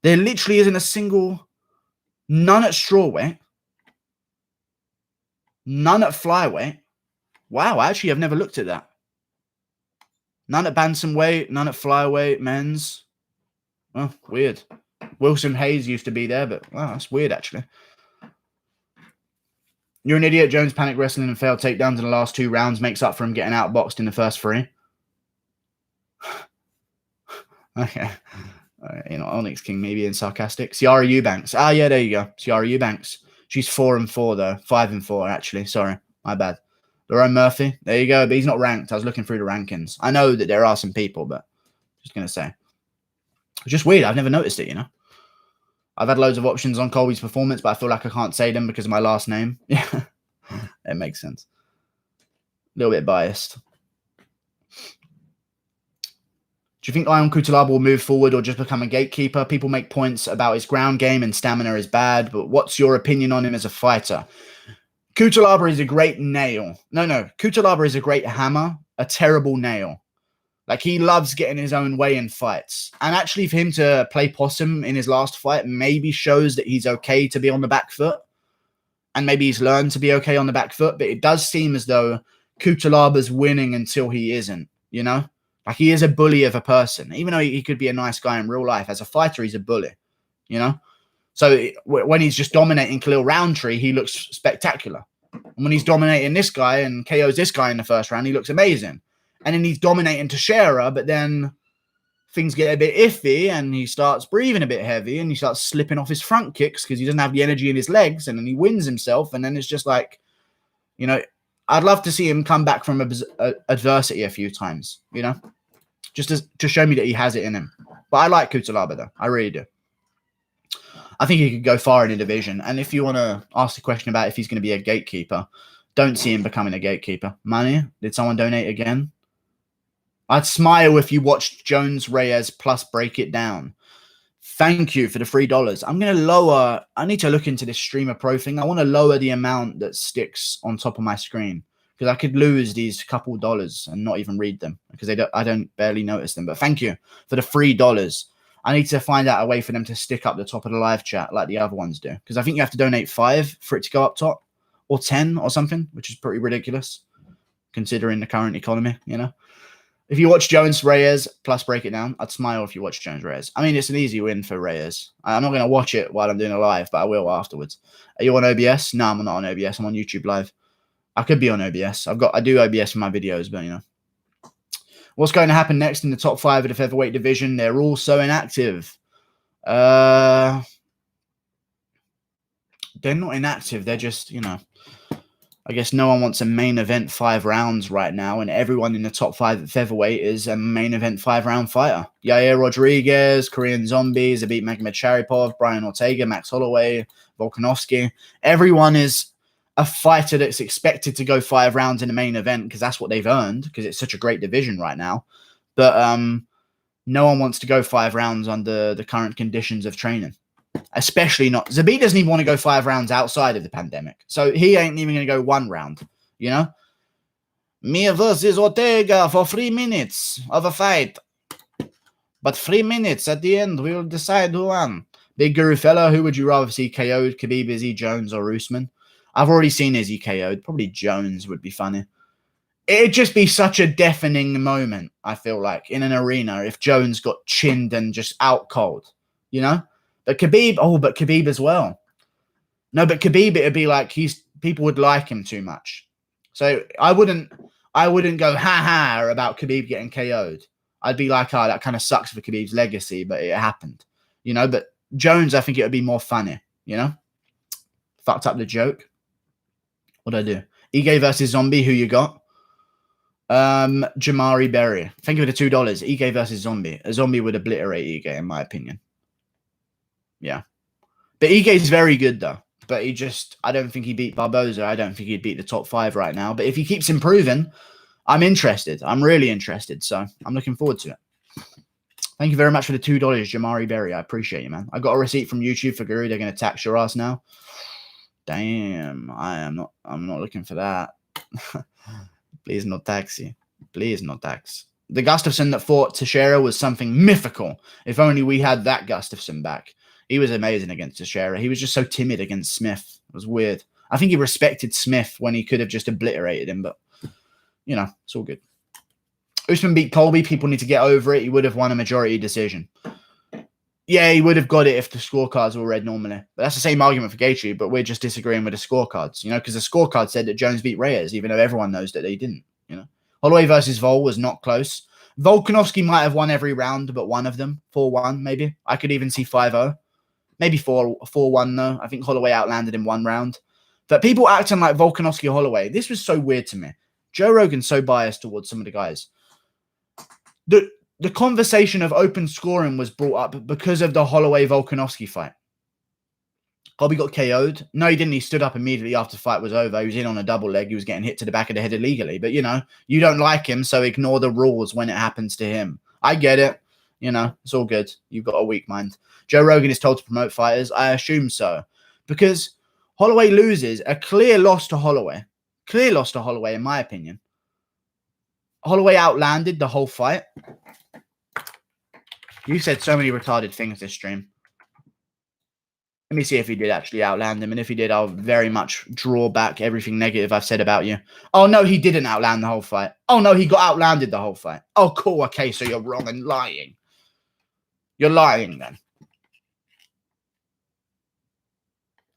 There literally isn't a single... None at strawweight. None at flyweight. Wow, actually, I've never looked at that. None at bantamweight. None at flyweight, men's. Oh, weird. Wilson Hayes used to be there, but wow, that's weird, actually. You're an idiot. Jones panic wrestling and failed takedowns in the last 2 rounds makes up for him getting outboxed in the first 3. Okay. Onyx King maybe being sarcastic. Ciara Eubanks. Ah, yeah, there you go. Ciara Eubanks. She's 4-4 though. 5-4 actually. Sorry, my bad. Lerone Murphy. There you go. But he's not ranked. I was looking through the rankings. I know that there are some people, but just gonna say, it's just weird. I've never noticed it. I've had loads of options on Colby's performance, but I feel like I can't say them because of my last name. Yeah, it makes sense. A little bit biased. Do you think Ion Cutelaba will move forward or just become a gatekeeper? People make points about his ground game and stamina is bad, but what's your opinion on him as a fighter? Cutelaba is a great nail. No. Cutelaba is a great hammer, a terrible nail. Like, he loves getting his own way in fights. And actually, for him to play possum in his last fight maybe shows that he's okay to be on the back foot. And maybe he's learned to be okay on the back foot. But it does seem as though Cutelaba's winning until he isn't, Like, he is a bully of a person. Even though he could be a nice guy in real life, as a fighter, he's a bully, So when he's just dominating Khalil Roundtree, he looks spectacular. And when he's dominating this guy and KOs this guy in the first round, he looks amazing. And then he's dominating Teixeira, but then things get a bit iffy and he starts breathing a bit heavy and he starts slipping off his front kicks because he doesn't have the energy in his legs, and then he wins himself. And then it's just like, I'd love to see him come back from adversity a few times, just to show me that he has it in him. But I like Cutelaba, though. I really do. I think he could go far in the division. And if you want to ask the question about if he's going to be a gatekeeper, don't see him becoming a gatekeeper. Money? Did someone donate again? I'd smile if you watched Jones Reyes plus break it down. Thank you for the $3. I'm going to lower. I need to look into this streamer pro thing. I want to lower the amount that sticks on top of my screen, because I could lose these couple dollars and not even read them because I don't barely notice them. But thank you for the $3. I need to find out a way for them to stick up the top of the live chat like the other ones do, because I think you have to donate 5 for it to go up top, or 10 or something, which is pretty ridiculous considering the current economy, If you watch Jones Reyes plus break it down, I'd smile if you watch Jones Reyes. I mean, it's an easy win for Reyes. I'm not going to watch it while I'm doing a live, but I will afterwards. Are you on OBS? No, I'm not on OBS. I'm on YouTube Live. I could be on OBS. I do OBS for my videos, but What's going to happen next in the top 5 of the featherweight division? They're all so inactive. They're not inactive. They're just, I guess no one wants a main event 5 rounds right now, and everyone in the top 5 at featherweight is a main event 5-round fighter. Yair Rodriguez, Korean Zombie, Zabit Magomedsharipov, Brian Ortega, Max Holloway, Volkanovski. Everyone is a fighter that's expected to go 5 rounds in the main event because that's what they've earned, because it's such a great division right now. But no one wants to go 5 rounds under the current conditions of training. Especially not. Zabit doesn't even want to go 5 rounds outside of the pandemic. So he ain't even going to go 1 round, Me versus Ortega for 3 minutes of a fight. But 3 minutes at the end, we will decide who won. Big Guru Fella, who would you rather see KO'd? Khabib, Izzy, Jones, or Usman? I've already seen Izzy KO'd. Probably Jones would be funny. It'd just be such a deafening moment, I feel like, in an arena if Jones got chinned and just out cold, But Khabib as well. No, but Khabib, it'd be like people would like him too much. So I wouldn't go ha about Khabib getting KO'd. I'd be like, that kind of sucks for Khabib's legacy, but it happened. But Jones, I think it would be more funny, Fucked up the joke. What'd I do? Ige versus Zombie, who you got? Jamari Berry. Thank you for the $2. Ige versus Zombie. A Zombie would obliterate Ige, in my opinion. Yeah. But Ige's very good, though. But I don't think he beat Barboza. I don't think he'd beat the top 5 right now. But if he keeps improving, I'm interested. I'm really interested. So I'm looking forward to it. Thank you very much for the $2, Jamari Berry. I appreciate you, man. I got a receipt from YouTube for Guru. They're going to tax your ass now. Damn. I'm not looking for that. Please no taxi. Please no tax. The Gustafsson that fought Teixeira was something mythical. If only we had that Gustafsson back. He was amazing against Teixeira. He was just so timid against Smith. It was weird. I think he respected Smith when he could have just obliterated him, but, it's all good. Usman beat Colby. People need to get over it. He would have won a majority decision. Yeah, he would have got it if the scorecards were read normally. But that's the same argument for Gaethje, but we're just disagreeing with the scorecards, because the scorecard said that Jones beat Reyes, even though everyone knows that they didn't, Holloway versus Vol was not close. Volkanovski might have won every round, but one of them, 4-1 maybe. I could even see 5-0. Maybe 4-1 though. I think Holloway outlanded him one round. But people acting like Volkanovski or Holloway, this was so weird to me. Joe Rogan's so biased towards some of the guys. The conversation of open scoring was brought up because of the Holloway-Volkanovski fight. Colby got KO'd. No, he didn't. He stood up immediately after the fight was over. He was in on a double leg. He was getting hit to the back of the head illegally. But, you know, you don't like him, so ignore the rules when it happens to him. I get it. You know, it's all good. You've got a weak mind. Joe Rogan is told to promote fighters. I assume so. Because Holloway loses a clear loss to Holloway. Clear loss to Holloway, in my opinion. Holloway outlanded the whole fight. You said so many retarded things this stream. Let me see if he did actually outland him. And if he did, I'll very much draw back everything negative I've said about you. Oh, no, he didn't outland the whole fight. Oh, no, he got outlanded the whole fight. Oh, cool. Okay, so you're wrong and lying. You're lying then.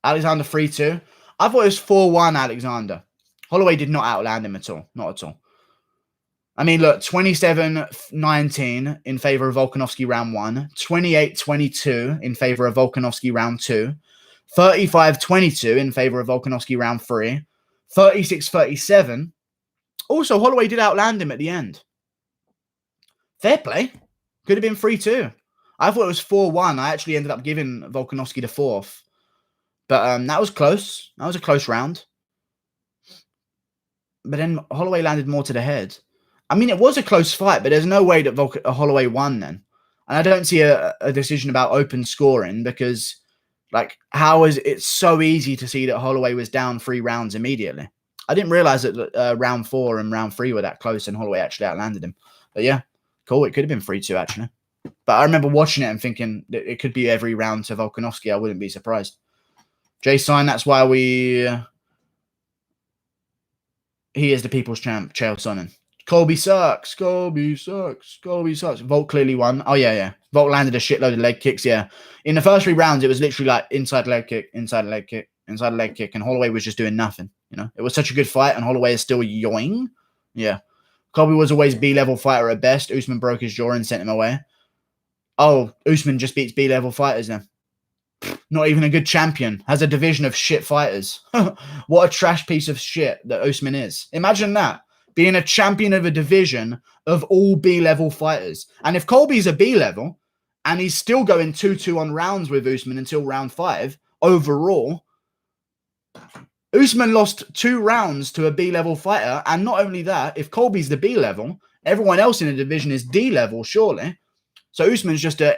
Alexander 3-2. I thought it was 4-1 Alexander. Holloway did not outland him at all. Not at all. I mean, look, 27-19 in favor of Volkanovski round 1, 28-22 in favor of Volkanovski round 2, 35-22 in favor of Volkanovski round 3, 36-37. Also, Holloway did outland him at the end. Fair play. Could have been 3-2. I thought it was 4-1. I actually ended up giving Volkanovski the 4th. But that was close. That was a close round. But then Holloway landed more to the head. I mean, it was a close fight, but there's no way that Holloway won then. And I don't see a decision about open scoring because, like, how is it so easy to see that Holloway was down 3 rounds immediately? I didn't realize that round 4 and round 3 were that close and Holloway actually outlanded him. But yeah, cool. It could have been 3-2 actually. But I remember watching it and thinking that it could be every round to Volkanovski. I wouldn't be surprised. J-Sign, that's why he is the people's champ, Chael Sonnen. Colby sucks. Colby sucks. Colby sucks. Volk clearly won. Oh, yeah. Volk landed a shitload of leg kicks, yeah. In the first 3 rounds, it was literally like inside leg kick, inside leg kick, inside leg kick, and Holloway was just doing nothing, you know? It was such a good fight, and Holloway is still yoing. Yeah. Colby was always B-level fighter at best. Usman broke his jaw and sent him away. Oh, Usman just beats B-level fighters then. Not even a good champion. Has a division of shit fighters. What a trash piece of shit that Usman is. Imagine that. Being a champion of a division of all B-level fighters. And if Colby's a B-level, and he's still going 2-2 on rounds with Usman until round 5, overall, Usman lost 2 rounds to a B-level fighter. And not only that, if Colby's the B-level, everyone else in the division is D-level, surely. So Usman's just a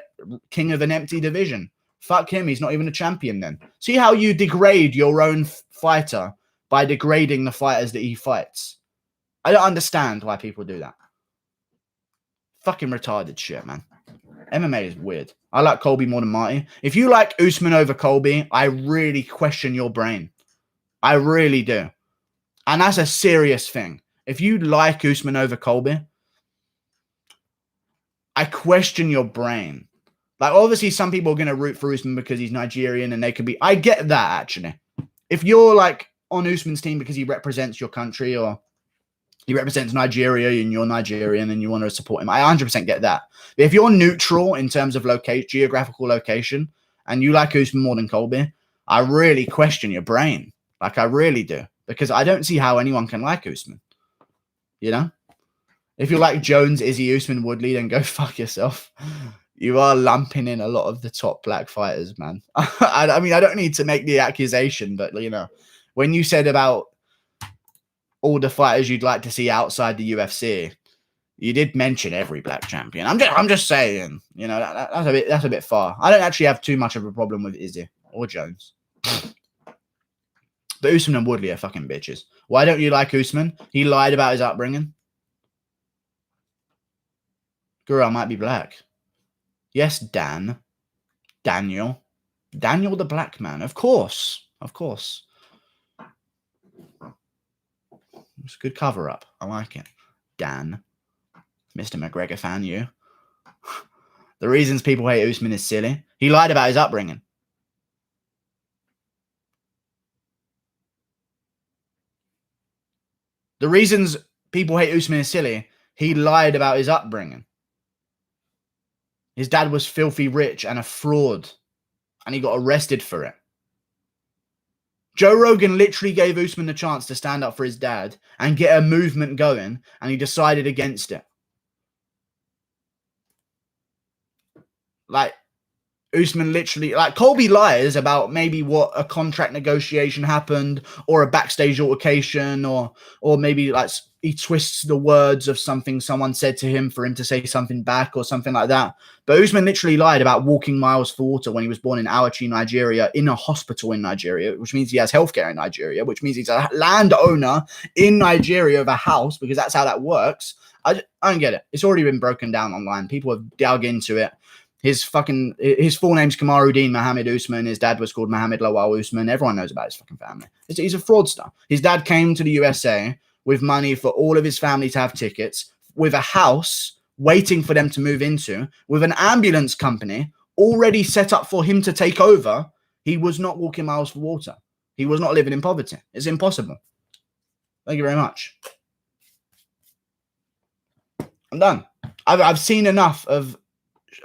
king of an empty division. Fuck him. He's not even a champion then. See how you degrade your own fighter by degrading the fighters that he fights. I don't understand why people do that. Fucking retarded shit, man. MMA is weird. I like Colby more than Marty. If you like Usman over Colby, I really question your brain. I really do. And that's a serious thing. If you like Usman over Colby, I question your brain. Like, obviously, some people are going to root for Usman because he's Nigerian and they could be... I get that, actually. If you're, like, on Usman's team because he represents your country or he represents Nigeria and you're Nigerian and you want to support him, I 100% get that. But if you're neutral in terms of geographical location and you like Usman more than Colby, I really question your brain. Like, I really do. Because I don't see how anyone can like Usman. You know? If you like Jones, Izzy, Usman, Woodley, then go fuck yourself. You are lumping in a lot of the top black fighters, man. I mean, I don't need to make the accusation, but, you know, when you said about all the fighters you'd like to see outside the UFC, you did mention every black champion. I'm just saying, you know, that's a bit far. I don't actually have too much of a problem with Izzy or Jones. But Usman and Woodley are fucking bitches. Why don't you like Usman? He lied about his upbringing. Guru, I might be black. Yes, Daniel. Daniel the black man. Of course. Of course. It's a good cover-up. I like it. Dan. Mr. McGregor fan, you. The reasons people hate Usman is silly. He lied about his upbringing. The reasons people hate Usman is silly. He lied about his upbringing. His dad was filthy rich and a fraud, and he got arrested for it. Joe Rogan literally gave Usman the chance to stand up for his dad and get a movement going, and he decided against it. Like, Usman literally, like, Colby lies about maybe what a contract negotiation happened or a backstage altercation, or maybe like he twists the words of something someone said to him for him to say something back or something like that. But Usman literally lied about walking miles for water when he was born in Awachi, Nigeria, in a hospital in Nigeria, which means he has healthcare in Nigeria, which means he's a landowner in Nigeria of a house, because that's how that works. I don't get it. It's already been broken down online. People have dug into it. His full name's Kamaruddin Mohammed Usman. His dad was called Mohammed Lawal Usman. Everyone knows about his fucking family. He's a fraudster. His dad came to the USA with money for all of his family to have tickets, with a house waiting for them to move into, with an ambulance company already set up for him to take over. He was not walking miles for water. He was not living in poverty. It's impossible. Thank you very much. I'm done. I've seen enough of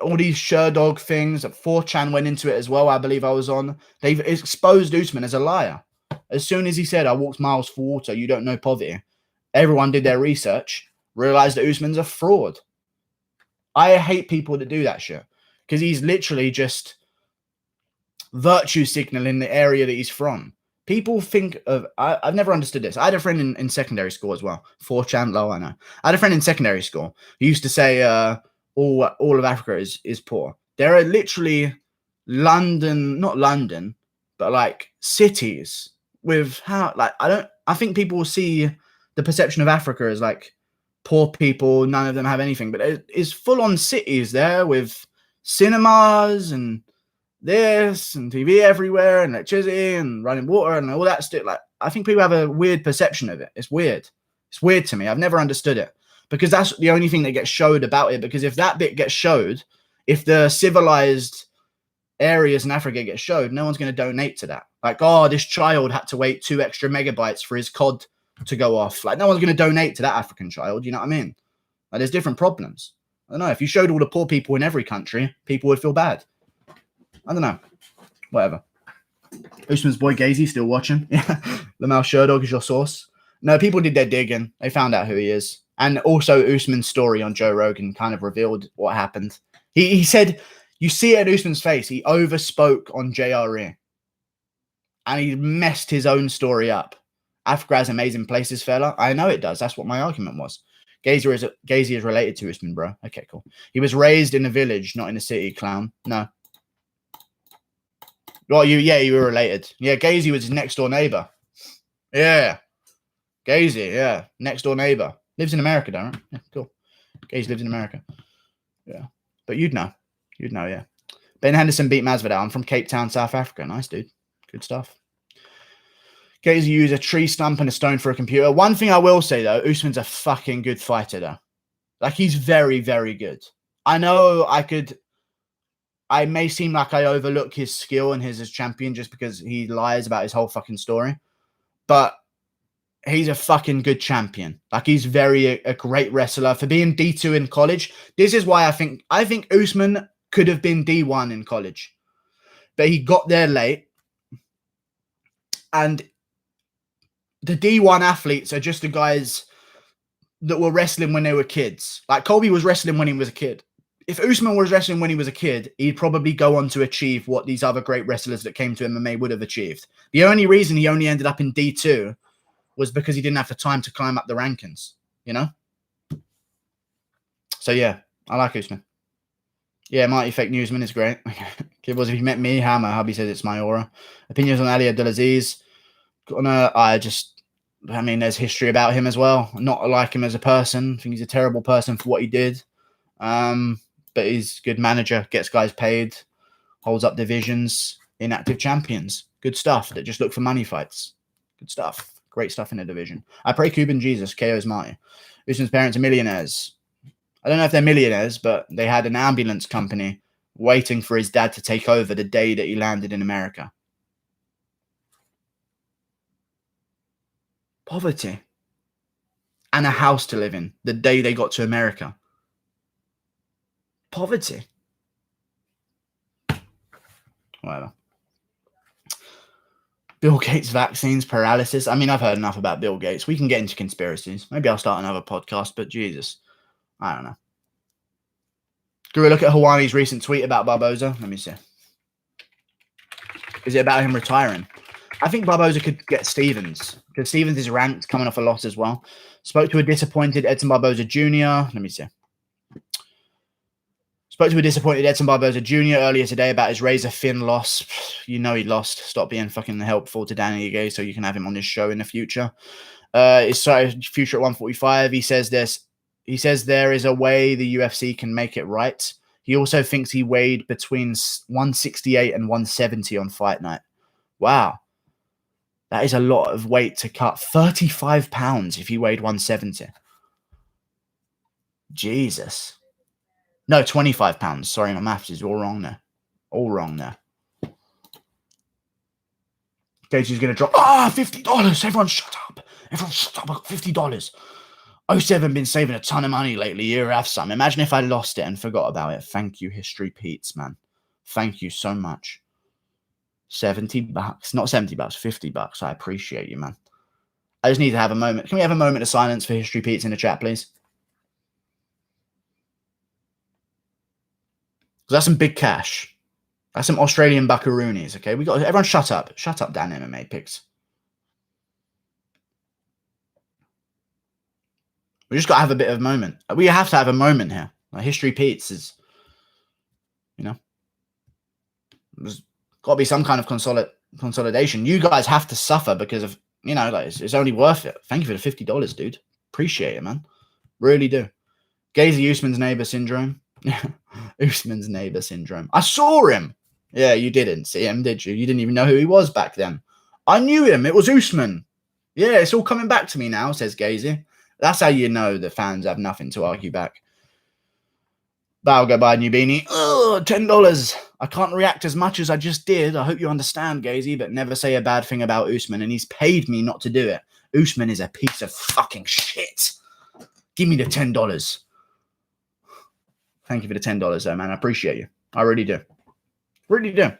all these Sherdog things. 4chan went into it as well. I believe I was on. They've exposed Usman as a liar. As soon as he said, I walked miles for water, you don't know poverty, everyone did their research, realized that Usman's a fraud. I hate people that do that shit, because he's literally just virtue signaling the area that he's from. People think of, I've never understood this. I had a friend in secondary school as well. 4chan low, I know. I had a friend in secondary school who used to say, all of Africa is poor. There are literally not London, but like cities with I think people will see the perception of Africa as like poor people, none of them have anything, but it's full on cities there with cinemas and this and TV everywhere and electricity and running water and all that stuff. Like, I think people have a weird perception of it. It's weird. It's weird to me. I've never understood it. Because that's the only thing that gets showed about it. Because if that bit gets showed, if the civilized areas in Africa get showed, no one's going to donate to that. Like, oh, this child had to wait 2 extra megabytes for his COD to go off. Like, no one's going to donate to that African child. You know what I mean? Like, there's different problems. I don't know. If you showed all the poor people in every country, people would feel bad. I don't know. Whatever. Usman's boy Gaethje still watching. Yeah. Lamal Sherdog is your source. No, people did their digging. They found out who he is. And also Usman's story on Joe Rogan kind of revealed what happened. He said, you see it at Usman's face, he overspoke on JRE. And he messed his own story up. Africa has amazing places, fella. I know it does. That's what my argument was. Gaethje is related to Usman, bro. Okay, cool. He was raised in a village, not in a city, clown. No. Well, you were related. Yeah, Gaethje was his next door neighbor. Yeah. Gaethje, yeah. Next door neighbor. Lives in America, don't it? Yeah, cool. Gaethje lives in America. Yeah. But you'd know. You'd know, yeah. Ben Henderson beat Masvidal. I'm from Cape Town, South Africa. Nice, dude. Good stuff. Gaethje used a tree stump and a stone for a computer. One thing I will say, though, Usman's a fucking good fighter, though. Like, he's very, very good. I know I may seem like I overlook his skill and his as champion just because he lies about his whole fucking story. But he's a fucking good champion. Like, he's a great wrestler. For being D2 in college, this is why I think Usman could have been D1 in college. But he got there late. And the D1 athletes are just the guys that were wrestling when they were kids. Like, Colby was wrestling when he was a kid. If Usman was wrestling when he was a kid, he'd probably go on to achieve what these other great wrestlers that came to MMA would have achieved. The only reason he only ended up in D2 was because he didn't have the time to climb up the rankings, you know? So, yeah, I like Usman. Yeah, Mighty Fake Newsman is great. Kid was, if you met me, Hammer, hubby says it's my aura. Opinions on Ali Abdulaziz. I mean, there's history about him as well. Not like him as a person. I think he's a terrible person for what he did. But he's a good manager, gets guys paid, holds up divisions, inactive champions. Good stuff that just look for money fights. Good stuff. Great stuff in the division. I pray Cuban Jesus KO's Marty. Usman's parents are millionaires. I don't know if they're millionaires, but they had an ambulance company waiting for his dad to take over the day that he landed in America. Poverty. and a house to live in the day they got to America. Poverty. Whatever. Bill Gates vaccines, paralysis. I mean, I've heard enough about Bill Gates. We can get into conspiracies. Maybe I'll start another podcast, but Jesus, I don't know. Guru, look at Hawani's recent tweet about Barboza. Let me see. Is it about him retiring? I think Barboza could get Stevens, because Stevens is ranked, coming off a loss as well. Spoke to a disappointed Edson Barboza Jr. Let me see. Spoke to a disappointed Edson Barboza Jr. earlier today about his razor thin loss. You know he lost. Stop being fucking helpful to Danny Ige so you can have him on this show in the future. His future at 145. He says there is a way the UFC can make it right. He also thinks he weighed between 168 and 170 on fight night. Wow. That is a lot of weight to cut. 35 pounds if he weighed 170. Jesus. No, 25 pounds. Sorry, my maths is all wrong there. All wrong there. Gaethje's going to drop. $50. Everyone shut up. Everyone shut up. I got $50. 07 been saving a ton of money lately. You have some. Imagine if I lost it and forgot about it. Thank you, History Pete's, man. Thank you so much. $70. Not $70, $50. I appreciate you, man. I just need to have a moment. Can we have a moment of silence for History Pete's in the chat, please? That's some big cash. That's some Australian buckaroonies, okay? We got everyone shut up. Shut up, Dan MMA picks. We just got to have a bit of a moment. We have to have a moment here. Like History Pete's is, you know, there's got to be some kind of consolidation. You guys have to suffer because of, you know, like it's only worth it. Thank you for the $50, dude. Appreciate it, man. Really do. Gaethje Usman's neighbor syndrome. Usman's neighbor syndrome. I saw him. Yeah, you didn't see him, did you? You didn't even know who he was back then. I knew him. It was Usman. Yeah, it's all coming back to me now, says Gaethje. That's how you know the fans have nothing to argue back. That'll go buy a new beanie. Oh, $10. I can't react as much as I just did. I hope you understand, Gaethje, but never say a bad thing about Usman, and he's paid me not to do it. Usman is a piece of fucking shit. Give me the $10. Thank you for the $10, though, man. I appreciate you. I really do. Really do.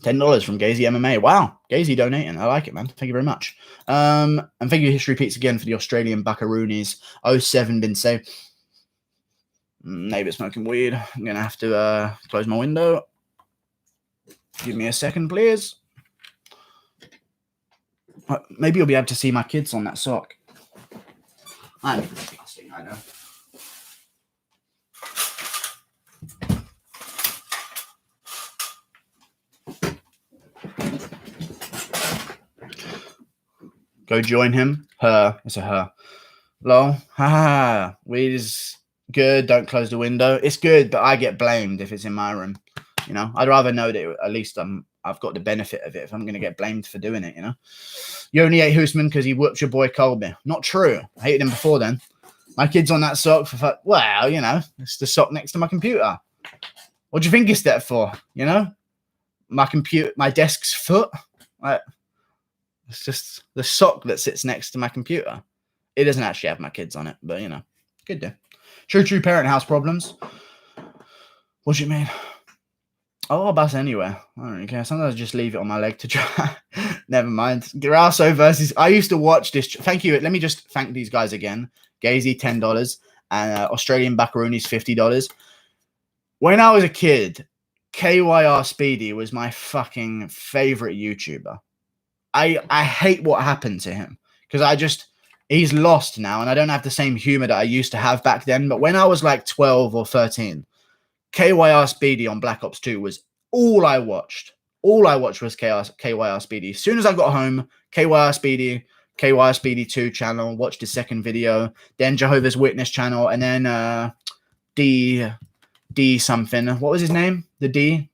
$10 from Gaethje MMA. Wow. Gaethje donating. I like it, man. Thank you very much. And thank you, History Pete's, again for the Australian buckaroonies. 07 been saved. Neighbour smoking weed. I'm going to have to close my window. Give me a second, please. Maybe you'll be able to see my kids on that sock. I'm disgusting, I know. Go join him. Her. It's a her. Lol. Ha. Weed is good. Don't close the window. It's good, but I get blamed if it's in my room. You know, I'd rather know that at least I've got the benefit of it if I'm going to get blamed for doing it, you know. You only hate Usman because he whooped your boy Colby. Not true. I hated him before then. My kid's on that sock for, well, you know, it's the sock next to my computer. What do you think it's there for? You know, my desk's foot. It's just the sock that sits next to my computer. It doesn't actually have my kids on it, but, you know, good day. True parent house problems. What do you mean? Oh, I'll bus anywhere. I don't really care. Sometimes I just leave it on my leg to dry. Never mind. Grasso versus... I used to watch this. Thank you. Let me just thank these guys again. Gaethje, $10. And Australian buckaroonies, $50. When I was a kid, KYR Speedy was my fucking favorite YouTuber. I hate what happened to him because he's lost now and I don't have the same humor that I used to have back then. But when I was like 12 or 13, KYR Speedy on Black Ops 2 was all I watched. All I watched was KYR Speedy. As soon as I got home, KYR Speedy 2 channel, watched his second video, then Jehovah's Witness channel, and then D something. What was his name? The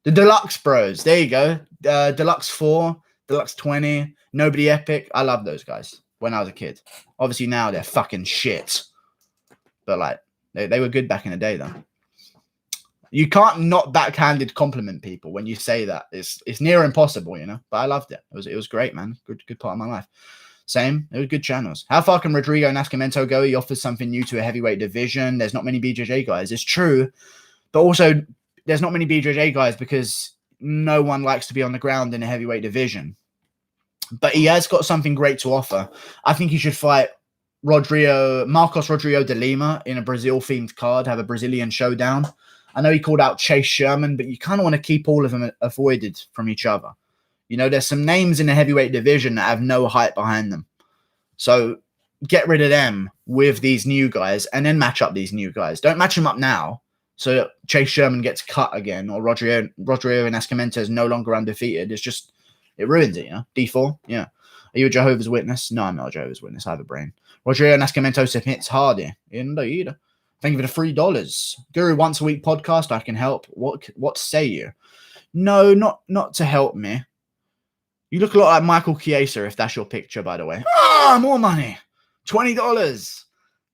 Deluxe Bros. There you go. Deluxe 4. Deluxe 20, Nobody Epic. I love those guys when I was a kid. Obviously now they're fucking shit. But like they were good back in the day though. You can't not backhanded compliment people when you say that. It's near impossible, you know. But I loved it. It was great, man. Good part of my life. Same. They were good channels. How far can Rodrigo Nascimento go? He offers something new to a heavyweight division. There's not many BJJ guys. It's true. But also, there's not many BJJ guys because no one likes to be on the ground in a heavyweight division. But he has got something great to offer. I think he should fight Marcos Rodrigo de Lima in a Brazil-themed card, have a Brazilian showdown. I know he called out Chase Sherman, but you kind of want to keep all of them avoided from each other. You know, there's some names in the heavyweight division that have no hype behind them. So get rid of them with these new guys and then match up these new guys. Don't match them up now so Chase Sherman gets cut again or Rodrigo Nascimento is no longer undefeated. It's just, it ruins it, you know? D4, yeah. Are you a Jehovah's Witness? No, I'm not a Jehovah's Witness. I have a brain. Rodrigo Nascimento submits Hardy. Indeed. Thank you for the $3. Guru, once a week podcast. I can help. What say you? No, not to help me. You look a lot like Michael Chiesa, if that's your picture, by the way. Ah, more money. $20.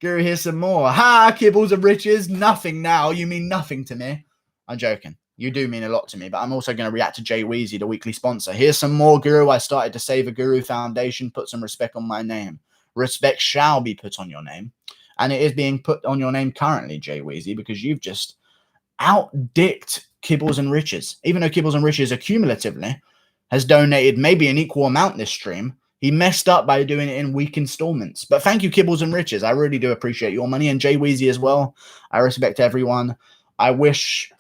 Guru, here's some more. Ha, kibbles and riches. Nothing now. You mean nothing to me. I'm joking. You do mean a lot to me, but I'm also going to react to Jay Weezy, the weekly sponsor. Here's some more, Guru. I started to save a Guru Foundation. Put some respect on my name. Respect shall be put on your name. And it is being put on your name currently, Jay Weezy, because you've just outdicked Kibbles and Riches. Even though Kibbles and Riches accumulatively has donated maybe an equal amount this stream, he messed up by doing it in week installments. But thank you, Kibbles and Riches. I really do appreciate your money. And Jay Weezy as well. I respect everyone. I wish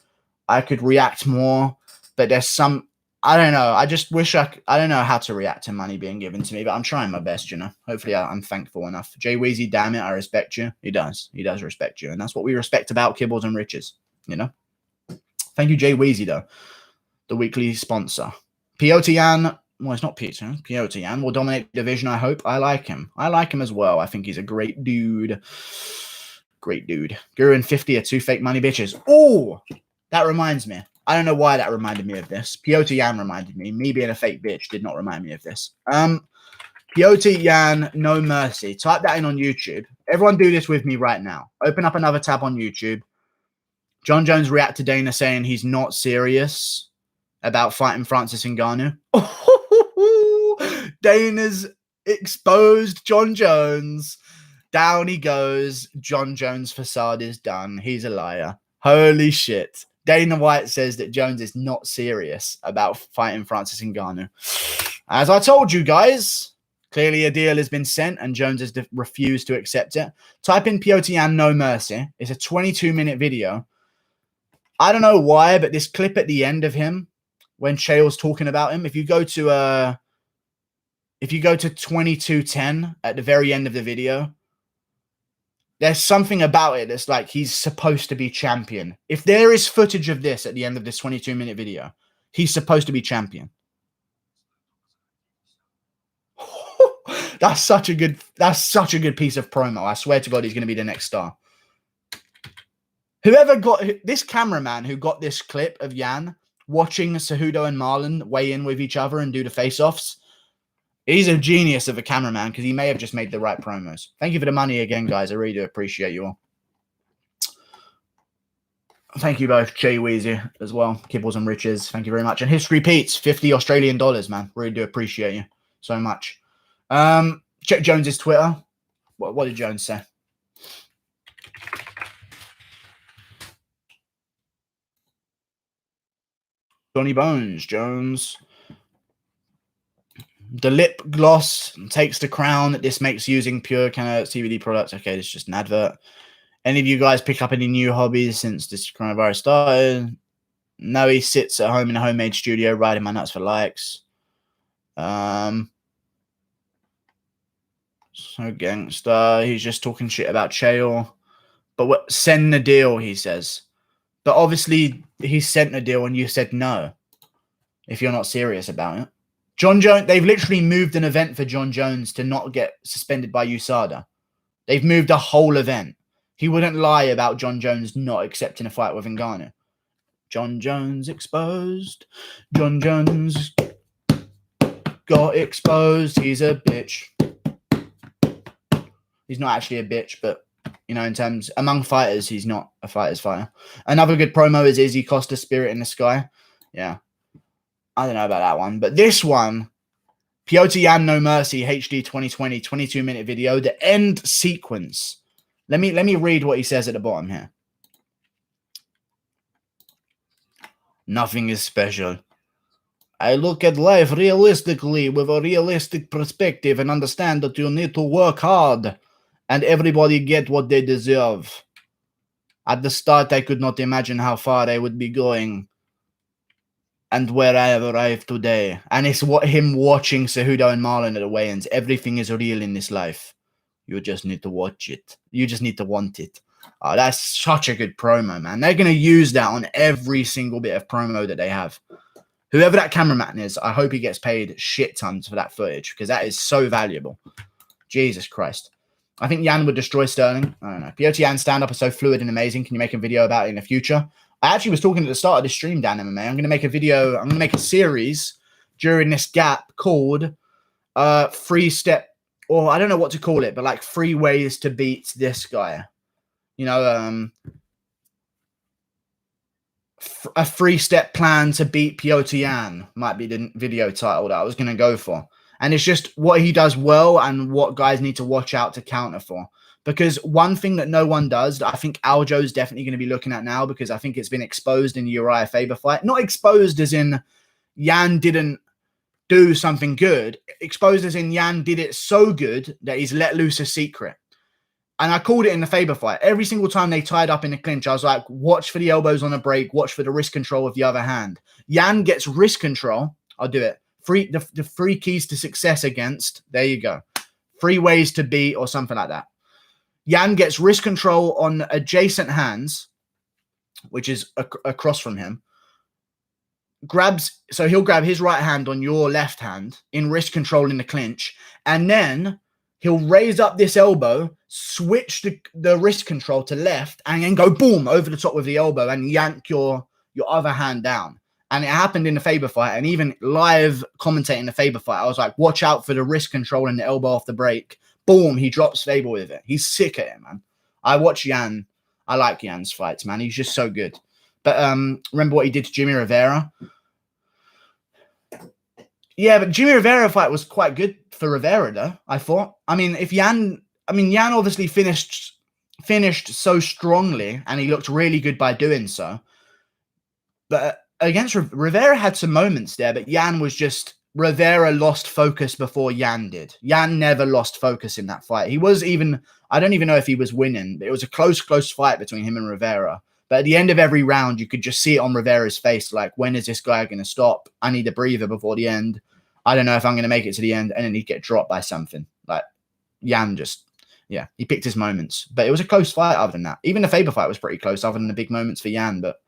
I could react more, but there's some, I don't know. I just wish I don't know how to react to money being given to me, but I'm trying my best, you know. Hopefully I'm thankful enough. Jay Weezy, damn it, I respect you. He does. He does respect you. And that's what we respect about Kibbles and Riches, you know. Thank you, Jay Weezy, though, the weekly sponsor. Petr Yan, well, it's not Peter. Petr Yan will dominate the division, I hope. I like him. I like him as well. I think he's a great dude. Great dude. Guru and 50 are two fake money bitches. Oh, that reminds me. I don't know why that reminded me of this. Petr Yan reminded me. Me being a fake bitch did not remind me of this. Petr Yan, no mercy. Type that in on YouTube. Everyone do this with me right now. Open up another tab on YouTube. Jon Jones react to Dana saying he's not serious about fighting Francis Ngannou. Dana's exposed Jon Jones. Down he goes. Jon Jones' facade is done. He's a liar. Holy shit. Dana White says that Jones is not serious about fighting Francis Ngannou. As I told you guys, clearly a deal has been sent and Jones has refused to accept it. Type in Petr Yan, no mercy. It's a 22-minute video. I don't know why, but this clip at the end of him, when Chael's talking about him, if you go to 22:10 at the very end of the video, there's something about it that's like he's supposed to be champion. If there is footage of this at the end of this 22-minute video, he's supposed to be champion. That's such a good piece of promo. I swear to God, he's going to be the next star. Whoever got this cameraman who got this clip of Yan watching Cejudo and Marlon weigh in with each other and do the face-offs, he's a genius of a cameraman because he may have just made the right promos. Thank you for the money again, guys. I really do appreciate you all. Thank you both, Jay Weezy as well. Kibbles and Riches. Thank you very much. And History Pete's $50 Australian, man. Really do appreciate you so much. Check Jones's Twitter. What did Jones say? Johnny Bones, Jones. The lip gloss takes the crown that this makes using pure kind of CBD products. Okay, this is just an advert. Any of you guys pick up any new hobbies since this coronavirus started? No, he sits at home in a homemade studio riding my nuts for likes. So gangster. He's just talking shit about Chael. But send the deal, he says. But obviously, he sent the deal and you said no. If you're not serious about it. Jon Jones, they've literally moved an event for Jon Jones to not get suspended by USADA. They've moved a whole event. He wouldn't lie about Jon Jones not accepting a fight with Ngannou. Jon Jones exposed. Jon Jones got exposed. He's a bitch. He's not actually a bitch, but, you know, in terms, among fighters, he's not a fighter's fighter. Another good promo is Izzy Costa, Spirit in the Sky. Yeah. I don't know about that one, but this one, Petr Yan No Mercy HD 2020 22-minute video. The end sequence. Let me read what he says at the bottom here. Nothing is special. I look at life realistically with a realistic perspective and understand that you need to work hard and everybody get what they deserve. At the start, I could not imagine how far I would be going and where I have arrived today. And it's what him watching Cejudo and Marlon at the weigh-ins. Everything is real in this life. You just need to watch it. You just need to want it. Oh, that's such a good promo, man. They're going to use that on every single bit of promo that they have. Whoever that cameraman is, I hope he gets paid shit tons for that footage because that is so valuable. Jesus Christ. I think Yan would destroy Sterling. I don't know. Petr Yan's stand-up is so fluid and amazing. Can you make a video about it in the future? I actually was talking at the start of this stream, Dan MMA. I'm going to make a video. I'm going to make a series during this gap called Free Step, or I don't know what to call it, but like 3 ways to beat this guy. You know, a 3-step plan to beat Petr Yan might be the video title that I was going to go for. And it's just what he does well and what guys need to watch out to counter for. Because one thing that no one does, that I think Aljo's definitely going to be looking at now, because I think it's been exposed in the Uriah Faber fight. Not exposed as in Yan didn't do something good. Exposed as in Yan did it so good that he's let loose a secret. And I called it in the Faber fight. Every single time they tied up in the clinch, I was like, watch for the elbows on a break. Watch for the wrist control with the other hand. Yan gets wrist control. I'll do it. The 3 keys to success against. There you go. 3 ways to beat or something like that. Yan gets wrist control on adjacent hands, which is across from him. So he'll grab his right hand on your left hand in wrist control in the clinch. And then he'll raise up this elbow, switch the wrist control to left, and then go boom over the top with the elbow and yank your other hand down. And it happened in the Faber fight. And even live commentating the Faber fight, I was like, watch out for the wrist control and the elbow off the break. Boom, he drops Faber with it. He's sick at it, man. I watch Yan. I like Yan's fights, man. He's just so good. But remember what he did to Jimmy Rivera? Yeah, but Jimmy Rivera fight was quite good for Rivera, though, I thought. I mean, Yan obviously finished so strongly, and he looked really good by doing so. But against Rivera had some moments there, but Yan was just... Rivera lost focus before Yan did. Yan never lost focus in that fight. He was even... I don't even know if he was winning, but it was a close fight between him and Rivera. But at the end of every round, you could just see it on Rivera's face, like, when is this guy going to stop? I need a breather before the end. I don't know if I'm going to make it to the end, and then he'd get dropped by something. Like, Yan just... Yeah, he picked his moments. But it was a close fight other than that. Even the Faber fight was pretty close, other than the big moments for Yan, but...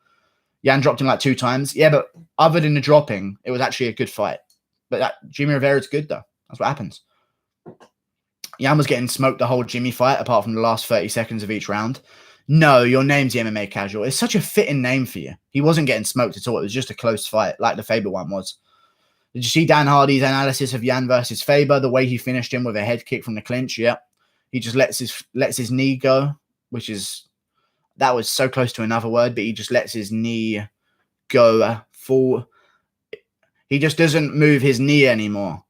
Yan dropped him like 2 times. Yeah, but other than the dropping, it was actually a good fight. But Jimmy Rivera's good, though. That's what happens. Yan was getting smoked the whole Jimmy fight, apart from the last 30 seconds of each round. No, your name's the MMA Casual. It's such a fitting name for you. He wasn't getting smoked at all. It was just a close fight, like the Faber one was. Did you see Dan Hardy's analysis of Yan versus Faber? The way he finished him with a head kick from the clinch? Yeah. He just lets his knee go, which is... That was so close to another word, but he just lets his knee go full... He just doesn't move his knee anymore.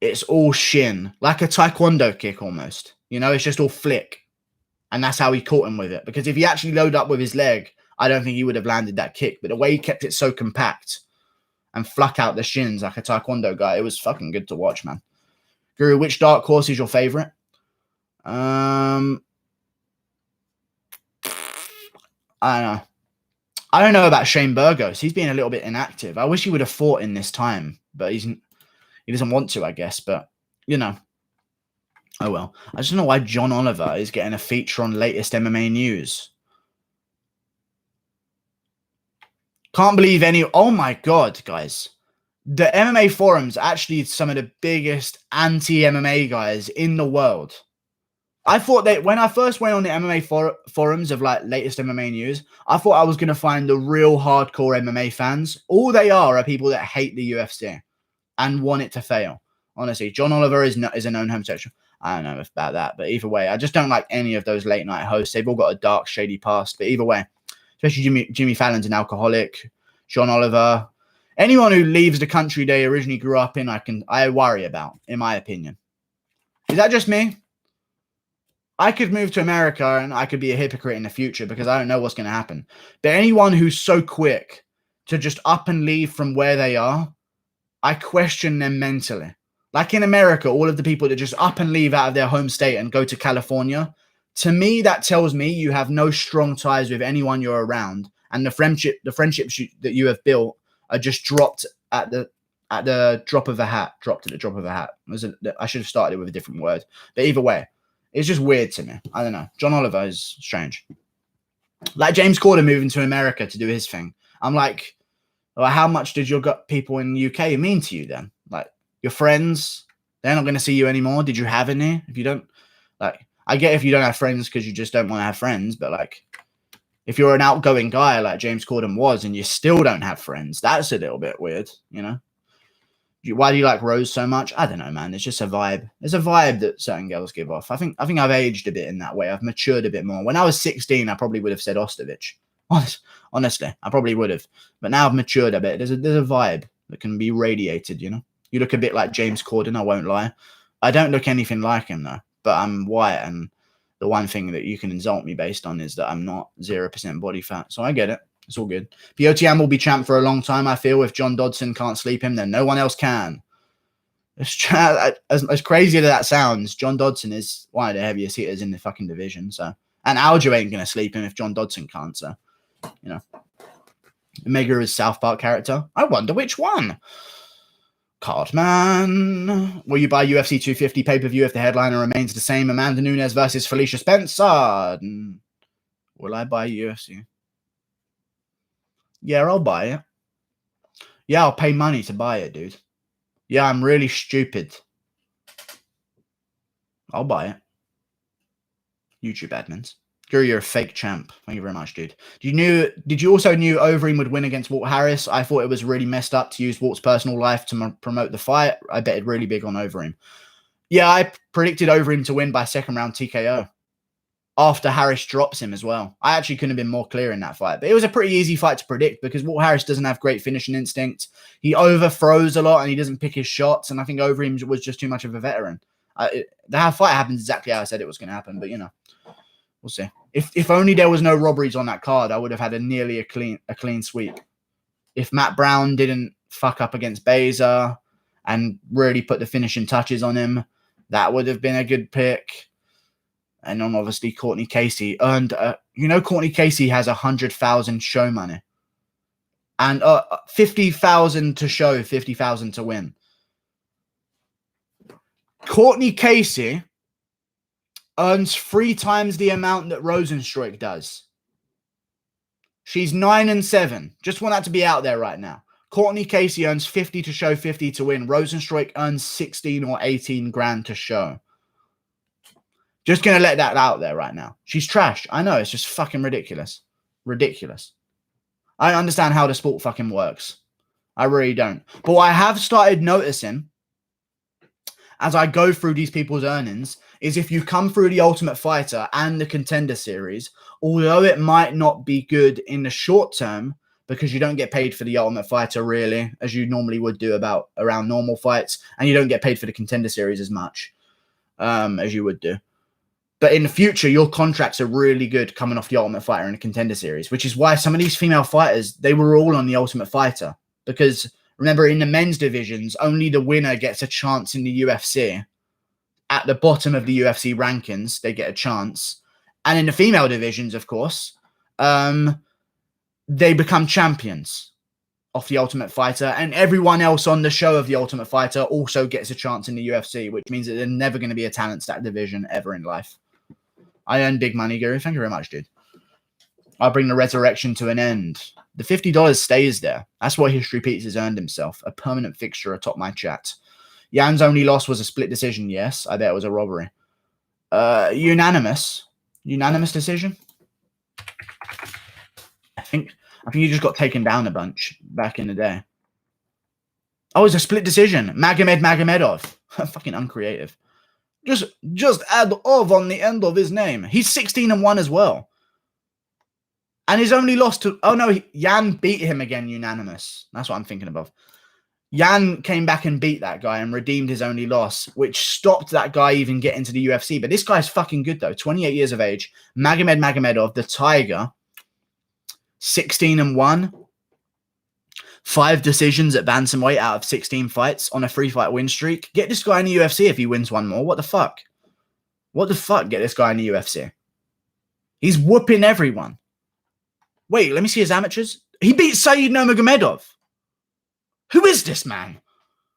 It's all shin, like a taekwondo kick almost. You know, it's just all flick. And that's how he caught him with it. Because if he actually loaded up with his leg, I don't think he would have landed that kick. But the way he kept it so compact and fluck out the shins like a taekwondo guy, it was fucking good to watch, man. Guru, which dark horse is your favorite? I don't know. I don't know about Shane Burgos. He's been a little bit inactive. I wish he would have fought in this time, but he doesn't want to, I guess. But, you know. Oh, well. I just don't know why John Oliver is getting a feature on latest MMA news. Can't believe any... Oh, my God, guys. The MMA forums are actually some of the biggest anti-MMA guys in the world. I thought that when I first went on the MMA forums of like latest MMA news, I thought I was going to find the real hardcore MMA fans. All they are people that hate the UFC and want it to fail. Honestly, John Oliver is a known homosexual. I don't know about that, but either way, I just don't like any of those late night hosts. They've all got a dark, shady past. But either way, especially Jimmy Fallon's an alcoholic. John Oliver, Anyone who leaves the country they originally grew up in, I worry about, in my opinion. Is that just me? I could move to America and I could be a hypocrite in the future because I don't know what's going to happen. But anyone who's so quick to just up and leave from where they are, I question them mentally. Like in America, all of the people that just up and leave out of their home state and go to California, to me, that tells me you have no strong ties with anyone you're around. And the friendships that you have built are just dropped at the drop of a hat. Dropped at the drop of a hat. I should have started with a different word. But either way, it's just weird to me. I don't know. John Oliver is strange. Like James Corden moving to America to do his thing. I'm like, well, how much did your people in the UK mean to you then? Like, your friends, they're not going to see you anymore. Did you have any? If you don't, like, I get if you don't have friends because you just don't want to have friends, but like, if you're an outgoing guy like James Corden was and you still don't have friends, that's a little bit weird, you know? Why do you like Rose so much? I don't know, man. It's just a vibe. It's a vibe that certain girls give off. I think I've aged a bit in that way. I've matured a bit more. When I was 16, I probably would have said Ostovich. Honestly, I probably would have. But now I've matured a bit. There's a vibe that can be radiated, you know? You look a bit like James Corden, I won't lie. I don't look anything like him, though. But I'm white, and the one thing that you can insult me based on is that I'm not 0% body fat. So I get it. It's all good. Petr Yan will be champ for a long time, I feel. If John Dodson can't sleep him, then no one else can. As crazy as that sounds, John Dodson is one of the heaviest hitters in the fucking division. So, and Aljo ain't going to sleep him if John Dodson can't. So, you know. Omega is South Park character. I wonder which one. Cardman. Will you buy UFC 250 pay-per-view if the headliner remains the same? Amanda Nunes versus Felicia Spencer. Will I buy UFC? Yeah, I'll buy it. Yeah, I'll pay money to buy it, dude. Yeah, I'm really stupid. I'll buy it. YouTube admins. Guru, you're a fake champ. Thank you very much, dude. Did you also knew Overeem would win against Walt Harris? I thought it was really messed up to use Walt's personal life to promote the fight. I bet it really big on Overeem. Yeah, I predicted Overeem to win by second round TKO. After Harris drops him as well. I actually couldn't have been more clear in that fight. But it was a pretty easy fight to predict because Walt Harris doesn't have great finishing instinct. He overthrows a lot and he doesn't pick his shots. And I think Overeem was just too much of a veteran. The fight happens exactly how I said it was going to happen. But, you know, we'll see. If only there was no robberies on that card, I would have had nearly a clean sweep. If Matt Brown didn't fuck up against Beza and really put the finishing touches on him, that would have been a good pick. And then obviously Courtney Casey earned, Courtney Casey has 100,000 show money and 50,000 to show, 50,000 to win. Courtney Casey earns 3 times the amount that Rosenstruik does. She's 9-7. Just want that to be out there right now. Courtney Casey earns 50 to show, 50 to win. Rosenstruik earns 16 or 18 grand to show. Just going to let that out there right now. She's trash. I know. It's just fucking ridiculous. Ridiculous. I don't understand how the sport fucking works. I really don't. But what I have started noticing as I go through these people's earnings is if you come through the Ultimate Fighter and the Contender Series, although it might not be good in the short term because you don't get paid for the Ultimate Fighter really, as you normally would do around normal fights, and you don't get paid for the Contender Series as much as you would do. But in the future, your contracts are really good coming off the Ultimate Fighter and the Contender Series, which is why some of these female fighters, they were all on the Ultimate Fighter. Because remember, in the men's divisions, only the winner gets a chance in the UFC. At the bottom of the UFC rankings, they get a chance. And in the female divisions, of course, they become champions off the Ultimate Fighter. And everyone else on the show of the Ultimate Fighter also gets a chance in the UFC, which means that they're never going to be a talent stack division ever in life. I earn big money, Guru. Thank you very much, dude. I'll bring the resurrection to an end. The $50 stays there. That's what History Pete's has earned himself. A permanent fixture atop my chat. Yan's only loss was a split decision. Yes, I bet it was a robbery. Unanimous. Unanimous decision? I think you just got taken down a bunch back in the day. Oh, it's a split decision. Magomedov. Fucking uncreative. Just add Ov on the end of his name. He's 16-1 as well. And his only loss to... Oh, no, Yan beat him again unanimous. That's what I'm thinking of. Yan came back and beat that guy and redeemed his only loss, which stopped that guy even getting to the UFC. But this guy's fucking good, though. 28 years of age. Magomedov, the Tiger, 16-1. 5 decisions at bantamweight out of 16 fights on a 3-fight win streak. Get this guy in the UFC if he wins one more. What the fuck? What the fuck? Get this guy in the UFC. He's whooping everyone. Wait, let me see his amateurs. He beat Khabib Nurmagomedov. Who is this man?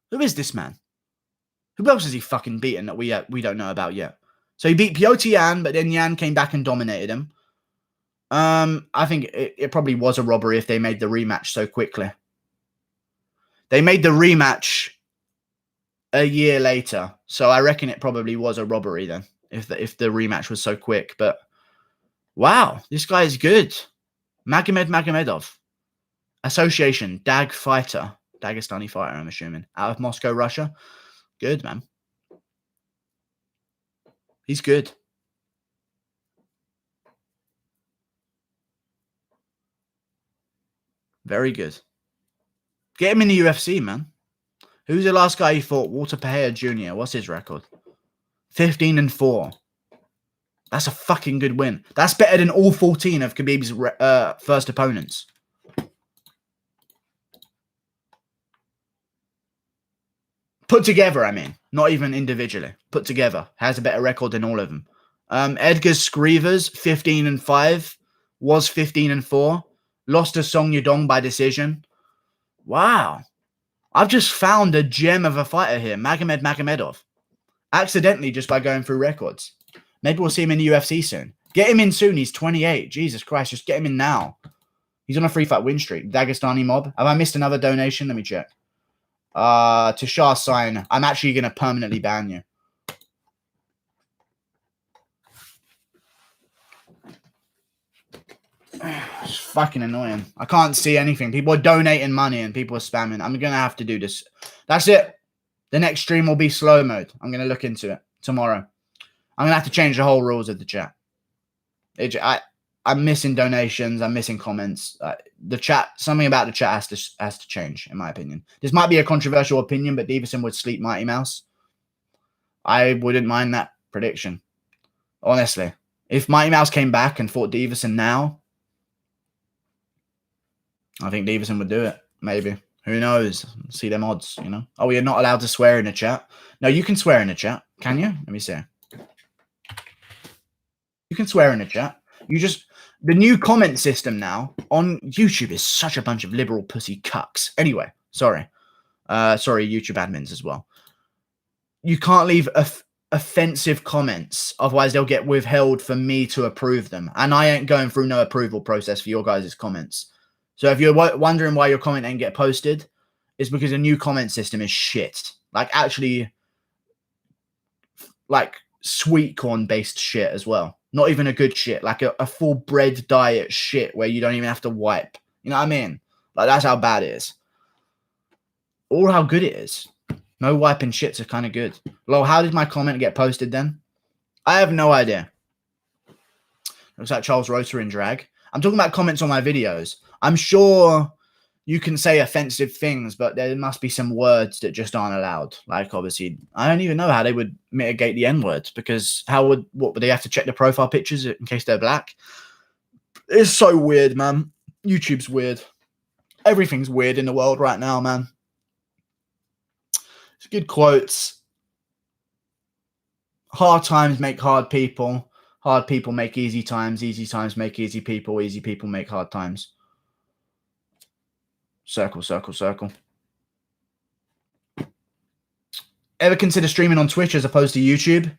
Who is this man? Who else has he fucking beaten that we don't know about yet? So he beat Petr Yan, but then Yan came back and dominated him. I think it probably was a robbery if they made the rematch so quickly. They made the rematch a year later, so I reckon it probably was a robbery then, if the rematch was so quick. But wow, this guy is good. Magomedov. Association, Dagestani fighter, I'm assuming. Out of Moscow, Russia. Good, man. He's good. Very good. Get him in the UFC, man. Who's the last guy he fought? Walter Pereira Jr. What's his record? 15-4. That's a fucking good win. That's better than all 14 of Khabib's first opponents. Put together, I mean. Not even individually. Put together. Has a better record than all of them. Edgar Scrivers, 15-5. Was 15-4. Lost to Song Yadong by decision. Wow. I've just found a gem of a fighter here. Magomedov. Accidentally, just by going through records. Maybe we'll see him in the UFC soon. Get him in soon. He's 28. Jesus Christ. Just get him in now. He's on a 3-fight win streak. Dagestani mob. Have I missed another donation? Let me check. Tashar Sign. I'm actually going to permanently ban you. It's fucking annoying. I can't see anything. People are donating money and people are spamming. I'm going to have to do this. That's it. The next stream will be slow mode. I'm going to look into it tomorrow. I'm going to have to change the whole rules of the chat. I'm missing donations. I'm missing comments. The chat, something about the chat has to change, in my opinion. This might be a controversial opinion, but Davison would sleep Mighty Mouse. I wouldn't mind that prediction. Honestly. If Mighty Mouse came back and fought Davison now, I think Davison would do it. Maybe. Who knows? See them odds, you know? Oh, you're not allowed to swear in the chat? No, you can swear in the chat. Can you? Let me see. You can swear in the chat. You just... The new comment system now on YouTube is such a bunch of liberal pussy cucks. Anyway, sorry. Sorry, YouTube admins as well. You can't leave offensive comments. Otherwise, they'll get withheld for me to approve them. And I ain't going through no approval process for your guys' comments. So if you're wondering why your comment ain't get posted, it's because the new comment system is shit. Like, actually, like, sweet corn-based shit as well. Not even a good shit. Like a full bread diet shit where you don't even have to wipe. You know what I mean? Like, that's how bad it is. Or how good it is. No wiping shits are kind of good. Well, how did my comment get posted then? I have no idea. Looks like Charles Rotor in drag. I'm talking about comments on my videos. I'm sure you can say offensive things, but there must be some words that just aren't allowed. Like, obviously, I don't even know how they would mitigate the N-words, because what would they have to check the profile pictures in case they're black? It's so weird, man. YouTube's weird. Everything's weird in the world right now, man. It's good quotes. Hard times make hard people. Hard people make easy times. Easy times make easy people. Easy people make hard times. Circle, circle, circle. Ever consider streaming on Twitch as opposed to YouTube?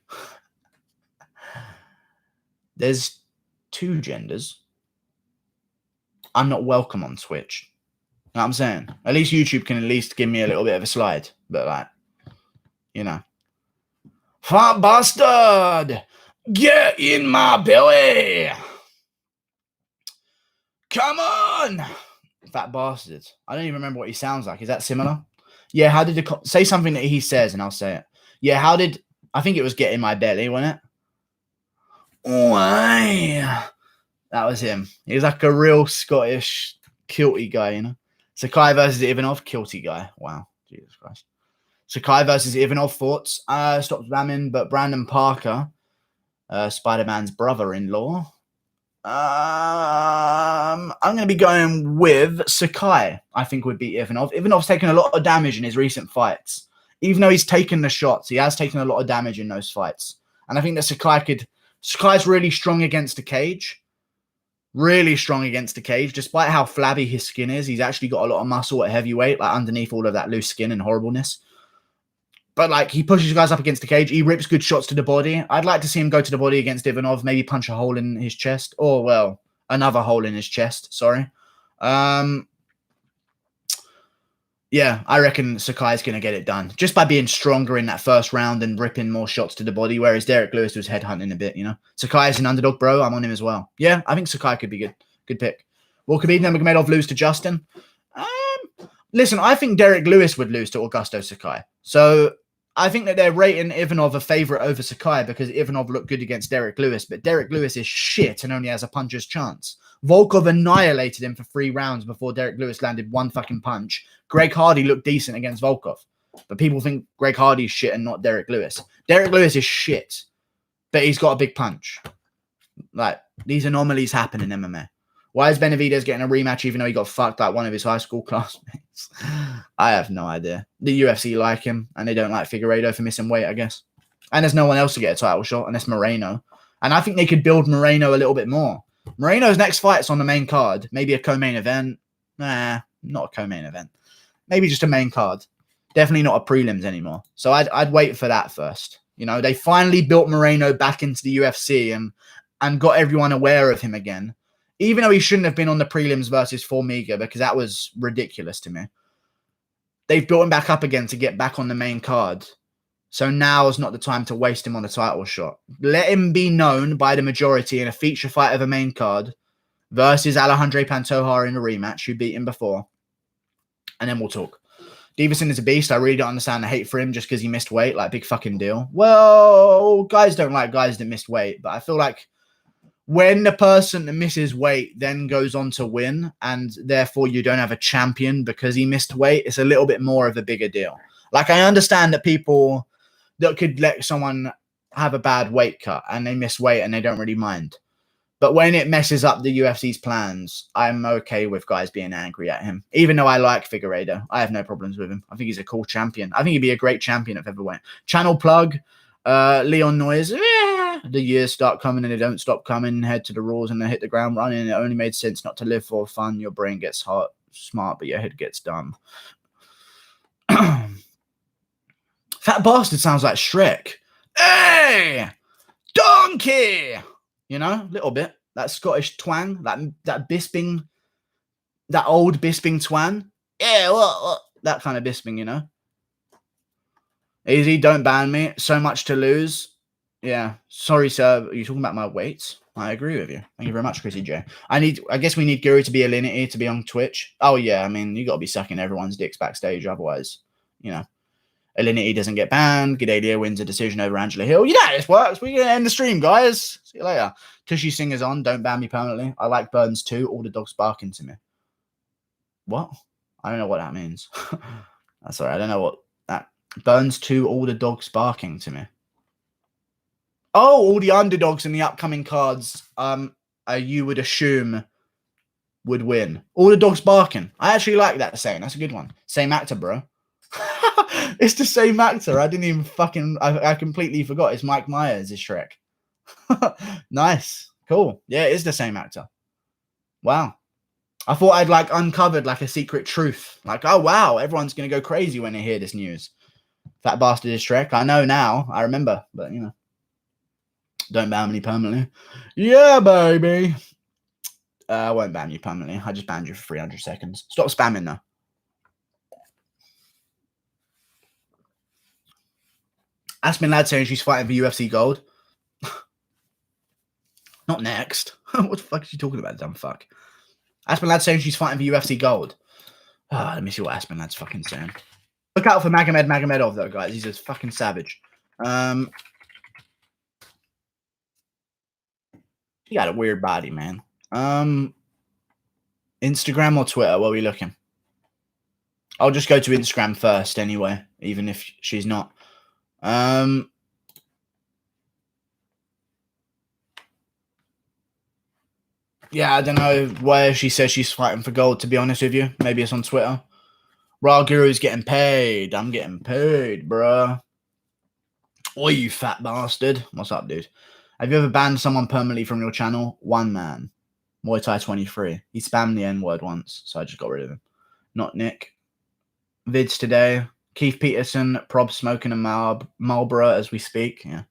There's 2 genders. I'm not welcome on Twitch. You know what I'm saying? At least YouTube can at least give me a little bit of a slide. But, like, you know. Fat bastard! Get in my belly! Come on! Fat bastard. I don't even remember what he sounds like. Is that similar? Yeah, how did say something that he says and I'll say it. Yeah, how did... I think it was get in my belly, wasn't it? Oh, That was him. He was like a real Scottish kilty guy, you know. Sakai versus Ivanov, kilty guy. Wow, Jesus Christ. Sakai versus Ivanov, thoughts? Stop spamming, but Brandon Parker, Spider-Man's brother-in-law. I'm going to be going with Sakai. I think would beat Ivanov. Ivanov's taken a lot of damage in his recent fights. Even though he's taken the shots, he has taken a lot of damage in those fights. And I think that Sakai's really strong against the cage. Really strong against the cage. Despite how flabby his skin is, he's actually got a lot of muscle at heavyweight, like underneath all of that loose skin and horribleness. But like he pushes you guys up against the cage. He rips good shots to the body. I'd like to see him go to the body against Ivanov, maybe punch a hole in his chest. Or, well, another hole in his chest. Sorry. Yeah, I reckon Sakai's going to get it done. Just by being stronger in that first round and ripping more shots to the body, whereas Derek Lewis was headhunting a bit, you know. Sakai's an underdog, bro. I'm on him as well. Yeah, I think Sakai could be good. Good pick. Will Khabib Nurmagomedov lose to Justin? Listen, I think Derek Lewis would lose to Augusto Sakai. So I think that they're rating Ivanov a favorite over Sakai because Ivanov looked good against Derek Lewis, but Derek Lewis is shit and only has a puncher's chance. Volkov annihilated him for 3 rounds before Derek Lewis landed one fucking punch. Greg Hardy looked decent against Volkov, but people think Greg Hardy's shit and not Derek Lewis. Derek Lewis is shit, but he's got a big punch. Like, these anomalies happen in MMA. Why is Benavidez getting a rematch even though he got fucked like one of his high school classmates? I have no idea. The UFC like him, and they don't like Figueiredo for missing weight, I guess. And there's no one else to get a title shot, unless Moreno. And I think they could build Moreno a little bit more. Moreno's next fight's on the main card. Maybe a co-main event. Nah, not a co-main event. Maybe just a main card. Definitely not a prelims anymore. So I'd wait for that first. You know, they finally built Moreno back into the UFC and got everyone aware of him again. Even though he shouldn't have been on the prelims versus Formiga, because that was ridiculous to me. They've built him back up again to get back on the main card. So now is not the time to waste him on a title shot. Let him be known by the majority in a feature fight of a main card versus Alejandro Pantoja in a rematch, who beat him before. And then we'll talk. Davison is a beast. I really don't understand the hate for him just because he missed weight. Like, big fucking deal. Well, guys don't like guys that missed weight. But I feel like when the person that misses weight then goes on to win and therefore you don't have a champion because he missed weight, it's a little bit more of a bigger deal. Like, I understand that people that could let someone have a bad weight cut and they miss weight and they don't really mind. But when it messes up the UFC's plans, I'm okay with guys being angry at him. Even though I like Figueiredo, I have no problems with him. I think he's a cool champion. I think he'd be a great champion at featherweight. Channel plug, Leon Noyes. The years start coming and they don't stop coming. Head to the rules and they hit the ground running. It only made sense not to live for fun. Your brain gets smart, but your head gets dumb. Fat bastard sounds like Shrek. Hey! Donkey! You know, a little bit. That Scottish twang, that Bisping, that old Bisping twang. Yeah, what? That kind of Bisping, you know. Easy, don't ban me. So much to lose. Yeah. Sorry, sir. Are you talking about my weights? I agree with you. Thank you very much, Chrissy J. I guess we need Guru to be Alinity to be on Twitch. Oh, yeah. I mean, you got to be sucking everyone's dicks backstage. Otherwise, you know. Alinity doesn't get banned. Gaethje wins a decision over Angela Hill. You know how this works. We're going to end the stream, guys. See you later. Tushy Singer's on. Don't ban me permanently. I like Burns too. All the dogs barking to me. What? I don't know what that means. Sorry, I don't know what that... Burns too. All the dogs barking to me. Oh, all the underdogs in the upcoming cards, you would assume would win. All the dogs barking. I actually like that saying. That's a good one. Same actor, bro. It's the same actor. I didn't even fucking... I completely forgot. It's Mike Myers, is Shrek. Nice. Cool. Yeah, it is the same actor. Wow. I thought I'd like uncovered like a secret truth. Like, oh, wow. Everyone's going to go crazy when they hear this news. Fat bastard is Shrek. I know now. I remember. But, you know. Don't ban me permanently. Yeah, baby. I won't ban you permanently. I just banned you for 300 seconds. Stop spamming, though. Aspen Ladd saying she's fighting for UFC gold. Not next. What the fuck is she talking about, dumb fuck? Aspen Ladd saying she's fighting for UFC gold. Let me see what Aspen Ladd's fucking saying. Look out for Magomedov, though, guys. He's a fucking savage. He got a weird body, man. Instagram or Twitter? Where are we looking? I'll just go to Instagram first anyway, even if she's not. Yeah, I don't know where she says she's fighting for gold, to be honest with you. Maybe it's on Twitter. Raw Guru's getting paid. I'm getting paid, bruh. Oi, you fat bastard. What's up, dude? Have you ever banned someone permanently from your channel? One man. Muay Thai 23. He spammed the N-word once, so I just got rid of him. Not Nick. Vids today. Keith Peterson, Prob smoking a Marlboro as we speak. Yeah.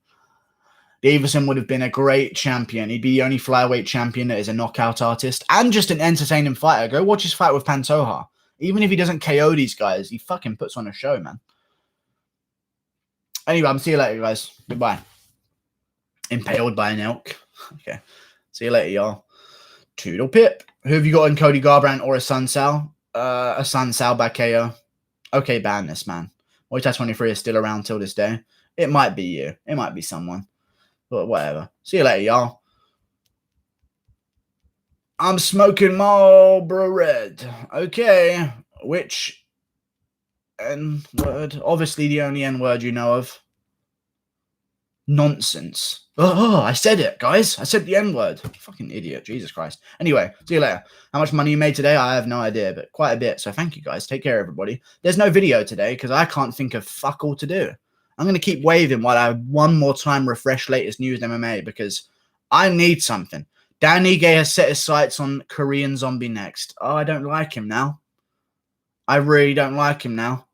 Davison would have been a great champion. He'd be the only flyweight champion that is a knockout artist and just an entertaining fighter. Go watch his fight with Pantoja. Even if he doesn't KO these guys, he fucking puts on a show, man. Anyway, I'm see you later, guys. Goodbye. Impaled by an elk. Okay. See you later, y'all. Toodle pip. Who have you got in Cody Garbrandt or a Sun Sal? A Sun Sal by KO. Okay, ban this, man. Muay Thai 23 is still around till this day. It might be you. It might be someone. But whatever. See you later, y'all. I'm smoking Marlboro Red. Okay. Which N-word? Obviously the only N-word you know of. Nonsense. Oh, I said it, guys. I said the N-word. Fucking idiot. Jesus Christ. Anyway, see you later. How much money you made today? I have no idea, but quite a bit. So thank you, guys. Take care, everybody. There's no video today because I can't think of fuck all to do. I'm going to keep waving while I one more time refresh latest news in MMA because I need something. Dan Ige has set his sights on Korean Zombie next. Oh, I don't like him now. I really don't like him now.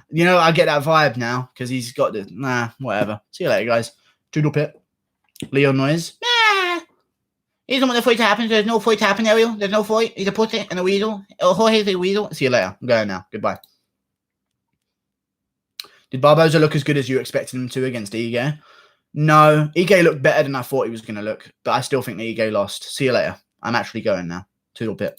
You know, I get that vibe now because he's got the... Nah, whatever. See you later, guys. Toodle pip. Leo Noise. Nah. He doesn't want the fight to happen. There's no fight to happen, Ariel. There's no fight. He's a pussy and a weasel. Oh, Jorge's a weasel. See you later. I'm going now. Goodbye. Did Barboza look as good as you expected him to against Ige? No. Ige looked better than I thought he was going to look, but I still think that Ige lost. See you later. I'm actually going now. Toodle pip.